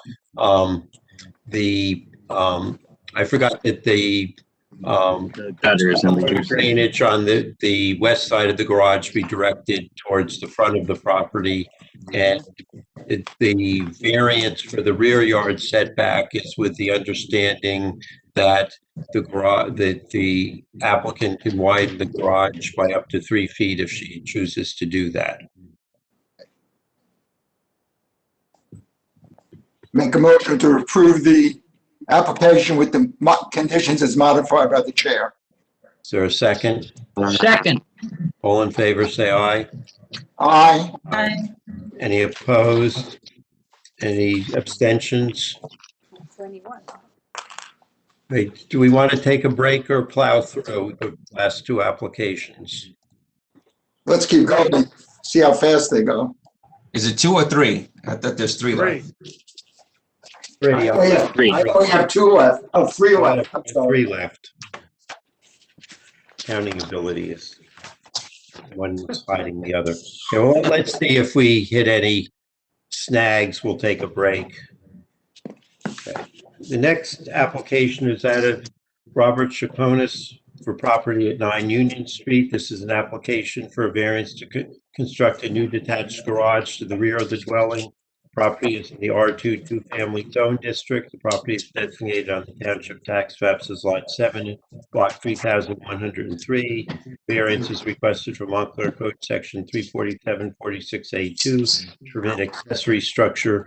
I forgot that the gutters and the drainage on the west side of the garage be directed towards the front of the property, and the variance for the rear yard setback is with the understanding that the applicant can widen the garage by up to 3 feet if she chooses to do that. Make a motion to approve the application with the conditions as modified by the chair. Is there a second? Second. All in favor, say aye. Aye. Aye. Any opposed? Any abstentions? Wait, do we want to take a break or plow through the last 2 applications? Let's keep going. See how fast they go. Is it 2 or 3? I thought there's 3 left. 3. I only have 2 left. Oh, 3 left. I'm sorry. 3 left. Counting ability is one's hiding the other. Okay, well, let's see if we hit any snags. We'll take a break. Okay. The next application is that of Robert Chaconas for property at 9 Union Street. This is an application for a variance to construct a new detached garage to the rear of the dwelling. Property is in the R2 two-family zone district. The property is designated on the township tax maps as Lot 7, Block 3103. Variance is requested from Montclair Code Section 34746A2 to permit accessory structure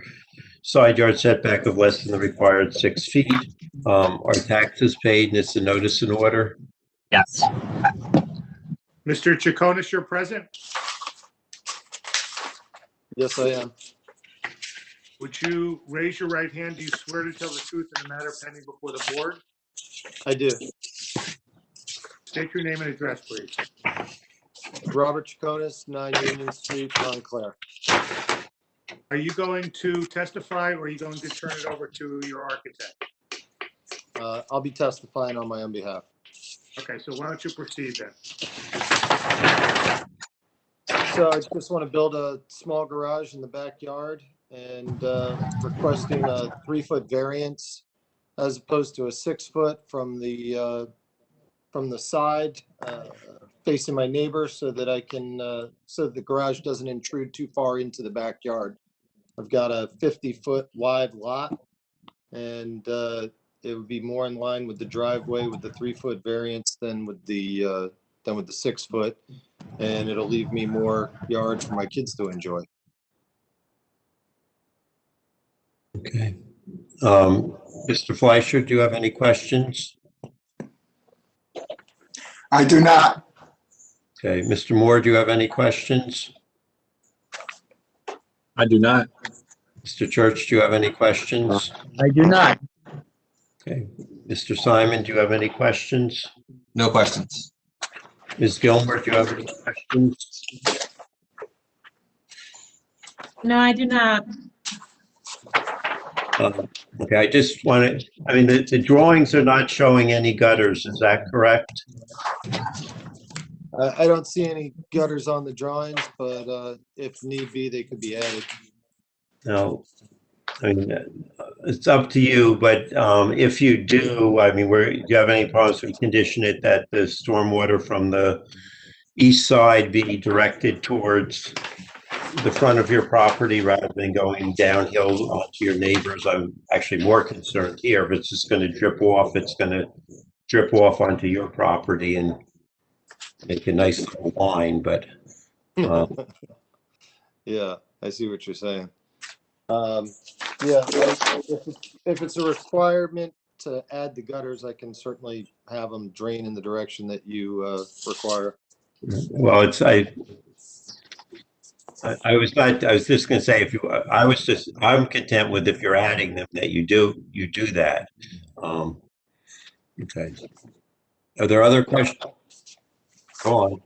side yard setback of less than the required 6 feet. Are taxes paid, and it's a notice in order? Yes. Mr. Chaconas, you're present. Yes, I am. Would you raise your right hand? Do you swear to tell the truth in the matter pending before the board? I do. State your name and address, please. Robert Chaconas, 9 Union Street, Montclair. Are you going to testify or are you going to turn it over to your architect? I'll be testifying on my own behalf. Okay, so why don't you proceed then? So I just want to build a small garage in the backyard and requesting a 3-foot variance as opposed to a 6-foot from the side facing my neighbor, so that I can so that the garage doesn't intrude too far into the backyard. I've got a 50-foot wide lot, and it would be more in line with the driveway with the 3-foot variance than with the 6-foot, and it'll leave me more yard for my kids to enjoy. Okay. Mr. Fleischer, do you have any questions? I do not. Okay. Mr. Moore, do you have any questions? I do not. Mr. Church, do you have any questions? I do not. Okay. Mr. Simon, do you have any questions? No questions. Ms. Gilmer, do you have any questions? No, I do not. Okay, I just want to, I mean, the drawings are not showing any gutters, is that correct? I don't see any gutters on the drawings, but if need be, they could be added. No, I mean, it's up to you, but if you do, I mean, do you have any problems, we condition it that the stormwater from the east side be directed towards the front of your property rather than going downhill onto your neighbors? I'm actually more concerned here. If it's just going to drip off, it's going to drip off onto your property and make a nice little line, but yeah, I see what you're saying. Yeah, if it's a requirement to add the gutters, I can certainly have them drain in the direction that you require. well, it's I was just going to say, if you, I'm content with, if you're adding them, that you do that. Okay. Are there other questions? Go on.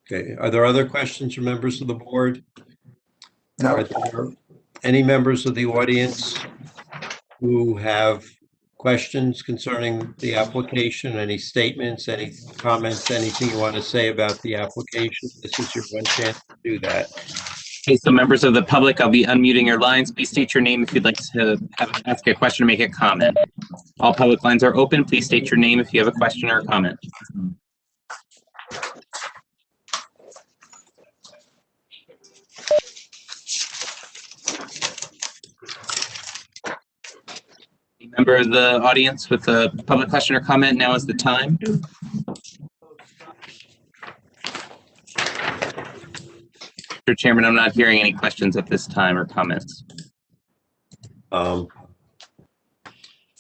Okay. Are there other questions from members of the board? No. Are there any members of the audience who have questions concerning the application? Any statements, any comments, anything you want to say about the application? This is your one chance to do that. Okay, so members of the public, I'll be unmuting your lines. Please state your name if you'd like to ask a question or make a comment. All public lines are open. Please state your name if you have a question or a comment. Any member of the audience with a public question or comment, now is the time. Mr. Chairman, I'm not hearing any questions at this time or comments. Mr.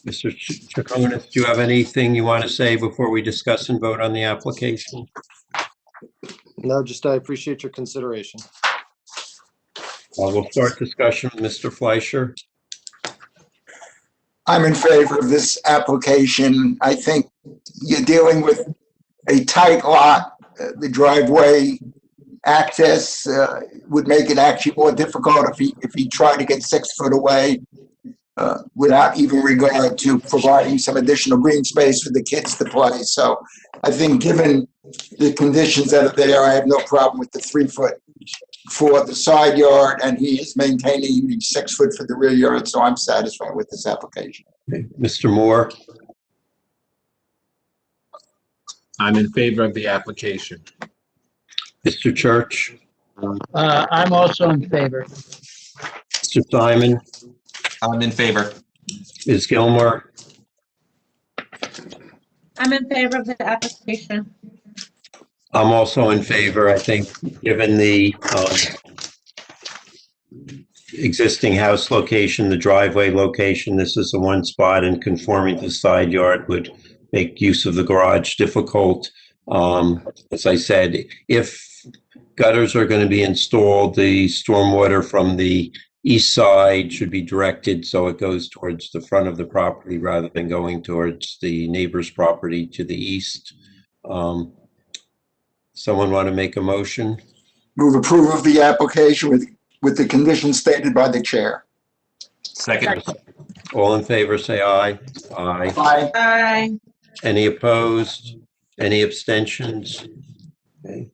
Chaconas, do you have anything you want to say before we discuss and vote on the application? No, just I appreciate your consideration. We'll start discussion with Mr. Fleischer. I'm in favor of this application. I think you're dealing with a tight lot. The driveway access would make it actually more difficult if he tried to get 6 foot away without even regard to providing some additional green space for the kids to play. So I think given the conditions that are there, I have no problem with the 3 foot for the side yard, and he is maintaining the 6 foot for the rear yard, so I'm satisfied with this application. Mr. Moore, I'm in favor of the application. Mr. Church, I'm also in favor. Mr. Simon, I'm in favor. Ms. Gilmore, I'm in favor of the application. I'm also in favor. I think, given the existing house location, the driveway location, this is the one spot, and conforming to the side yard would make use of the garage difficult. As I said, if gutters are going to be installed, the stormwater from the east side should be directed so it goes towards the front of the property rather than going towards the neighbor's property to the east. Someone want to make a motion? Move approval of the application with the conditions stated by the chair. Second. All in favor, say aye. Aye. Aye. Aye. Any opposed? Any abstentions? Okay.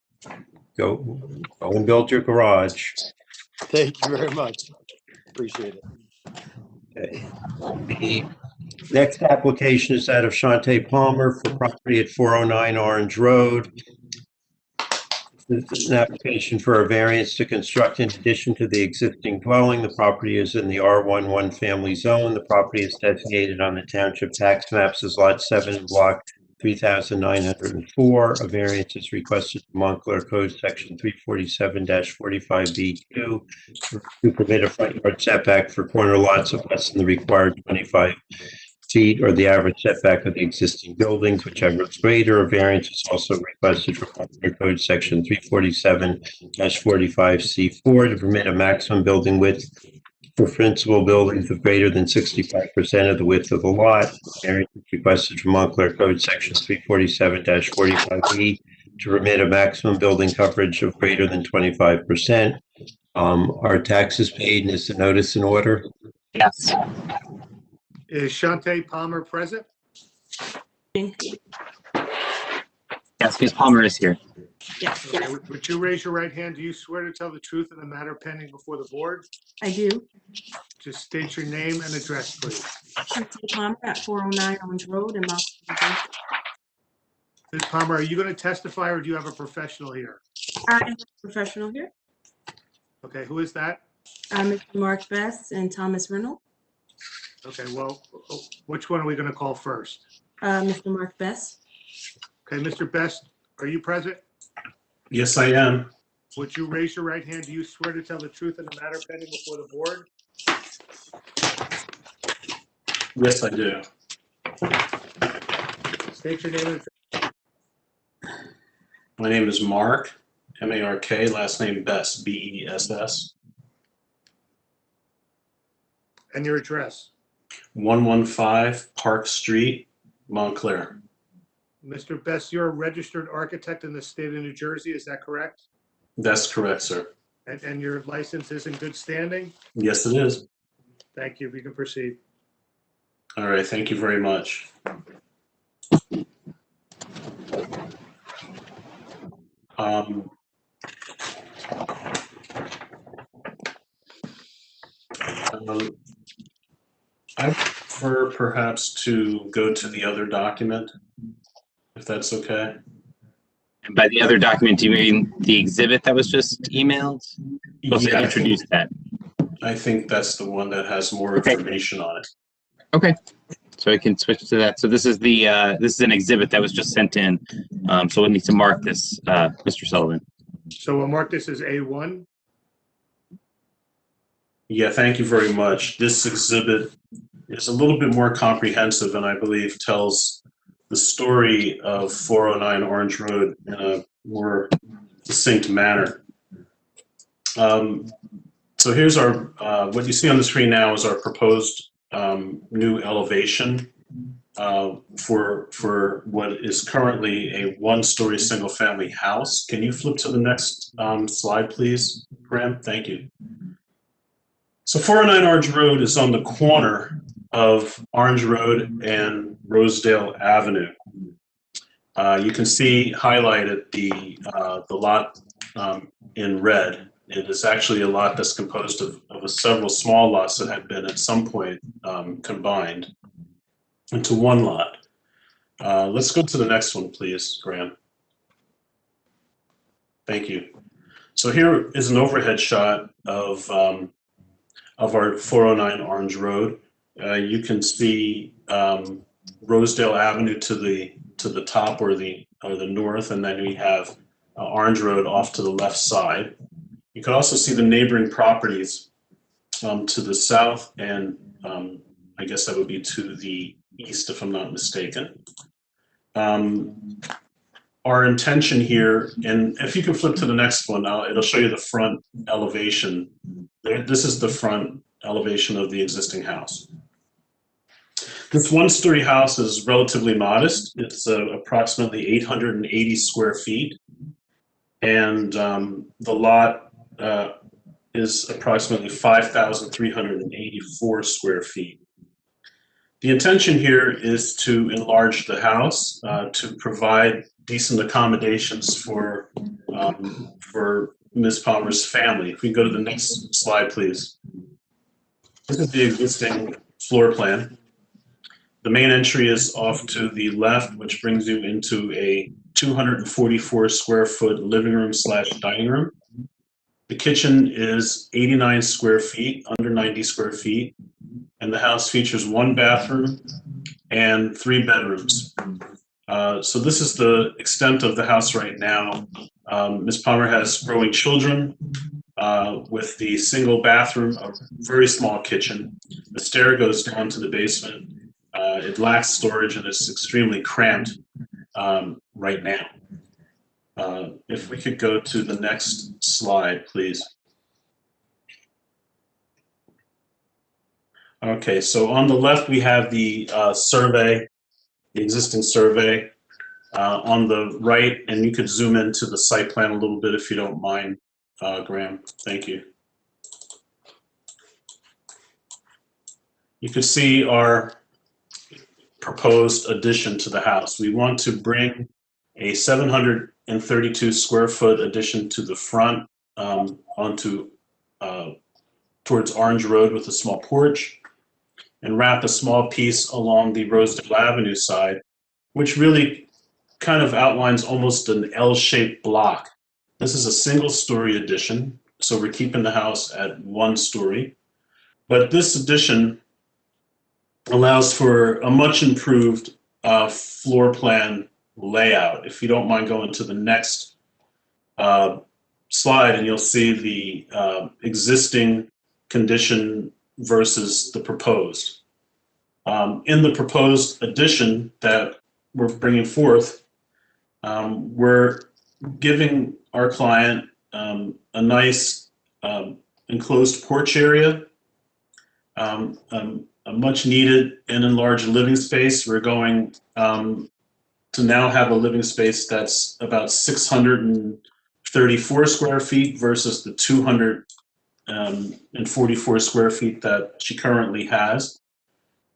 Go and build your garage. Thank you very much. Appreciate it. Okay. The next application is that of Shante Palmer for property at 409 Orange Road. This is an application for a variance to construct in addition to the existing dwelling. The property is in the R11 family zone. The property is designated on the township tax maps as Lot 7, Block 3904. A variance is requested from Montclair Code Section 347-45B2 to permit a front yard setback for corner lots of less than the required 25 feet or the average setback of the existing buildings, whichever is greater. A variance is also requested for Montclair Code Section 347-45C4 to permit a maximum building width for principal buildings of greater than 65% of the width of the lot. Variance is requested from Montclair Code Section 347-45E to permit a maximum building coverage of greater than 25%. Are taxes paid, and is the notice in order? Yes. Is Shante Palmer present? Yes, Ms. Palmer is here. Yes, Okay, would you raise your right hand? Do you swear to tell the truth in the matter pending before the board? I do. Just state your name and address, please. Shante Palmer at 409 Orange Road in Montclair. Ms. Palmer, are you going to testify or do you have a professional here? I am a professional here. Okay, who is that? Mr. Mark Best and Thomas Reynolds. Okay, well, which one are we going to call first? Mr. Mark Best. Okay, Mr. Best, are you present? Yes, I am. Would you raise your right hand? Do you swear to tell the truth in the matter pending before the board? Yes, I do. State your name and My name is Mark, M-A-R-K, last name Bess, B-E-S-S. and your address. 115 Park Street, Montclair. Mr. Best, you're a registered architect in the state of New Jersey, is that correct? That's correct, sir. And your license is in good standing? Yes, it is. Thank you. We can proceed. All right, thank you very much. I prefer perhaps to go to the other document, if that's okay. And by the other document, do you mean the exhibit that was just emailed? Supposed to introduce that. I think that's the one that has more information on it. Okay, so I can switch to that. So this is the this is an exhibit that was just sent in. So we'll need to mark this, Mr. Sullivan. So we'll mark this as A1. Yeah, thank you very much. This exhibit is a little bit more comprehensive and I believe tells the story of 409 Orange Road in a more succinct manner. So here's our, what you see on the screen now is our proposed new elevation for what is currently a one-story single-family house. Can you flip to the next slide, please, Graham? Thank you. So 409 Orange Road is on the corner of Orange Road and Rosedale Avenue. You can see highlighted the lot in red. It is actually a lot that's composed of several small lots that had been at some point combined into one lot. Let's go to the next one, please, Graham. Thank you. So here is an overhead shot of our 409 Orange Road. You can see Rosedale Avenue to the top or the north, and then we have Orange Road off to the left side. You can also see the neighboring properties to the south, and I guess that would be to the east, if I'm not mistaken. Our intention here, and if you can flip to the next one, it'll show you the front elevation. This is the front elevation of the existing house. This one-story house is relatively modest. It's approximately 880 square feet, and the lot is approximately 5,384 square feet. The intention here is to enlarge the house to provide decent accommodations for Ms. Palmer's family. If we go to the next slide, please. This is the existing floor plan. The main entry is off to the left, which brings you into a 244 square foot living room / dining room. The kitchen is 89 square feet, under 90 square feet, and the house features 1 bathroom and 3 bedrooms. So this is the extent of the house right now. Ms. Palmer has growing children with the single bathroom, a very small kitchen. The stair goes down to the basement. It lacks storage and it's extremely cramped right now. If we could go to the next slide, please. Okay, so on the left we have the survey, the existing survey. On the right, and you could zoom into the site plan a little bit if you don't mind, Graham. Thank you. You can see our proposed addition to the house. We want to bring a 732 square foot addition to the front onto towards Orange Road with a small porch, and wrap a small piece along the Rosedale Avenue side, which really kind of outlines almost an L-shaped block. This is a single-story addition, so we're keeping the house at 1 story. But this addition allows for a much improved floor plan layout. If you don't mind going to the next slide, and you'll see the existing condition versus the proposed. In the proposed addition that we're bringing forth, we're giving our client a nice enclosed porch area, a much needed and enlarged living space. We're going to now have a living space that's about 634 square feet versus the 244 square feet that she currently has,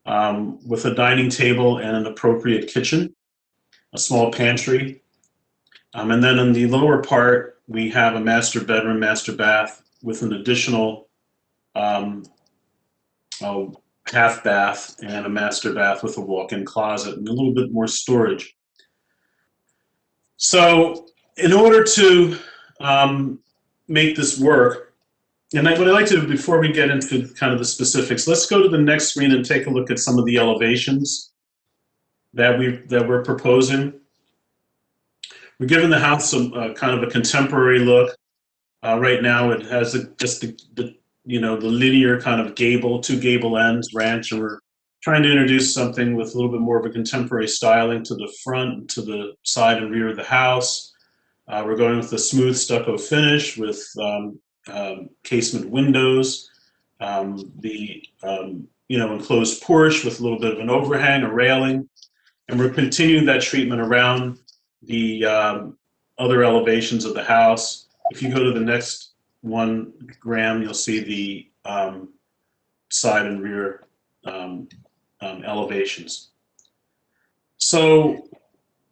with a dining table and an appropriate kitchen, a small pantry. And then in the lower part, we have a master bedroom, master bath with an additional half bath and a master bath with a walk-in closet and a little bit more storage. So in order to make this work, and what I'd like to do before we get into kind of the specifics, let's go to the next screen and take a look at some of the elevations that we're proposing. We're giving the house some kind of a contemporary look. Right now, it has just the linear kind of gable, 2 gable ends ranch, and we're trying to introduce something with a little bit more of a contemporary styling to the front, to the side and rear of the house. We're going with a smooth stucco finish with casement windows, the enclosed porch with a little bit of an overhang, a railing, and we're continuing that treatment around the other elevations of the house. If you go to the next one, Graham, you'll see the side and rear elevations. So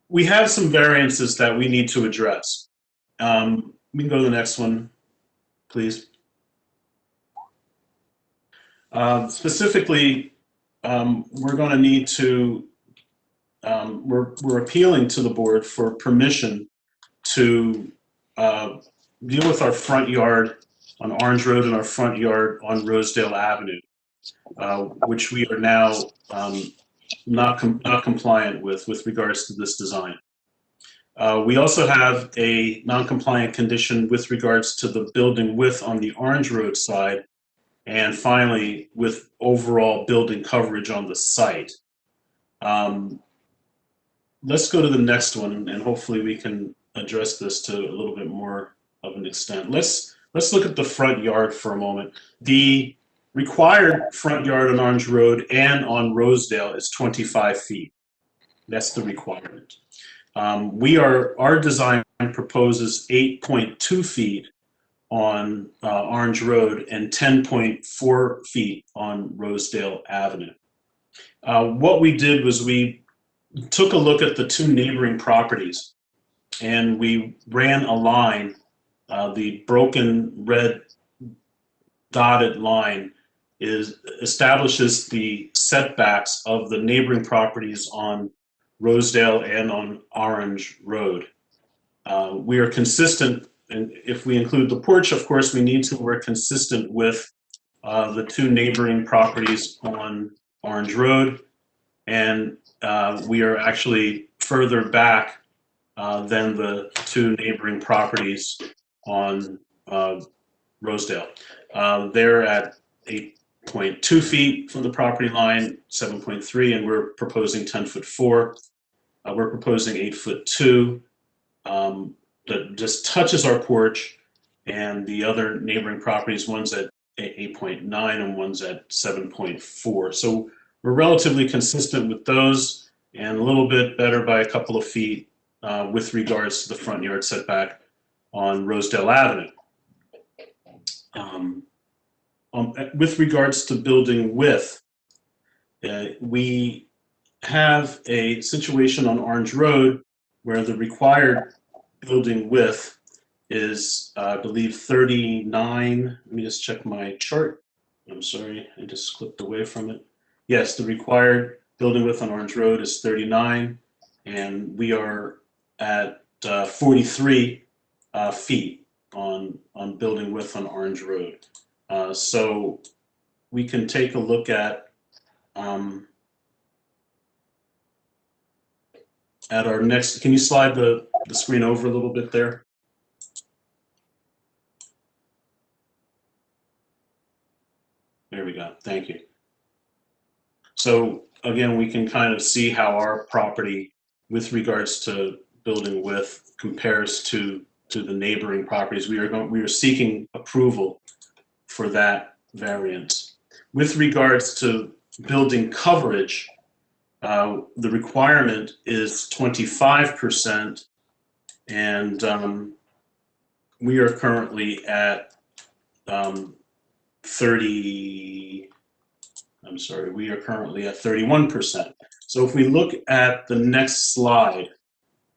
we have some variances that we need to address. We can go to the next one, please. Specifically, we're going to need to, we're appealing to the board for permission to deal with our front yard on Orange Road and our front yard on Rosedale Avenue, which we are now not compliant with regards to this design. We also have a non-compliant condition with regards to the building width on the Orange Road side, and finally with overall building coverage on the site. Let's go to the next one, and hopefully we can address this to a little bit more of an extent. Let's look at the front yard for a moment. The required front yard on Orange Road and on Rosedale is 25 feet. That's the requirement. Our design proposes 8.2 feet on Orange Road and 10.4 feet on Rosedale Avenue. What we did was we took a look at the two neighboring properties, and we ran a line. The broken red dotted line establishes the setbacks of the neighboring properties on Rosedale and on Orange Road. We are consistent, and if we include the porch, of course, we need to work consistent with the two neighboring properties on Orange Road, and we are actually further back than the two neighboring properties on Rosedale. They're at 8.2 feet from the property line, 7.3, and we're proposing 10'4". We're proposing 8'2". That just touches our porch, and the other neighboring properties, one's at 8.9 and one's at 7.4. So we're relatively consistent with those, and a little bit better by a couple of feet with regards to the front yard setback on Rosedale Avenue. With regards to building width, we have a situation on Orange Road where the required building width is, I believe, 39. Let me just check my chart. I'm sorry, I just clicked away from it. Yes, the required building width on Orange Road is 39, and we are at 43 feet on building width on Orange Road. So we can take a look at our next. Can you slide the screen over a little bit there? There we go. Thank you. So again, we can kind of see how our property, with regards to building width, compares to the neighboring properties. We are seeking approval for that variance. With regards to building coverage, the requirement is 25%, and we are currently at 31%. So if we look at the next slide,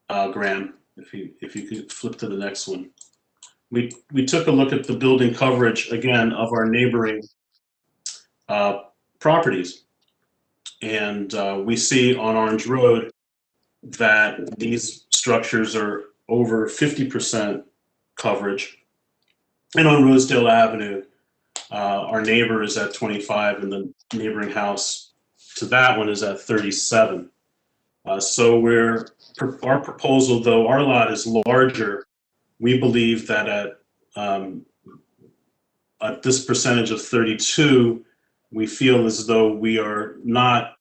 Graham, if you could flip to the next one. We took a look at the building coverage, again, of our neighboring properties. And we see on Orange Road that these structures are over 50% coverage. And on Rosedale Avenue, our neighbor is at 25, and the neighboring house to that one is at 37. So our proposal, though our lot is larger, we believe that at this percentage of 32, we feel as though we are not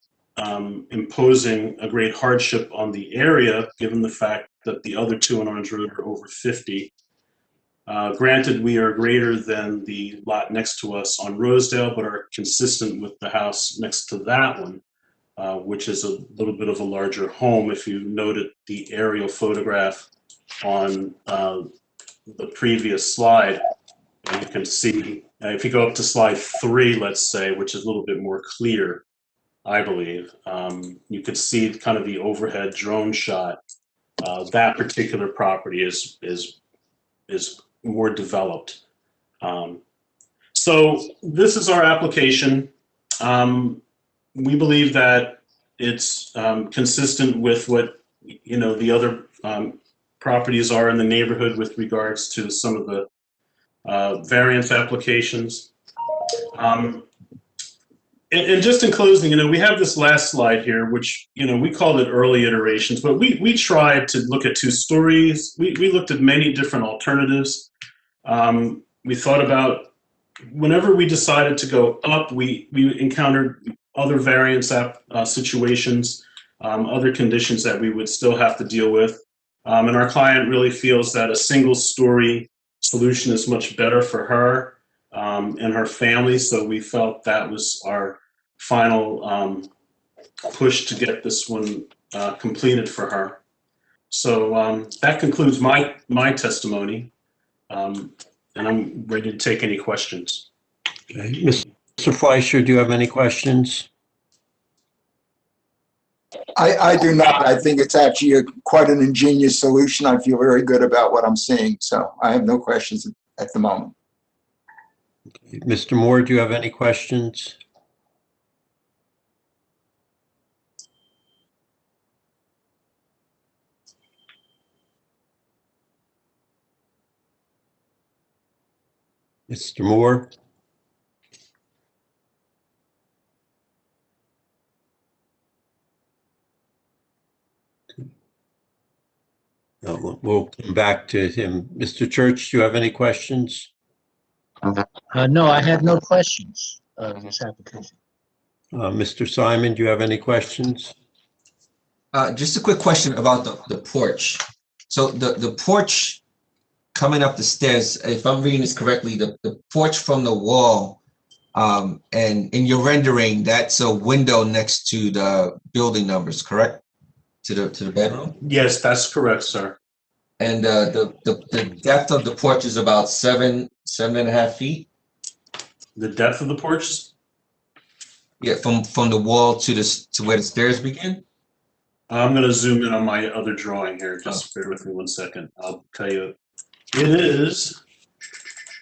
imposing a great hardship on the area, given the fact that the other two on Orange Road are over 50. Granted, we are greater than the lot next to us on Rosedale, but are consistent with the house next to that one, which is a little bit of a larger home. If you noted the aerial photograph on the previous slide, you can see, if you go up to slide 3, let's say, which is a little bit more clear, I believe. You could see kind of the overhead drone shot. That particular property is more developed. So this is our application. We believe that it's consistent with what the other properties are in the neighborhood with regards to some of the variance applications. And just in closing, we have this last slide here, which, we called it early iterations, but we tried to look at two stories. We looked at many different alternatives. We thought about whenever we decided to go up, we encountered other variance situations, other conditions that we would still have to deal with. And our client really feels that a single story solution is much better for her and her family. So we felt that was our final push to get this one completed for her. So that concludes my testimony. And I'm ready to take any questions. Okay. Mr. Fleischer, do you have any questions? I do not. I think it's actually quite an ingenious solution. I feel very good about what I'm seeing, so I have no questions at the moment. Okay. Mr. Moore, do you have any questions? Mr. Moore? No, we'll come back to him. Mr. Church, do you have any questions? No, I have no questions on this application. Mr. Simon, do you have any questions? Just a quick question about the porch. So the porch coming up the stairs, if I'm reading this correctly, the porch from the wall, and in your rendering, that's a window next to the building numbers, correct? To the bedroom? Yes, that's correct, sir. And the depth of the porch is about 7.5 feet? The depth of the porch? Yeah, from the wall to where the stairs begin? I'm going to zoom in on my other drawing here. Just bear with me 1 second. I'll tell you. It is.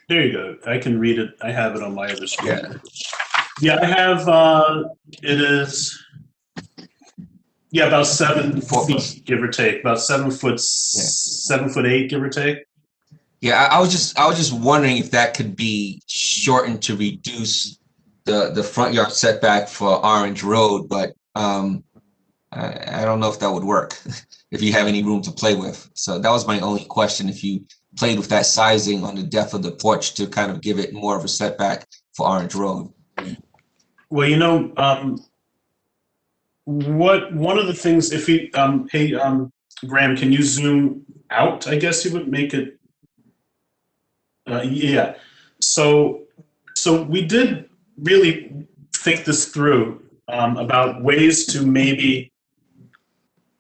There you go. I can read it. I have it on my other screen. Yeah, I have. It is. Yeah, about 7 feet, give or take. About 7 foot, 7'8", give or take. Yeah, I was just wondering if that could be shortened to reduce the front yard setback for Orange Road, but I don't know if that would work if you have any room to play with. So that was my only question, if you played with that sizing on the depth of the porch to kind of give it more of a setback for Orange Road. Well, one of the things, if he, hey, Graham, can you zoom out? I guess he would make it. Yeah. So we did really think this through about ways to maybe.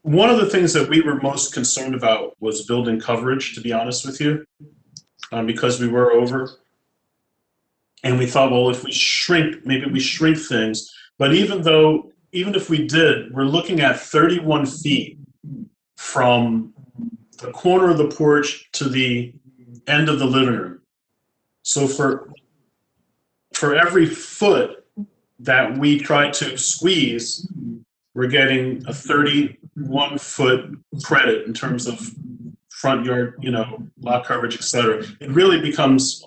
One of the things that we were most concerned about was building coverage, to be honest with you, because we were over. And we thought, well, if we shrink, maybe we shrink things. But even if we did, we're looking at 31 feet from the corner of the porch to the end of the living room. So for every foot that we try to squeeze, we're getting a 31-foot credit in terms of front yard, lot coverage, et cetera. It really becomes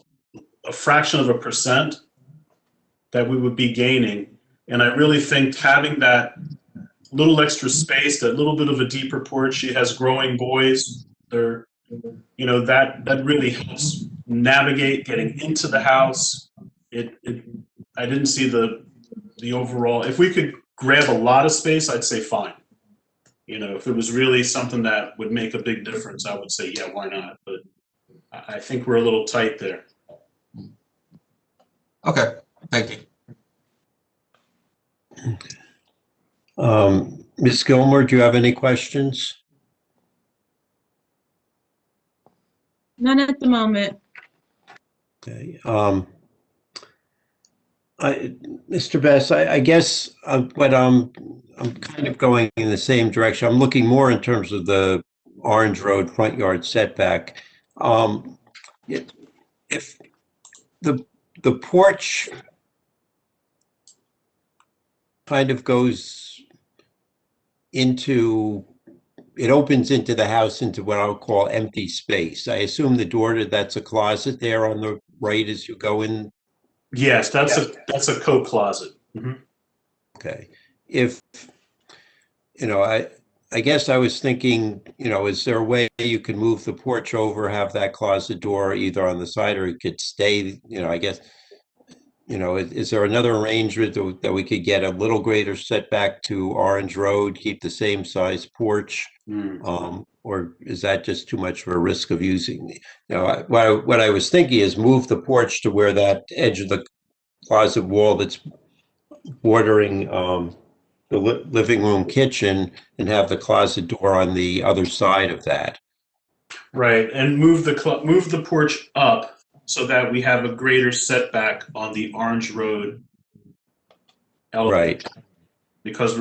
a fraction of a percent that we would be gaining. And I really think having that little extra space, that little bit of a deeper porch, she has growing boys, that really helps navigate getting into the house. I didn't see the overall, if we could grab a lot of space, I'd say fine. If it was really something that would make a big difference, I would say, yeah, why not? But I think we're a little tight there. Okay, thank you. Ms. Gilmore, do you have any questions? None at the moment. Okay. Mr. Best, I guess what I'm kind of going in the same direction. I'm looking more in terms of the Orange Road front yard setback. If the porch kind of goes into, it opens into the house into what I'll call empty space. I assume the door to that's a closet there on the right as you go in. Yes, that's a coat closet. Mhm. Okay. If, I guess I was thinking, is there a way you can move the porch over, have that closet door either on the side or it could stay, I guess, is there another arrangement that we could get a little greater setback to Orange Road, keep the same size porch? Or is that just too much of a risk of using? What I was thinking is move the porch to where that edge of the closet wall that's bordering the living room kitchen and have the closet door on the other side of that. Right, and move the porch up so that we have a greater setback on the Orange Road element. Right. Because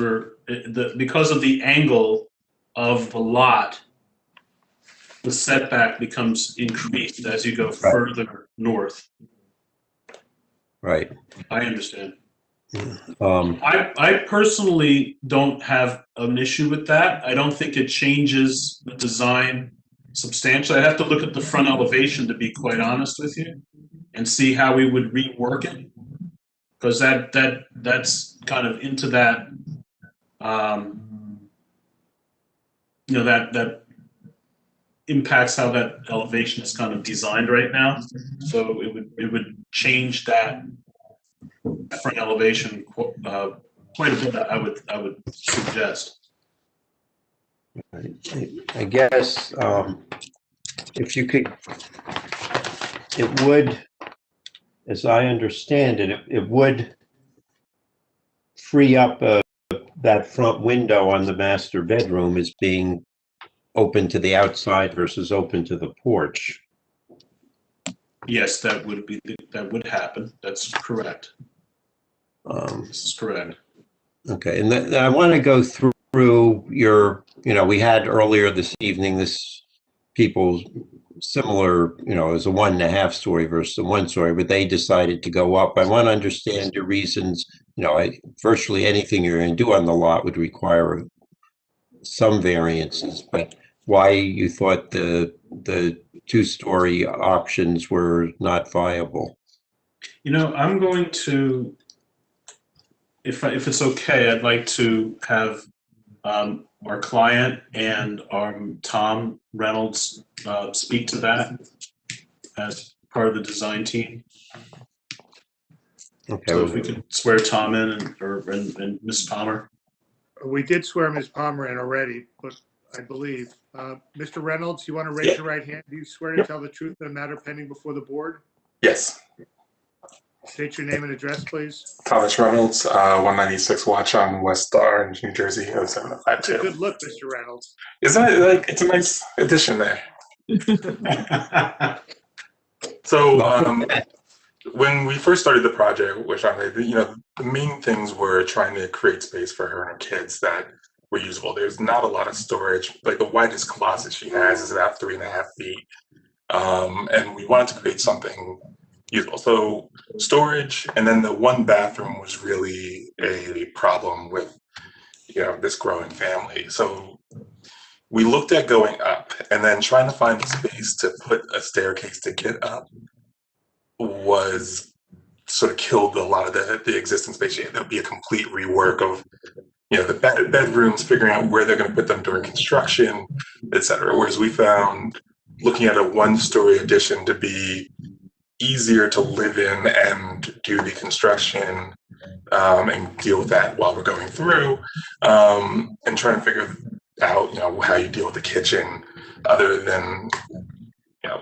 because of the angle of the lot, the setback becomes increased as you go further north. Right. I understand. I personally don't have an issue with that. I don't think it changes the design substantially. I'd have to look at the front elevation, to be quite honest with you, and see how we would rework it, because that's kind of into that that impacts how that elevation is kind of designed right now. So it would change that front elevation quite a bit. I would suggest. I guess if you could, it would, as I understand it, it would free up that front window on the master bedroom as being open to the outside versus open to the porch. Yes, that would happen. That's correct. This is correct. Okay, and I want to go through your, we had earlier this evening people similar, it was a 1.5 story versus a 1 story, but they decided to go up. I want to understand your reasons. Virtually anything you're going to do on the lot would require some variances, but why you thought the 2-story options were not viable? I'm going to, if it's okay, I'd like to have our client and Tom Reynolds speak to that as part of the design team. Okay. So if we could swear Tom in and Ms. Palmer. We did swear Ms. Palmer in already, but I believe. Mr. Reynolds, you want to raise your right hand? Do you swear to tell the truth in the matter pending before the board? Yes. State your name and address, please. Thomas Reynolds, 196 Watchung, West Orange, New Jersey, 07052. Good look, Mr. Reynolds. Isn't it it's a nice addition there? So when we first started the project with Shante, the main things were trying to create space for her and her kids that were usable. There's not a lot of storage. Like the widest closet she has is about 3.5 feet. And we wanted to create something usable. So storage, and then the 1 bathroom was really a problem with, this growing family. So we looked at going up, and then trying to find a space to put a staircase to get up was sort of killed a lot of the existing space. There'll be a complete rework of, the bedrooms, figuring out where they're going to put them during construction, et cetera. Whereas we found looking at a 1-story addition to be easier to live in and do the construction and deal with that while we're going through, and trying to figure out, how you deal with the kitchen other than,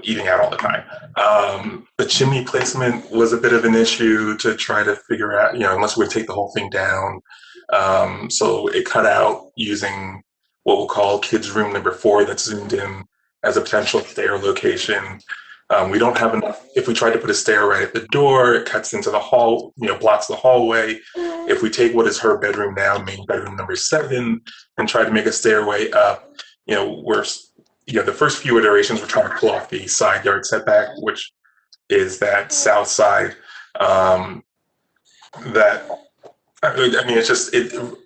eating out all the time. The chimney placement was a bit of an issue to try to figure out, unless we take the whole thing down. So it cut out using what we'll call kids room number 4 that's zoomed in as a potential stair location. We don't have enough. If we try to put a stair right at the door, it cuts into the hall, blocks the hallway. If we take what is her bedroom now, main bedroom number 7, and try to make a stairway up, the first few iterations we're trying to pull off the side yard setback, which is that south side. It's just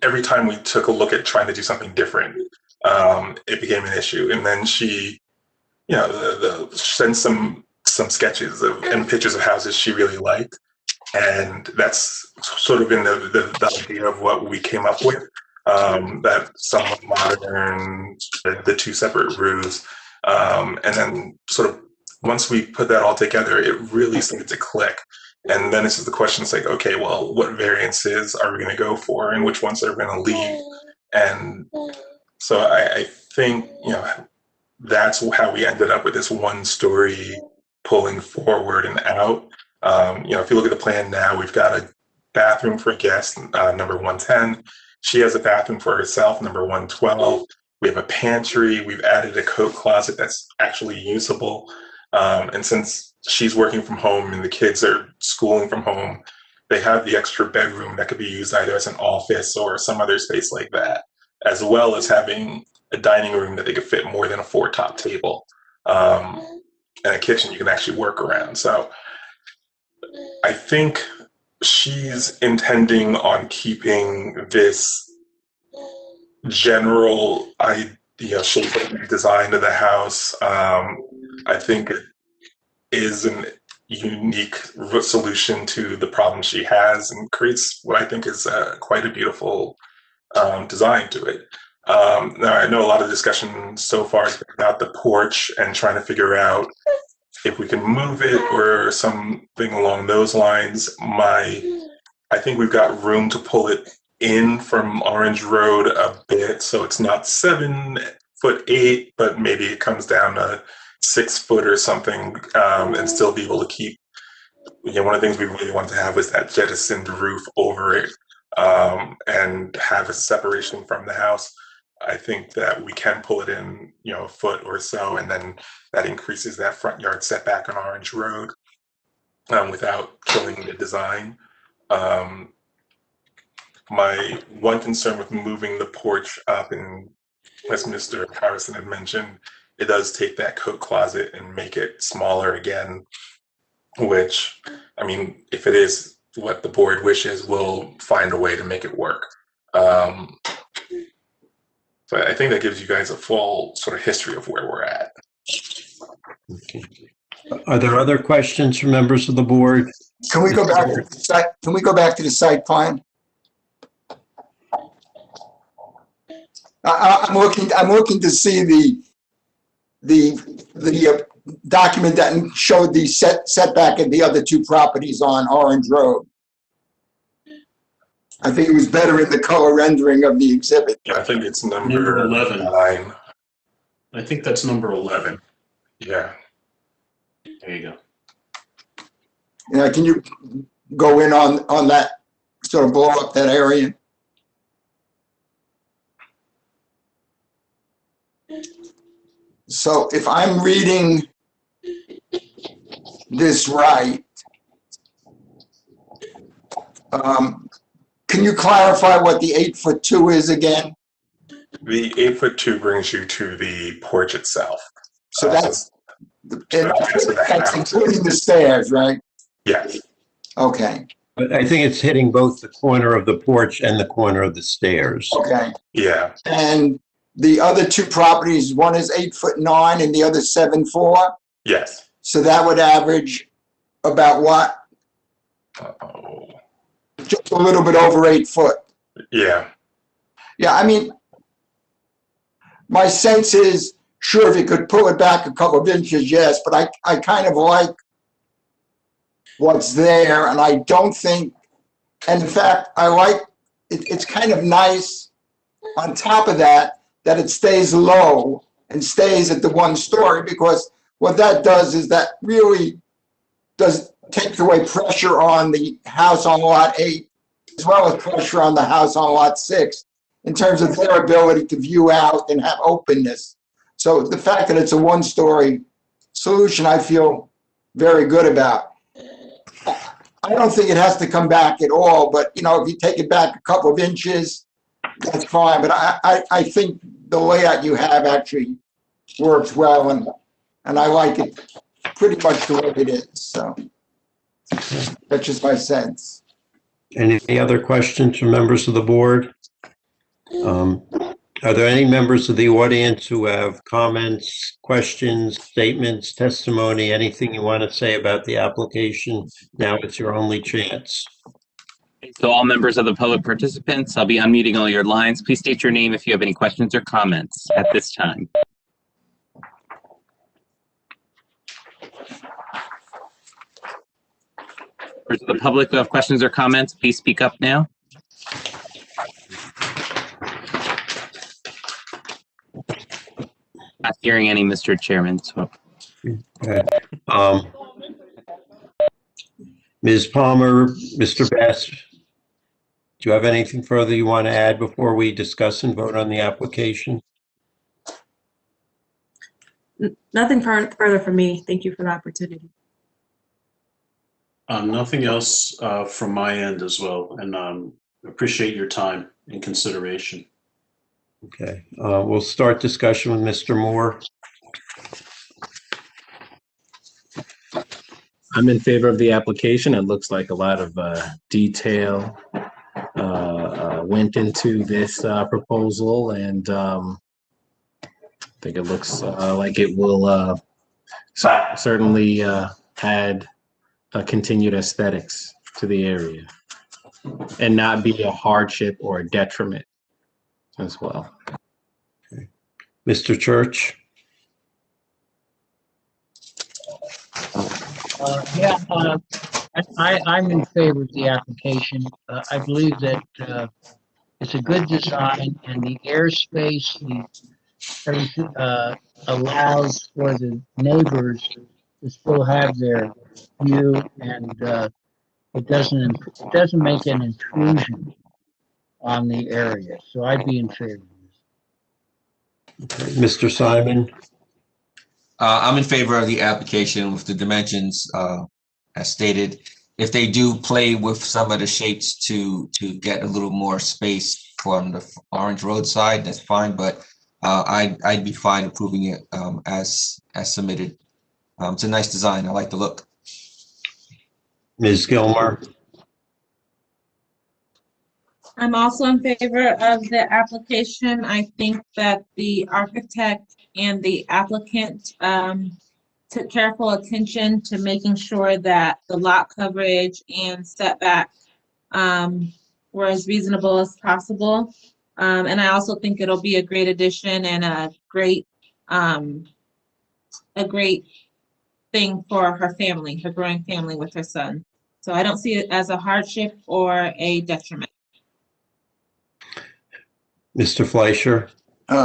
every time we took a look at trying to do something different, it became an issue. And then she, sent some sketches and pictures of houses she really liked, and that's sort of been the idea of what we came up with. That somewhat modern, the 2 separate roofs, and then sort of once we put that all together, it really started to click. And then this is the question: it's like, okay, well, what variances are we going to go for, and which ones are we going to leave? And so I think that's how we ended up with this 1-story pulling forward and out. If you look at the plan now, we've got a bathroom for guest, number 110. She has a bathroom for herself, number 112. We have a pantry. We've added a coat closet that's actually usable. And since she's working from home and the kids are schooling from home, they have the extra bedroom that could be used either as an office or some other space like that, as well as having a dining room that they could fit more than a 4-top table, and a kitchen you can actually work around. So I think she's intending on keeping this general shape and design of the house. I think it is a unique solution to the problem she has and creates what I think is quite a beautiful design to it. Now, I know a lot of discussion so far is about the porch and trying to figure out if we can move it or something along those lines. I think we've got room to pull it in from Orange Road a bit, so it's not 7'8", but maybe it comes down to 6 foot or something, and still be able to keep. One of the things we really want to have is that jettisoned roof over it, and have a separation from the house. I think that we can pull it in, a foot or so, and then that increases that front yard setback on Orange Road, without killing the design. My one concern with moving the porch up, and as Mr. Harrison had mentioned, it does take that coat closet and make it smaller again, which, if it is what the board wishes, we'll find a way to make it work. So I think that gives you guys a full sort of history of where we're at. Okay. Are there other questions from members of the board? Can we go back to the site? Can we go back to the site plan? I'm looking to see the document that showed the setback of the other 2 properties on Orange Road. I think it was better in the color rendering of the exhibit. Yeah, I think it's number 11. 9. I think that's number 11. Yeah. There you go. Yeah, can you go in on that, sort of blow up that area? So if I'm reading this right, can you clarify what the 8'2" is again? The 8'2" brings you to the porch itself. So that's including the stairs, right? Yes. Okay. But I think it's hitting both the corner of the porch and the corner of the stairs. Okay. Yeah. And the other 2 properties, one is 8'9" and the other 7'4". Yes. So that would average about what? Just a little bit over 8 foot. Yeah. Yeah, my sense is, sure, if you could pull it back a couple of inches, yes, but I kind of like what's there, and I don't think, and in fact, I like, it's kind of nice on top of that it stays low and stays at the 1 story, because what that does is that really takes away pressure on the house on lot 8, as well as pressure on the house on lot 6, in terms of their ability to view out and have openness. So the fact that it's a 1-story solution, I feel very good about. I don't think it has to come back at all, but you know, if you take it back a couple of inches, that's fine. But I think the layout you have actually works well, and I like it pretty much the way it is. So that's just my sense. Any other questions from members of the board? Are there any members of the audience who have comments, questions, statements, testimony, anything you want to say about the application? Now it's your only chance. So all members of the public participants, I'll be unmuting all your lines. Please state your name if you have any questions or comments at this time. Members of the public who have questions or comments, please speak up now. Not hearing any, Mr. Chairman. So. Okay. Ms. Palmer, Mr. Bass, do you have anything further you want to add before we discuss and vote on the application? Nothing further for me. Thank you for the opportunity. Nothing else from my end as well, and appreciate your time and consideration. Okay, we'll start discussion with Mr. Moore. I'm in favor of the application. It looks like a lot of detail went into this proposal, and I think it looks like it will certainly add continued aesthetics to the area and not be a hardship or a detriment as well. Okay. Mr. Church? I'm in favor of the application. I believe that it's a good design, and the airspace allows for the neighbors to still have their view, and it doesn't make an intrusion on the area. So I'd be in favor of this. Okay. Mr. Simon? I'm in favor of the application with the dimensions as stated. If they do play with some of the shapes to get a little more space from the Orange Road side, that's fine, but I'd be fine approving it as submitted. It's a nice design. I like the look. Ms. Gilmore? I'm also in favor of the application. I think that the architect and the applicant took careful attention to making sure that the lot coverage and setback were as reasonable as possible. And I also think it'll be a great addition and a great thing for her family, her growing family with her son. So I don't see it as a hardship or a detriment. Mr. Fleischer?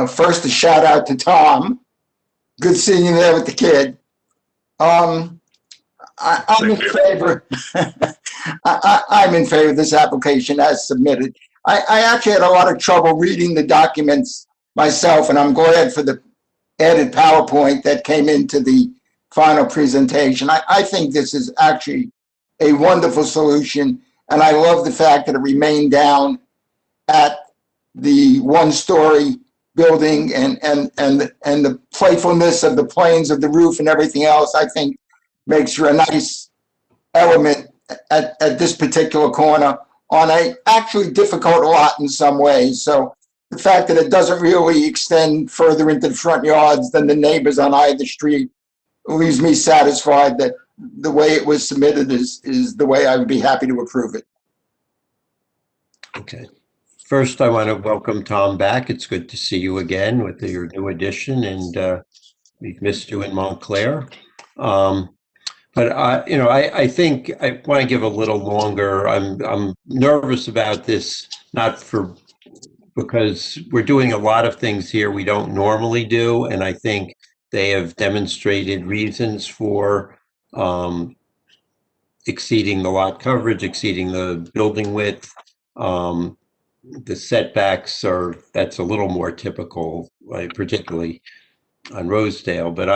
First, a shout out to Tom. Good seeing you there with the kid. I'm in favor. I'm in favor of this application as submitted. I actually had a lot of trouble reading the documents myself, and I'm glad for the added PowerPoint that came into the final presentation. I think this is actually a wonderful solution, and I love the fact that it remained down at the one-story building and the playfulness of the planes of the roof and everything else, I think makes for a nice element at this particular corner on a actually difficult lot in some ways. So the fact that it doesn't really extend further into the front yards than the neighbors on either street leaves me satisfied that the way it was submitted is the way I would be happy to approve it. Okay. First, I want to welcome Tom back. It's good to see you again with your new addition, and we've missed you in Montclair. But I think I want to give a little longer. I'm nervous about this, because we're doing a lot of things here we don't normally do, and I think they have demonstrated reasons for exceeding the lot coverage, exceeding the building width. The setbacks that's a little more typical, particularly on Rosedale. But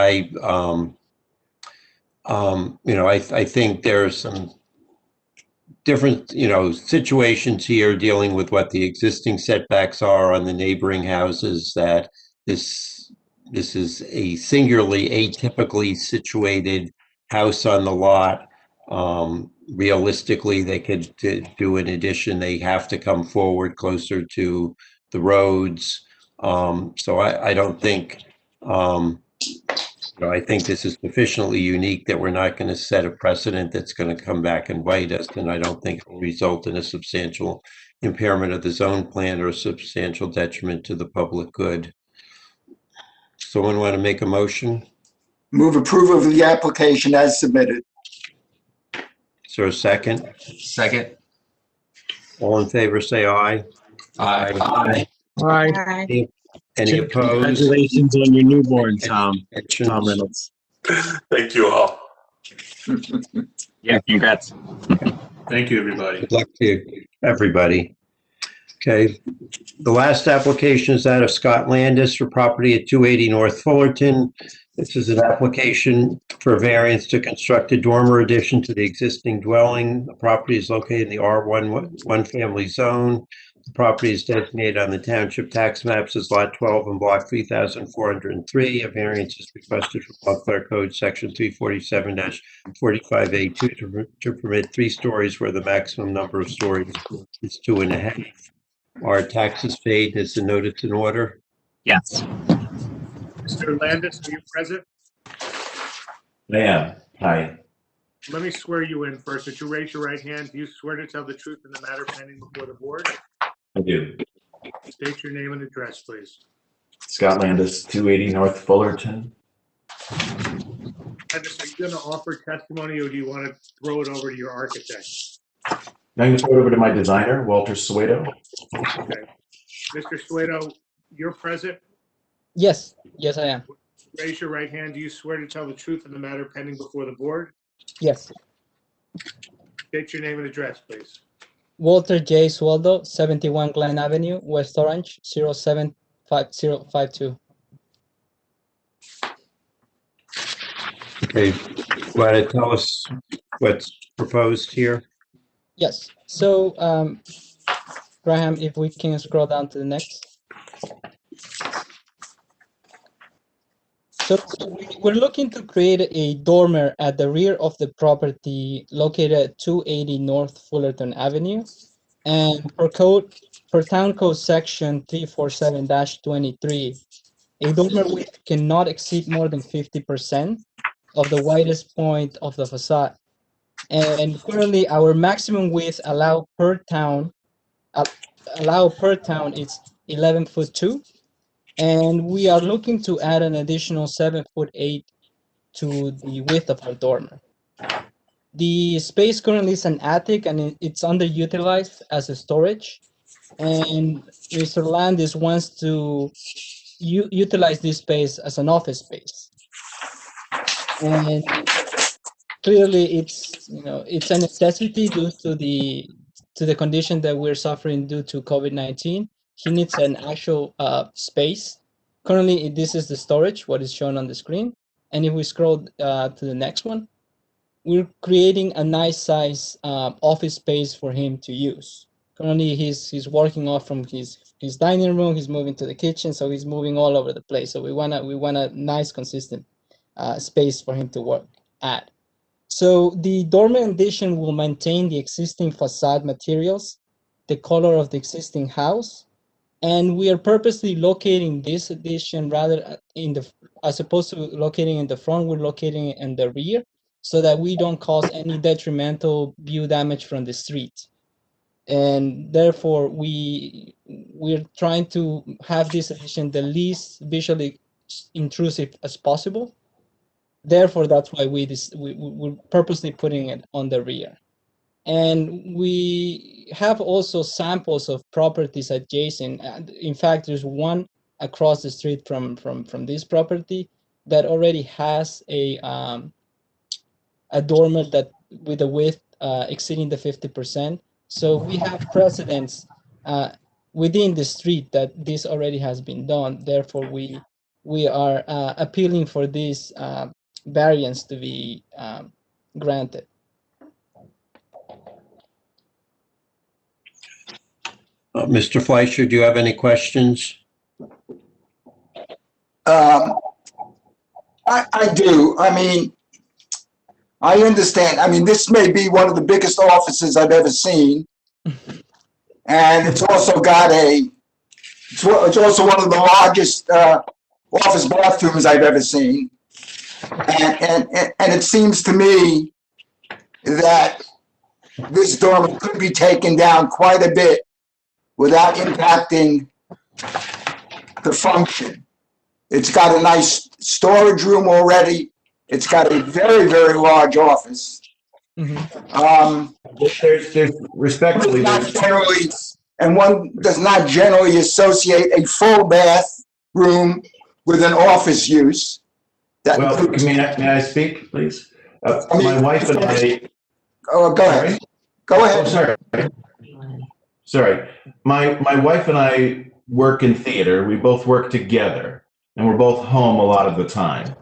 I think there's some different, situations here dealing with what the existing setbacks are on the neighboring houses, that this is a singularly atypically situated house on the lot. Realistically, they could do an addition. They have to come forward closer to the roads. So I don't think, I think this is sufficiently unique that we're not going to set a precedent that's going to come back and bite us, and I don't think it will result in a substantial impairment of the zone plan or a substantial detriment to the public good. Someone want to make a motion? Move approval of the application as submitted. Is there a second? Second. All in favor, say aye. Aye. Aye. Any opposed? Congratulations on your newborn, Tom Reynolds. Thank you all. Yeah, congrats. Thank you, everybody. Good luck to everybody. Okay, the last application is that of Scott Landis for property at 280 North Fullerton. This is an application for variance to construct a dormer addition to the existing dwelling. The property is located in the R1 one-family zone. The property is designated on the township tax maps as Lot 12 and Block 3403. A variance is requested from Montclair Code Section 347-45A2 to permit 3 stories where the maximum number of stories is 2.5. Are taxes paid? Is the notice in order? Yes. Mr. Landis, are you present? I am. Hi. Let me swear you in first. Would you raise your right hand? Do you swear to tell the truth in the matter pending before the board? I do. State your name and address, please. Scott Landis, 280 North Fullerton. Landis, are you going to offer testimony, or do you want to throw it over to your architect? Now you throw it over to my designer, Walter Suedo. Okay. Mr. Suedo, you're present? Yes, yes, I am. Raise your right hand. Do you swear to tell the truth in the matter pending before the board? Yes. State your name and address, please. Walter J. Sueldo, 71 Glen Avenue, West Orange, 07552. Okay, want to tell us what's proposed here? Yes. So, Graham, if we can scroll down to the next. So we're looking to create a dormer at the rear of the property located at 280 North Fullerton Avenue. And per town code section 347-23, a dormer width cannot exceed more than 50% of the widest point of the facade. And currently our maximum width allowed per town is 11'2". And we are looking to add an additional 7'8" to the width of our dormer. The space currently is an attic and it's underutilized as a storage. And Mr. Landis wants to utilize this space as an office space. And clearly it's a necessity due to the condition that we're suffering due to COVID-19. He needs an actual space. Currently, this is the storage, what is shown on the screen. And if we scroll to the next one, we're creating a nice size office space for him to use. Currently, he's working off from his dining room. He's moving to the kitchen, so he's moving all over the place. So we want a nice, consistent space for him to work at. So the dormer addition will maintain the existing facade materials, the color of the existing house, and we are purposely locating this addition rather as opposed to locating in the front, we're locating it in the rear so that we don't cause any detrimental view damage from the street. And therefore, we're trying to have this addition the least visually intrusive as possible. Therefore, that's why we're purposely putting it on the rear. And we have also samples of properties adjacent. In fact, there's one across the street from this property that already has a dormer that with a width exceeding the 50%. So we have precedents within the street that this already has been done. Therefore, we are appealing for this variance to be granted. Mr. Fleischer, do you have any questions? I do. I mean, I understand. I mean, this may be one of the biggest offices I've ever seen. And it's also got it's also one of the largest office bathrooms I've ever seen. And it seems to me that this dormer could be taken down quite a bit without impacting the function. It's got a nice storage room already. It's got a very, very large office. There's respectfully, not generally, and one does not generally associate a full bathroom with an office use. well, may I speak, please? My wife and I. Oh, go ahead. Go ahead. Oh, sorry. My wife and I work in theater. We both work together, and we're both home a lot of the time.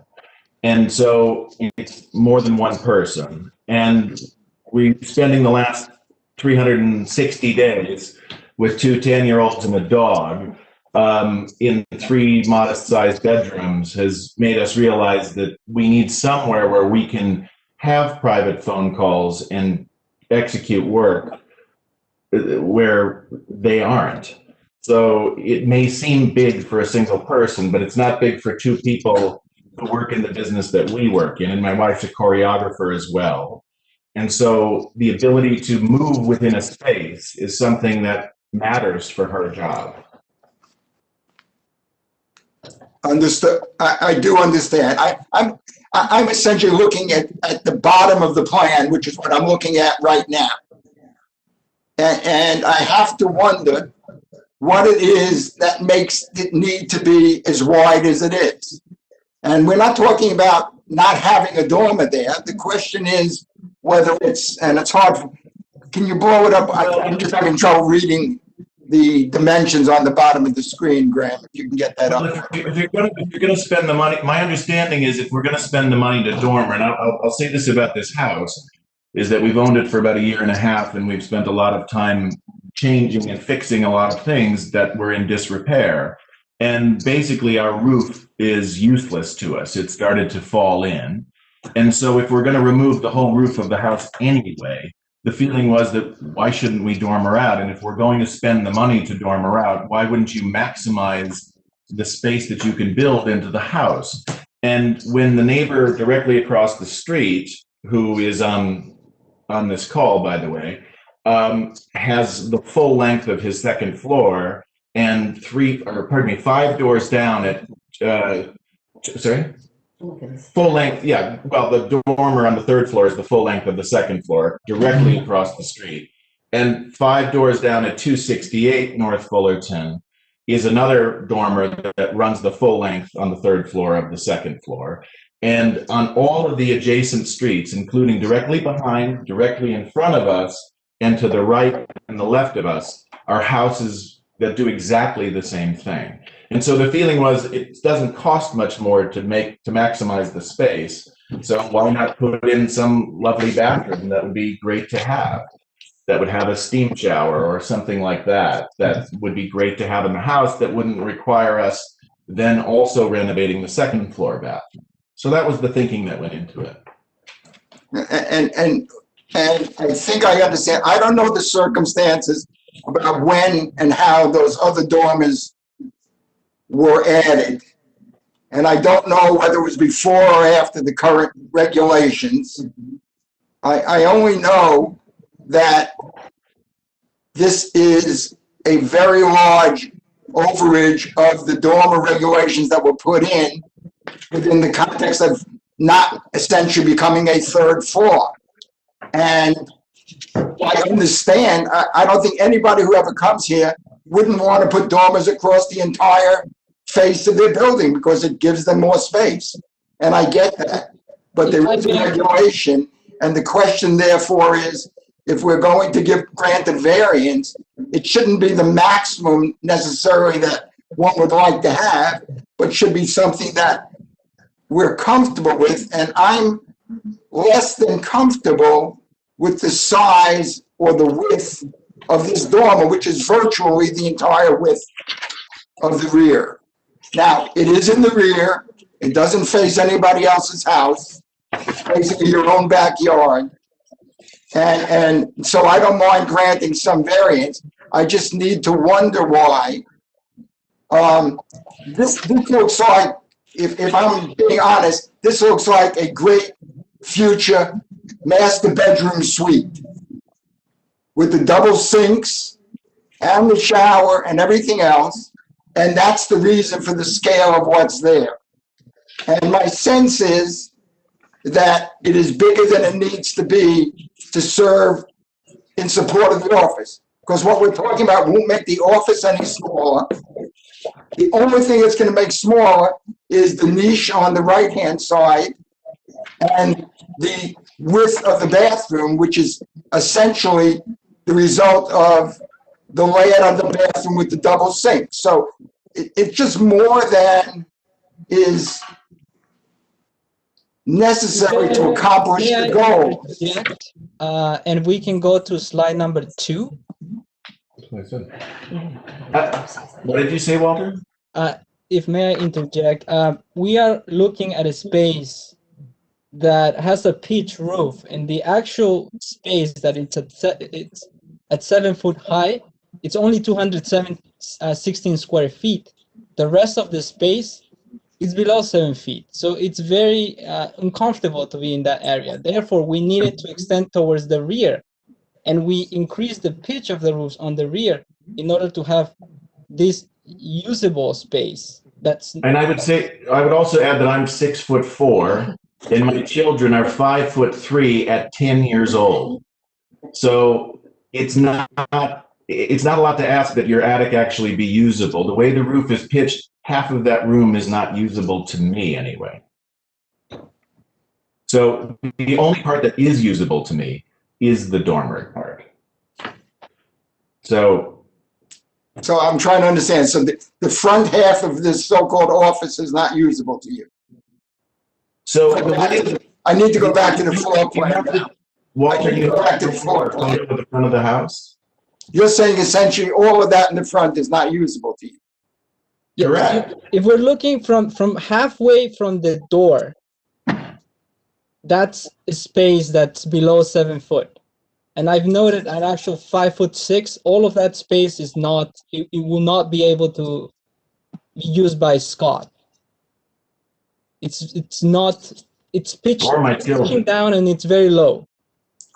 And so it's more than one person. And we're spending the last 360 days with two 10-year-olds and a dog in 3 modest-sized bedrooms has made us realize that we need somewhere where we can have private phone calls and execute work where they aren't. So it may seem big for a single person, but it's not big for 2 people who work in the business that we work in. And my wife's a choreographer as well. And so the ability to move within a space is something that matters for her job. Understood. I do understand. I'm essentially looking at the bottom of the plan, which is what I'm looking at right now. And I have to wonder what it is that makes it need to be as wide as it is. And we're not talking about not having a dormer there. The question is whether it's, and it's hard, can you blow it up? I'm just having trouble reading the dimensions on the bottom of the screen, Graham, if you can get that up. If you're going to spend the money, my understanding is if we're going to spend the money to dormer, and I'll say this about this house, is that we've owned it for about 1.5 years, and we've spent a lot of time changing and fixing a lot of things that were in disrepair. And basically our roof is useless to us. It started to fall in. And so if we're going to remove the whole roof of the house anyway, the feeling was that why shouldn't we dormer out? And if we're going to spend the money to dormer out, why wouldn't you maximize the space that you can build into the house? And when the neighbor directly across the street, who is on this call, by the way, has the full length of his second floor and 5 doors down at, full length, yeah. Well, the dormer on the 3rd floor is the full length of the 2nd floor, directly across the street. And 5 doors down at 268 North Fullerton is another dormer that runs the full length on the 3rd floor of the 2nd floor. And on all of the adjacent streets, including directly behind, directly in front of us, and to the right and the left of us, are houses that do exactly the same thing. And so the feeling was it doesn't cost much more to maximize the space. So why not put in some lovely bathroom that would be great to have, that would have a steam shower or something like that, that would be great to have in the house that wouldn't require us then also renovating the 2nd floor bathroom. So that was the thinking that went into it. And I think I understand. I don't know the circumstances about when and how those other dormers were added. And I don't know whether it was before or after the current regulations. I only know that this is a very large overage of the dormer regulations that were put in within the context of not essentially becoming a 3rd floor. And I understand, I don't think anybody who ever comes here wouldn't want to put dormers across the entire face of their building because it gives them more space. And I get that. But there is a regulation, and the question therefore is, if we're going to grant a variance, it shouldn't be the maximum necessarily that one would like to have, but should be something that we're comfortable with, and I'm less than comfortable with the size or the width of this dormer, which is virtually the entire width of the rear. Now, it is in the rear. It doesn't face anybody else's house. It's basically your own backyard. And so I don't mind granting some variance. I just need to wonder why. This looks like, if I'm being honest, this looks like a great future master bedroom suite with the double sinks and the shower and everything else. And that's the reason for the scale of what's there. And my sense is that it is bigger than it needs to be to serve in support of the office. Because what we're talking about won't make the office any smaller. The only thing it's going to make smaller is the niche on the right-hand side and the width of the bathroom, which is essentially the result of the layout of the bathroom with the double sink. So it's just more than is necessary to accomplish the goal. And we can go to slide number 2. What did you say, Walter? If may I interject, we are looking at a space that has a pitch roof, and the actual space that it's at 7 foot high, it's only 216 square feet. The rest of the space is below 7 feet, so it's very uncomfortable to be in that area. Therefore, we needed to extend towards the rear, and we increased the pitch of the roofs on the rear in order to have this usable space. And I would also add that I'm 6'4", and my children are 5'3" at 10 years old. So it's not a lot to ask that your attic actually be usable. The way the roof is pitched, half of that room is not usable to me anyway. So the only part that is usable to me is the dormer part. So I'm trying to understand. So the front half of this so-called office is not usable to you. So I need to go back to the floor plan. Walter, you go back to the floor plan of the front of the house. You're saying essentially all of that in the front is not usable to you. Correct. If we're looking from halfway from the door, that's a space that's below 7 foot. And I've noted at actual 5'6", all of that space is not, it will not be able to be used by Scott. It's pitching down and it's very low.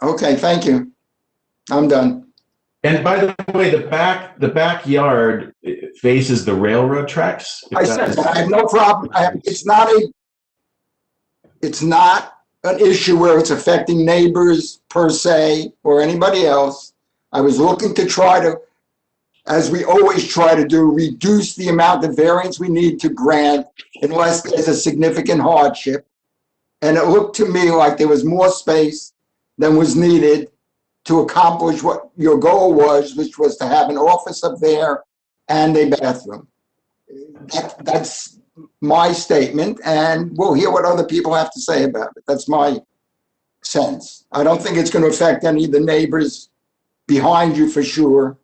Okay, thank you. I'm done. And by the way, the backyard faces the railroad tracks. I said I have no problem. It's not an issue where it's affecting neighbors per se or anybody else. I was looking to try to, as we always try to do, reduce the amount of variance we need to grant unless there's a significant hardship. And it looked to me like there was more space than was needed to accomplish what your goal was, which was to have an office up there and a bathroom. That's my statement, and we'll hear what other people have to say about it. That's my sense. I don't think it's going to affect any of the neighbors behind you for sure,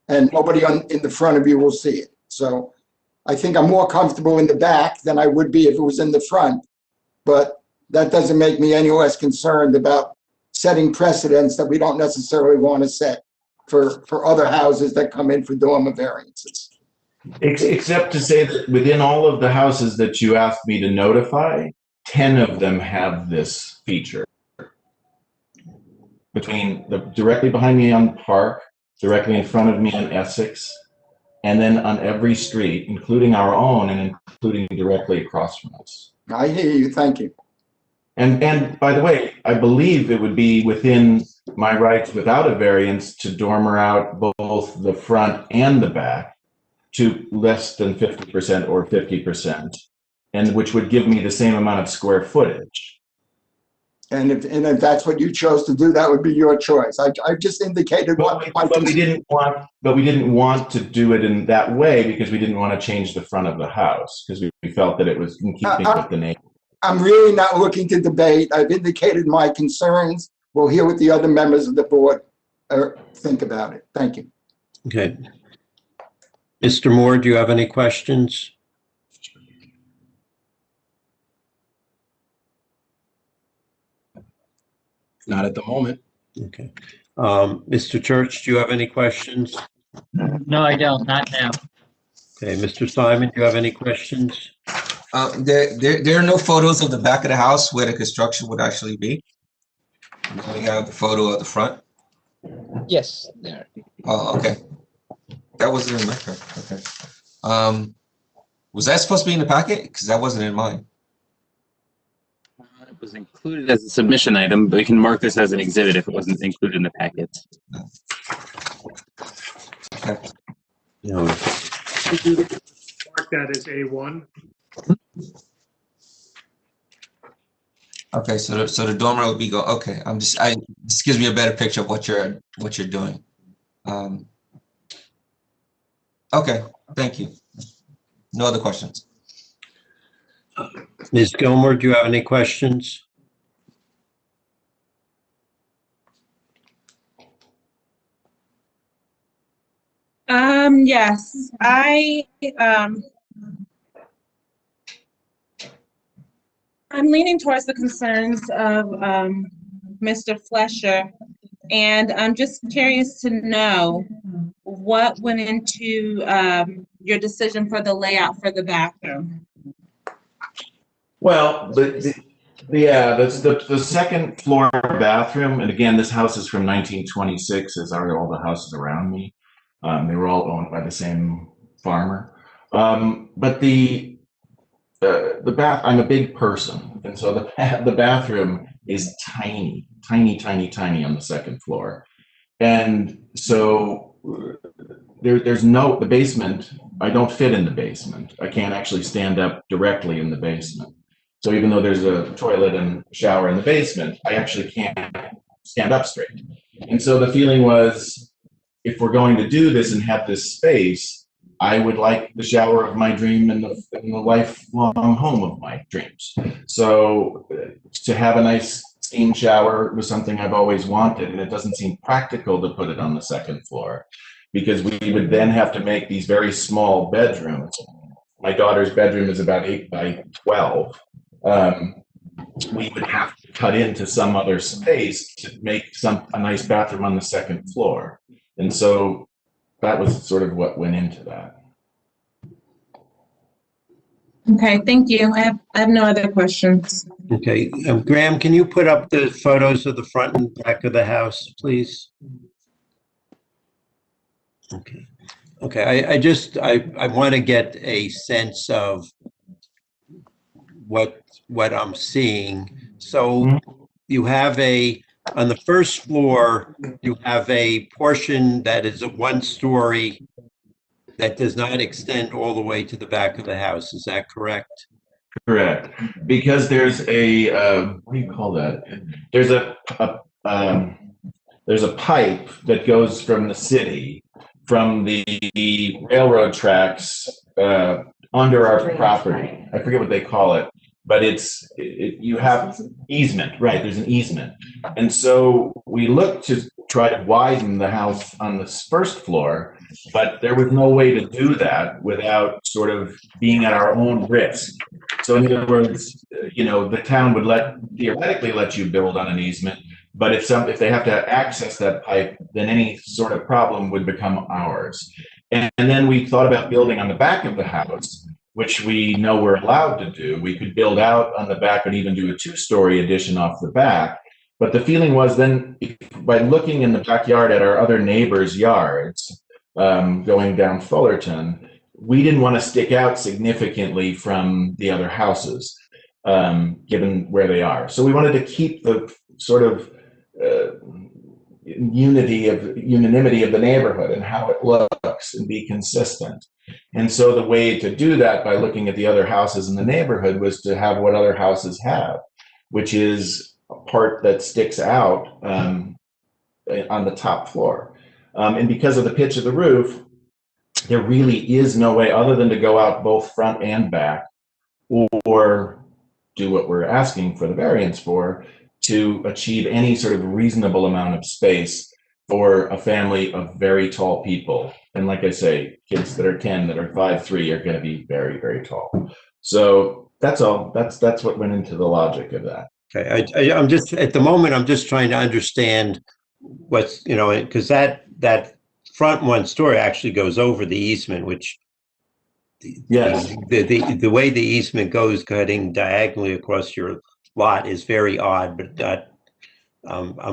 and nobody in the front of you will see it. So I think I'm more comfortable in the back than I would be if it was in the front, but that doesn't make me any less concerned about setting precedents that we don't necessarily want to set for other houses that come in for dormer variances. Except to say that within all of the houses that you asked me to notify, 10 of them have this feature. Directly behind me on Park, directly in front of me on Essex, and then on every street, including our own and including directly across from us. I hear you. Thank you. And by the way, I believe it would be within my rights without a variance to dormer out both the front and the back to less than 50% or 50%, and which would give me the same amount of square footage. And if that's what you chose to do, that would be your choice. I just indicated what. But we didn't want to do it in that way because we didn't want to change the front of the house because we felt that it was in keeping with the name. I'm really not looking to debate. I've indicated my concerns. We'll hear what the other members of the board think about it. Thank you. Okay. Mr. Moore, do you have any questions? Not at the moment. Okay. Mr. Church, do you have any questions? No, I don't, not now. Okay, Mr. Simon, do you have any questions? There are no photos of the back of the house where the construction would actually be. We have the photo of the front. Yes, there. Oh, okay. That wasn't in my packet. Okay. Was that supposed to be in the packet? Because that wasn't in mine. It was included as a submission item, but we can mark this as an exhibit if it wasn't included in the packet. Okay. No. Mark that as A1. Okay, so the dormer will be okay. This gives me a better picture of what you're doing. Okay, thank you. No other questions. Ms. Gilmore, do you have any questions? Yes, I'm leaning towards the concerns of Mr. Flesher, and I'm just curious to know what went into your decision for the layout for the bathroom. Well, the second floor bathroom, and again, this house is from 1926, as are all the houses around me. They were all owned by the same farmer. But the I'm a big person, and so the bathroom is tiny on the second floor, and so there's the basement. I don't fit in the basement. I can't actually stand up directly in the basement. So even though there's a toilet and shower in the basement, I actually can't stand up straight. And so the feeling was, if we're going to do this and have this space, I would like the shower of my dream and the lifelong home of my dreams. So to have a nice steam shower was something I've always wanted, and it doesn't seem practical to put it on the second floor because we would then have to make these very small bedrooms. My daughter's bedroom is about 8 by 12. We would have to cut into some other space to make a nice bathroom on the second floor. And so that was sort of what went into that. Okay, thank you. I have no other questions. Okay, Graham, can you put up the photos of the front and back of the house, please? Okay. Okay, I want to get a sense of what I'm seeing. So you have on the first floor, you have a portion that is a 1-story that does not extend all the way to the back of the house. Is that correct? Correct. Because there's a, what do you call that? There's a pipe that goes from the city, from the railroad tracks under our property. I forget what they call it, but you have easement, right? There's an easement. And so we looked to try to widen the house on the first floor, but there was no way to do that without sort of being at our own risk. So in other words, the town would theoretically let you build on an easement, but if they have to access that pipe, then any sort of problem would become ours. And then we thought about building on the back of the house, which we know we're allowed to do. We could build out on the back and even do a 2-story addition off the back. But the feeling was then, by looking in the backyard at our other neighbors' yards, going down Fullerton, we didn't want to stick out significantly from the other houses, given where they are. So we wanted to keep the sort of unanimity of the neighborhood and how it looks and be consistent. And so the way to do that by looking at the other houses in the neighborhood was to have what other houses have, which is a part that sticks out on the top floor. And because of the pitch of the roof, there really is no way other than to go out both front and back, or do what we're asking for the variance for, to achieve any sort of reasonable amount of space for a family of very tall people. And like I say, kids that are 10, that are 5'3" are going to be very, very tall. So that's all. That's what went into the logic of that. Okay, I'm just, at the moment, I'm just trying to understand what's, because that front one story actually goes over the easement, which yes, the way the easement goes cutting diagonally across your lot is very odd, but that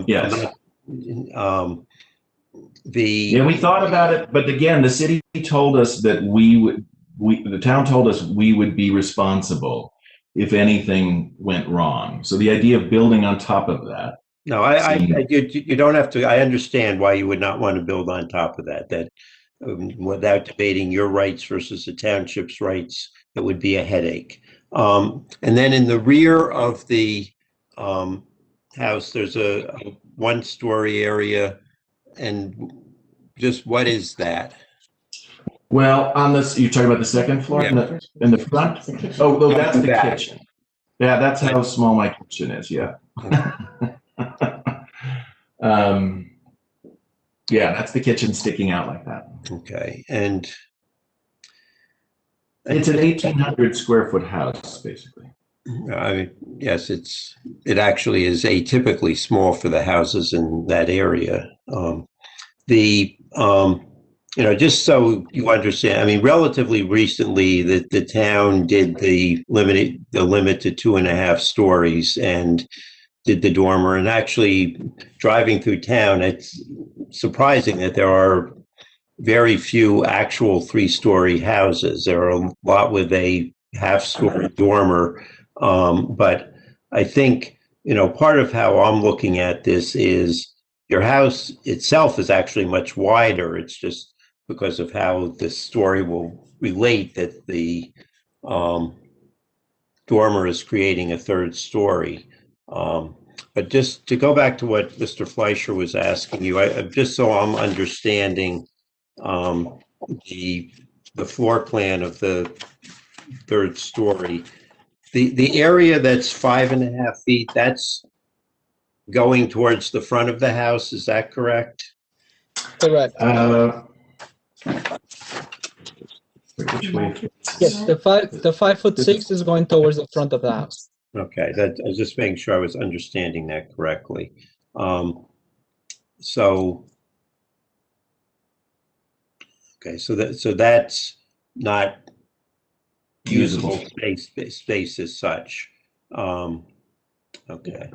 yes. Yeah, we thought about it, but again, the city told us that the town told us we would be responsible if anything went wrong. So the idea of building on top of that. No, you don't have to. I understand why you would not want to build on top of that. Without debating your rights versus the township's rights, it would be a headache. And then in the rear of the house, there's a one-story area, and just what is that? Well, on this, you're talking about the second floor, Yeah. in the front? Oh, that's the kitchen. Yeah, that's how small my kitchen is, yeah. Yeah, that's the kitchen sticking out like that. Okay, and it's an 1,800 square foot house, basically. I mean, yes, it actually is atypically small for the houses in that area. Just so you understand, I mean, relatively recently, the town did the limit to 2.5 stories and did the dormer. And actually, driving through town, it's surprising that there are very few actual 3-story houses. There are a lot with a half-story dormer. But I think, part of how I'm looking at this is your house itself is actually much wider. It's just because of how this story will relate that the dormer is creating a 3rd story. But just to go back to what Mr. Fleischer was asking you, just so I'm understanding the floor plan of the 3rd story, the area that's 5.5 feet, that's going towards the front of the house, is that correct? Correct. Which way? Yes, the 5'6" is going towards the front of the house. Okay, I was just making sure I was understanding that correctly. So that's not usable space as such. Okay.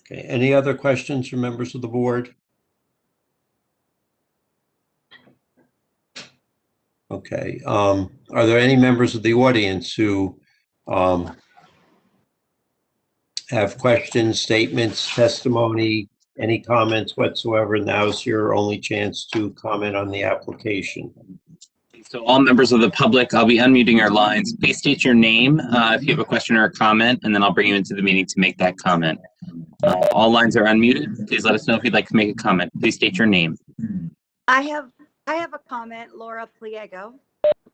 Okay, any other questions from members of the board? Okay, are there any members of the audience who have questions, statements, testimony, any comments whatsoever? Now's your only chance to comment on the application. So all members of the public, I'll be unmuting your lines. Please state your name if you have a question or a comment, and then I'll bring you into the meeting to make that comment. All lines are unmuted. Please let us know if you'd like to make a comment. Please state your name. I have a comment, Laura Pliego.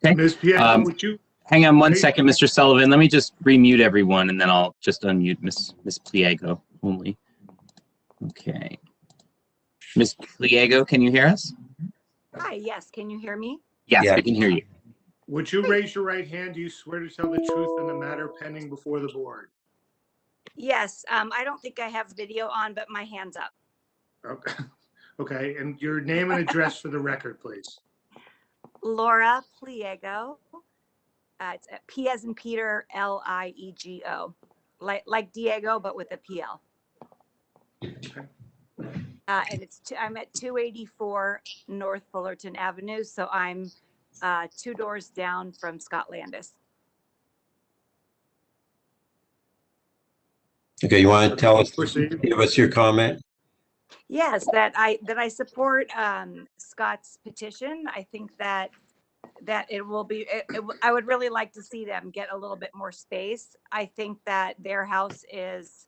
Okay. Ms. Pietro, would you? Hang on one second, Mr. Sullivan. Let me just remute everyone, and then I'll just unmute Ms. Pliego only. Okay. Ms. Pliego, can you hear us? Hi, yes, can you hear me? Yes, I can hear you. Would you raise your right hand? Do you swear to tell the truth in the matter pending before the board? Yes, I don't think I have video on, but my hand's up. Okay. Okay, and your name and address for the record, please. Laura Pliego. It's P as in Peter, Liego, like Diego, but with a PL. Okay. And I'm at 284 North Fullerton Avenue, so I'm 2 doors down from Scott Landis. Okay, you want to tell us, give us your comment? Yes, that I support Scott's petition. I think that it will be, I would really like to see them get a little bit more space. I think that their house is,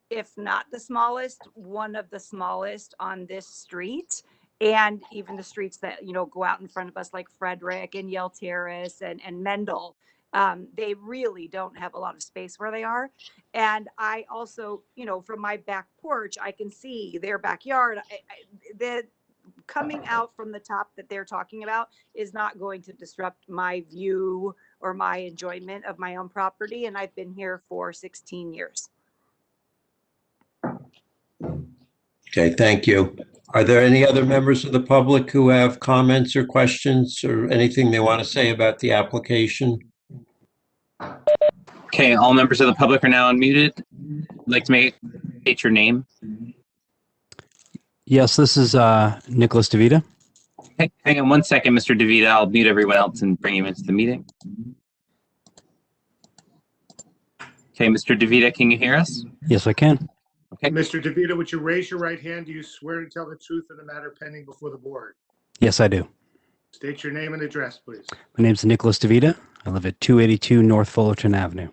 if not the smallest, one of the smallest on this street, and even the streets that, go out in front of us, like Frederick and Yale Terrace and Mendel. They really don't have a lot of space where they are. And I also, from my back porch, I can see their backyard. The coming out from the top that they're talking about is not going to disrupt my view or my enjoyment of my own property. And I've been here for 16 years. Okay, thank you. Are there any other members of the public who have comments or questions or anything they want to say about the application? Okay, all members of the public are now unmuted. I'd like to state your name. Yes, this is Nicholas DeVita. Hey, hang on one second, Mr. DeVita. I'll mute everyone else and bring you into the meeting. Okay, Mr. DeVita, can you hear us? Yes, I can. Okay. Mr. DeVita, would you raise your right hand? Do you swear to tell the truth in the matter pending before the board? Yes, I do. State your name and address, please. My name's Nicholas DeVita. I live at 282 North Fullerton Avenue.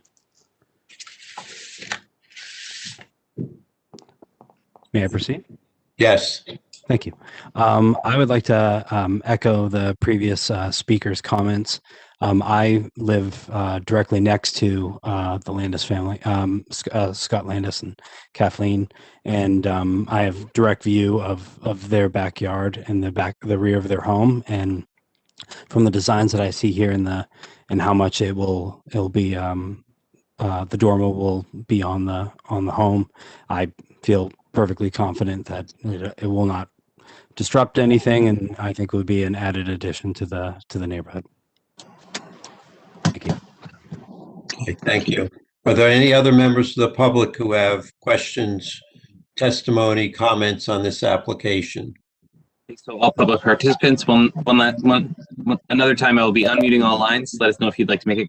May I proceed? Yes. Thank you. I would like to echo the previous speaker's comments. I live directly next to the Landis family, Scott Landis and Kathleen, and I have direct view of their backyard and the rear of their home. And from the designs that I see here and how much it'll be, the dormer will be on the home, I feel perfectly confident that it will not disrupt anything, and I think it would be an added addition to the neighborhood. Thank you. Okay, thank you. Are there any other members of the public who have questions, testimony, comments on this application? So all public participants, another time I will be unmuting all lines. Let us know if you'd like to make it.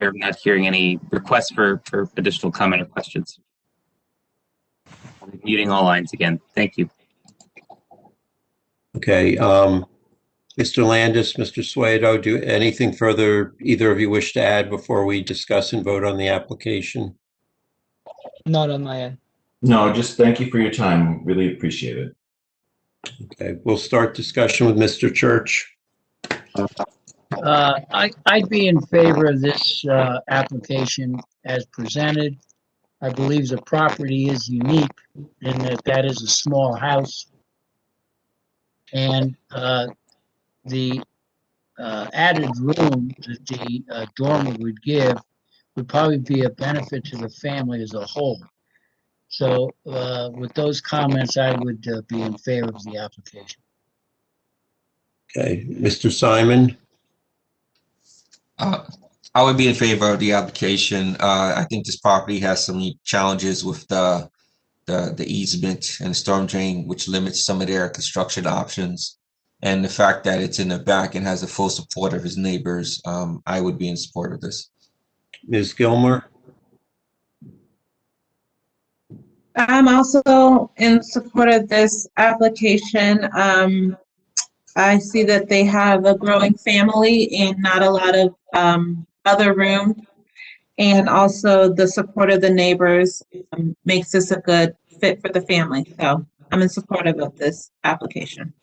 I'm not hearing any requests for additional comment or questions. I'll be muting all lines again. Thank you. Okay, Mr. Landis, Mr. Suedo, do anything further either of you wish to add before we discuss and vote on the application? Not on my end. No, just thank you for your time. Really appreciate it. Okay, we'll start discussion with Mr. Church. I'd be in favor of this application as presented. I believe the property is unique in that is a small house. And the added room that the dormer would give would probably be a benefit to the family as a whole. So with those comments, I would be in favor of the application. Okay, Mr. Simon? I would be in favor of the application. I think this property has some challenges with the easement and storm drain, which limits some of their construction options. And the fact that it's in the back and has the full support of his neighbors, I would be in support of this. Ms. Gilmer? I'm also in support of this application. I see that they have a growing family and not a lot of other room. And also the support of the neighbors makes this a good fit for the family. So I'm in support of this application.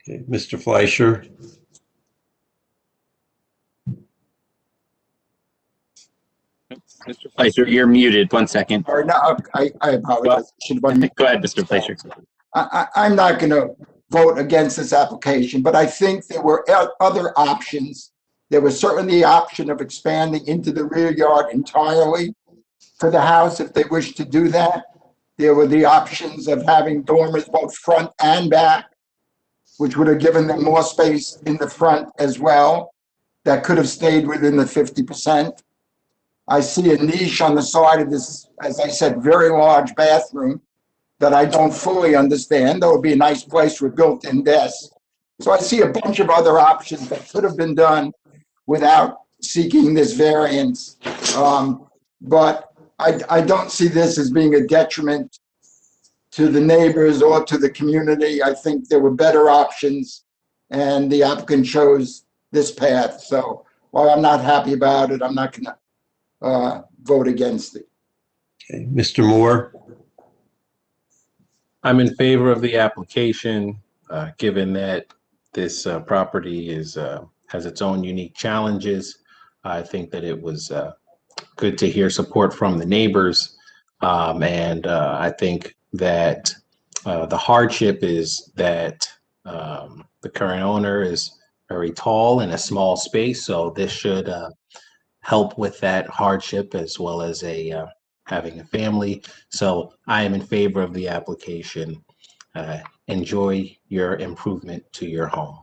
Okay, Mr. Fleischer? Mr. Fleischer, you're muted. 1 second. Or no, I apologize. Go ahead, Mr. Fleischer. I'm not going to vote against this application, but I think there were other options. There was certainly the option of expanding into the rear yard entirely for the house if they wish to do that. There were the options of having dormers both front and back, which would have given them more space in the front as well. That could have stayed within the 50%. I see a niche on the side of this, as I said, very large bathroom that I don't fully understand. That would be a nice place for a built-in desk. So I see a bunch of other options that could have been done without seeking this variance. But I don't see this as being a detriment to the neighbors or to the community. I think there were better options and the applicant chose this path. So while I'm not happy about it, I'm not gonna vote against it. Okay, Mr. Moore? I'm in favor of the application, given that this property has its own unique challenges. I think that it was good to hear support from the neighbors. And I think that the hardship is that the current owner is very tall in a small space. So this should help with that hardship as well as having a family. So I am in favor of the application. Enjoy your improvement to your home.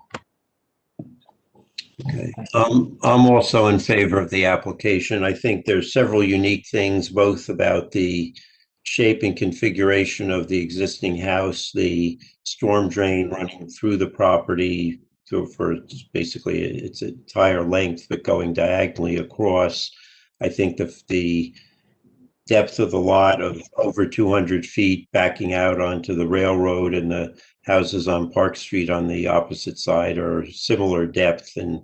Okay, I'm also in favor of the application. I think there's several unique things, both about the shape and configuration of the existing house, the storm drain running through the property for basically its entire length, but going diagonally across. I think the depth of the lot of over 200 feet backing out onto the railroad, and the houses on Park Street on the opposite side are similar depth. And,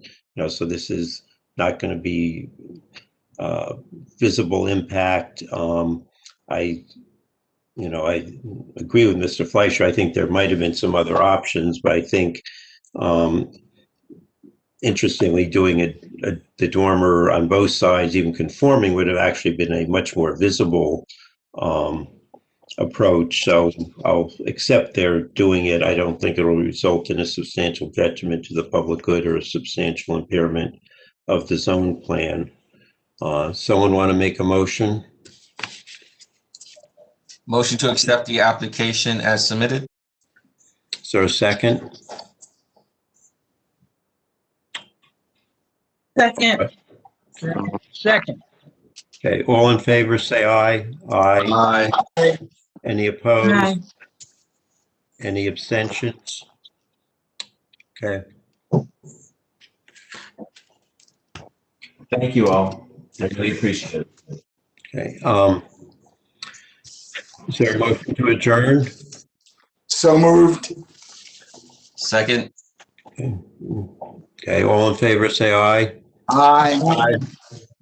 so this is not going to be visible impact. I agree with Mr. Fleischer. I think there might have been some other options, but I think, interestingly, doing the dormer on both sides, even conforming, would have actually been a much more visible approach. So I'll accept they're doing it. I don't think it will result in a substantial detriment to the public good or a substantial impairment of the zone plan. Someone want to make a motion? Motion to accept the application as submitted. Is there a second? Second. Second. Okay, all in favor, say aye. Aye. Aye. Any opposed? Aye. Any abstentions? Okay, Thank you all. I really appreciate it. okay. Is there a motion to adjourn? So moved. Second. Okay, all in favor, say aye. Aye.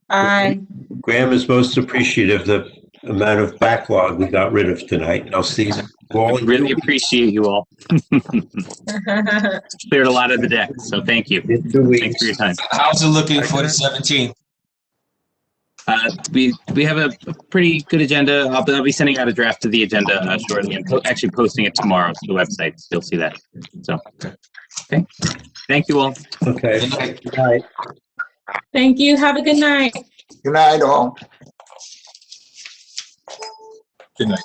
Aye. Graham is most appreciative of the amount of backlog we got rid of tonight. And I'll see you all. Really appreciate you all. Cleared a lot of the deck, so thank you. In 2 weeks. Thanks for your time. How's it looking for the 17th? We have a pretty good agenda. I'll be sending out a draft of the agenda shortly, and actually posting it tomorrow to the website. So you'll see that. So, okay. Thank you all. Okay. Good night. Good night. Thank you. Have a good night. Good night, all. Good night.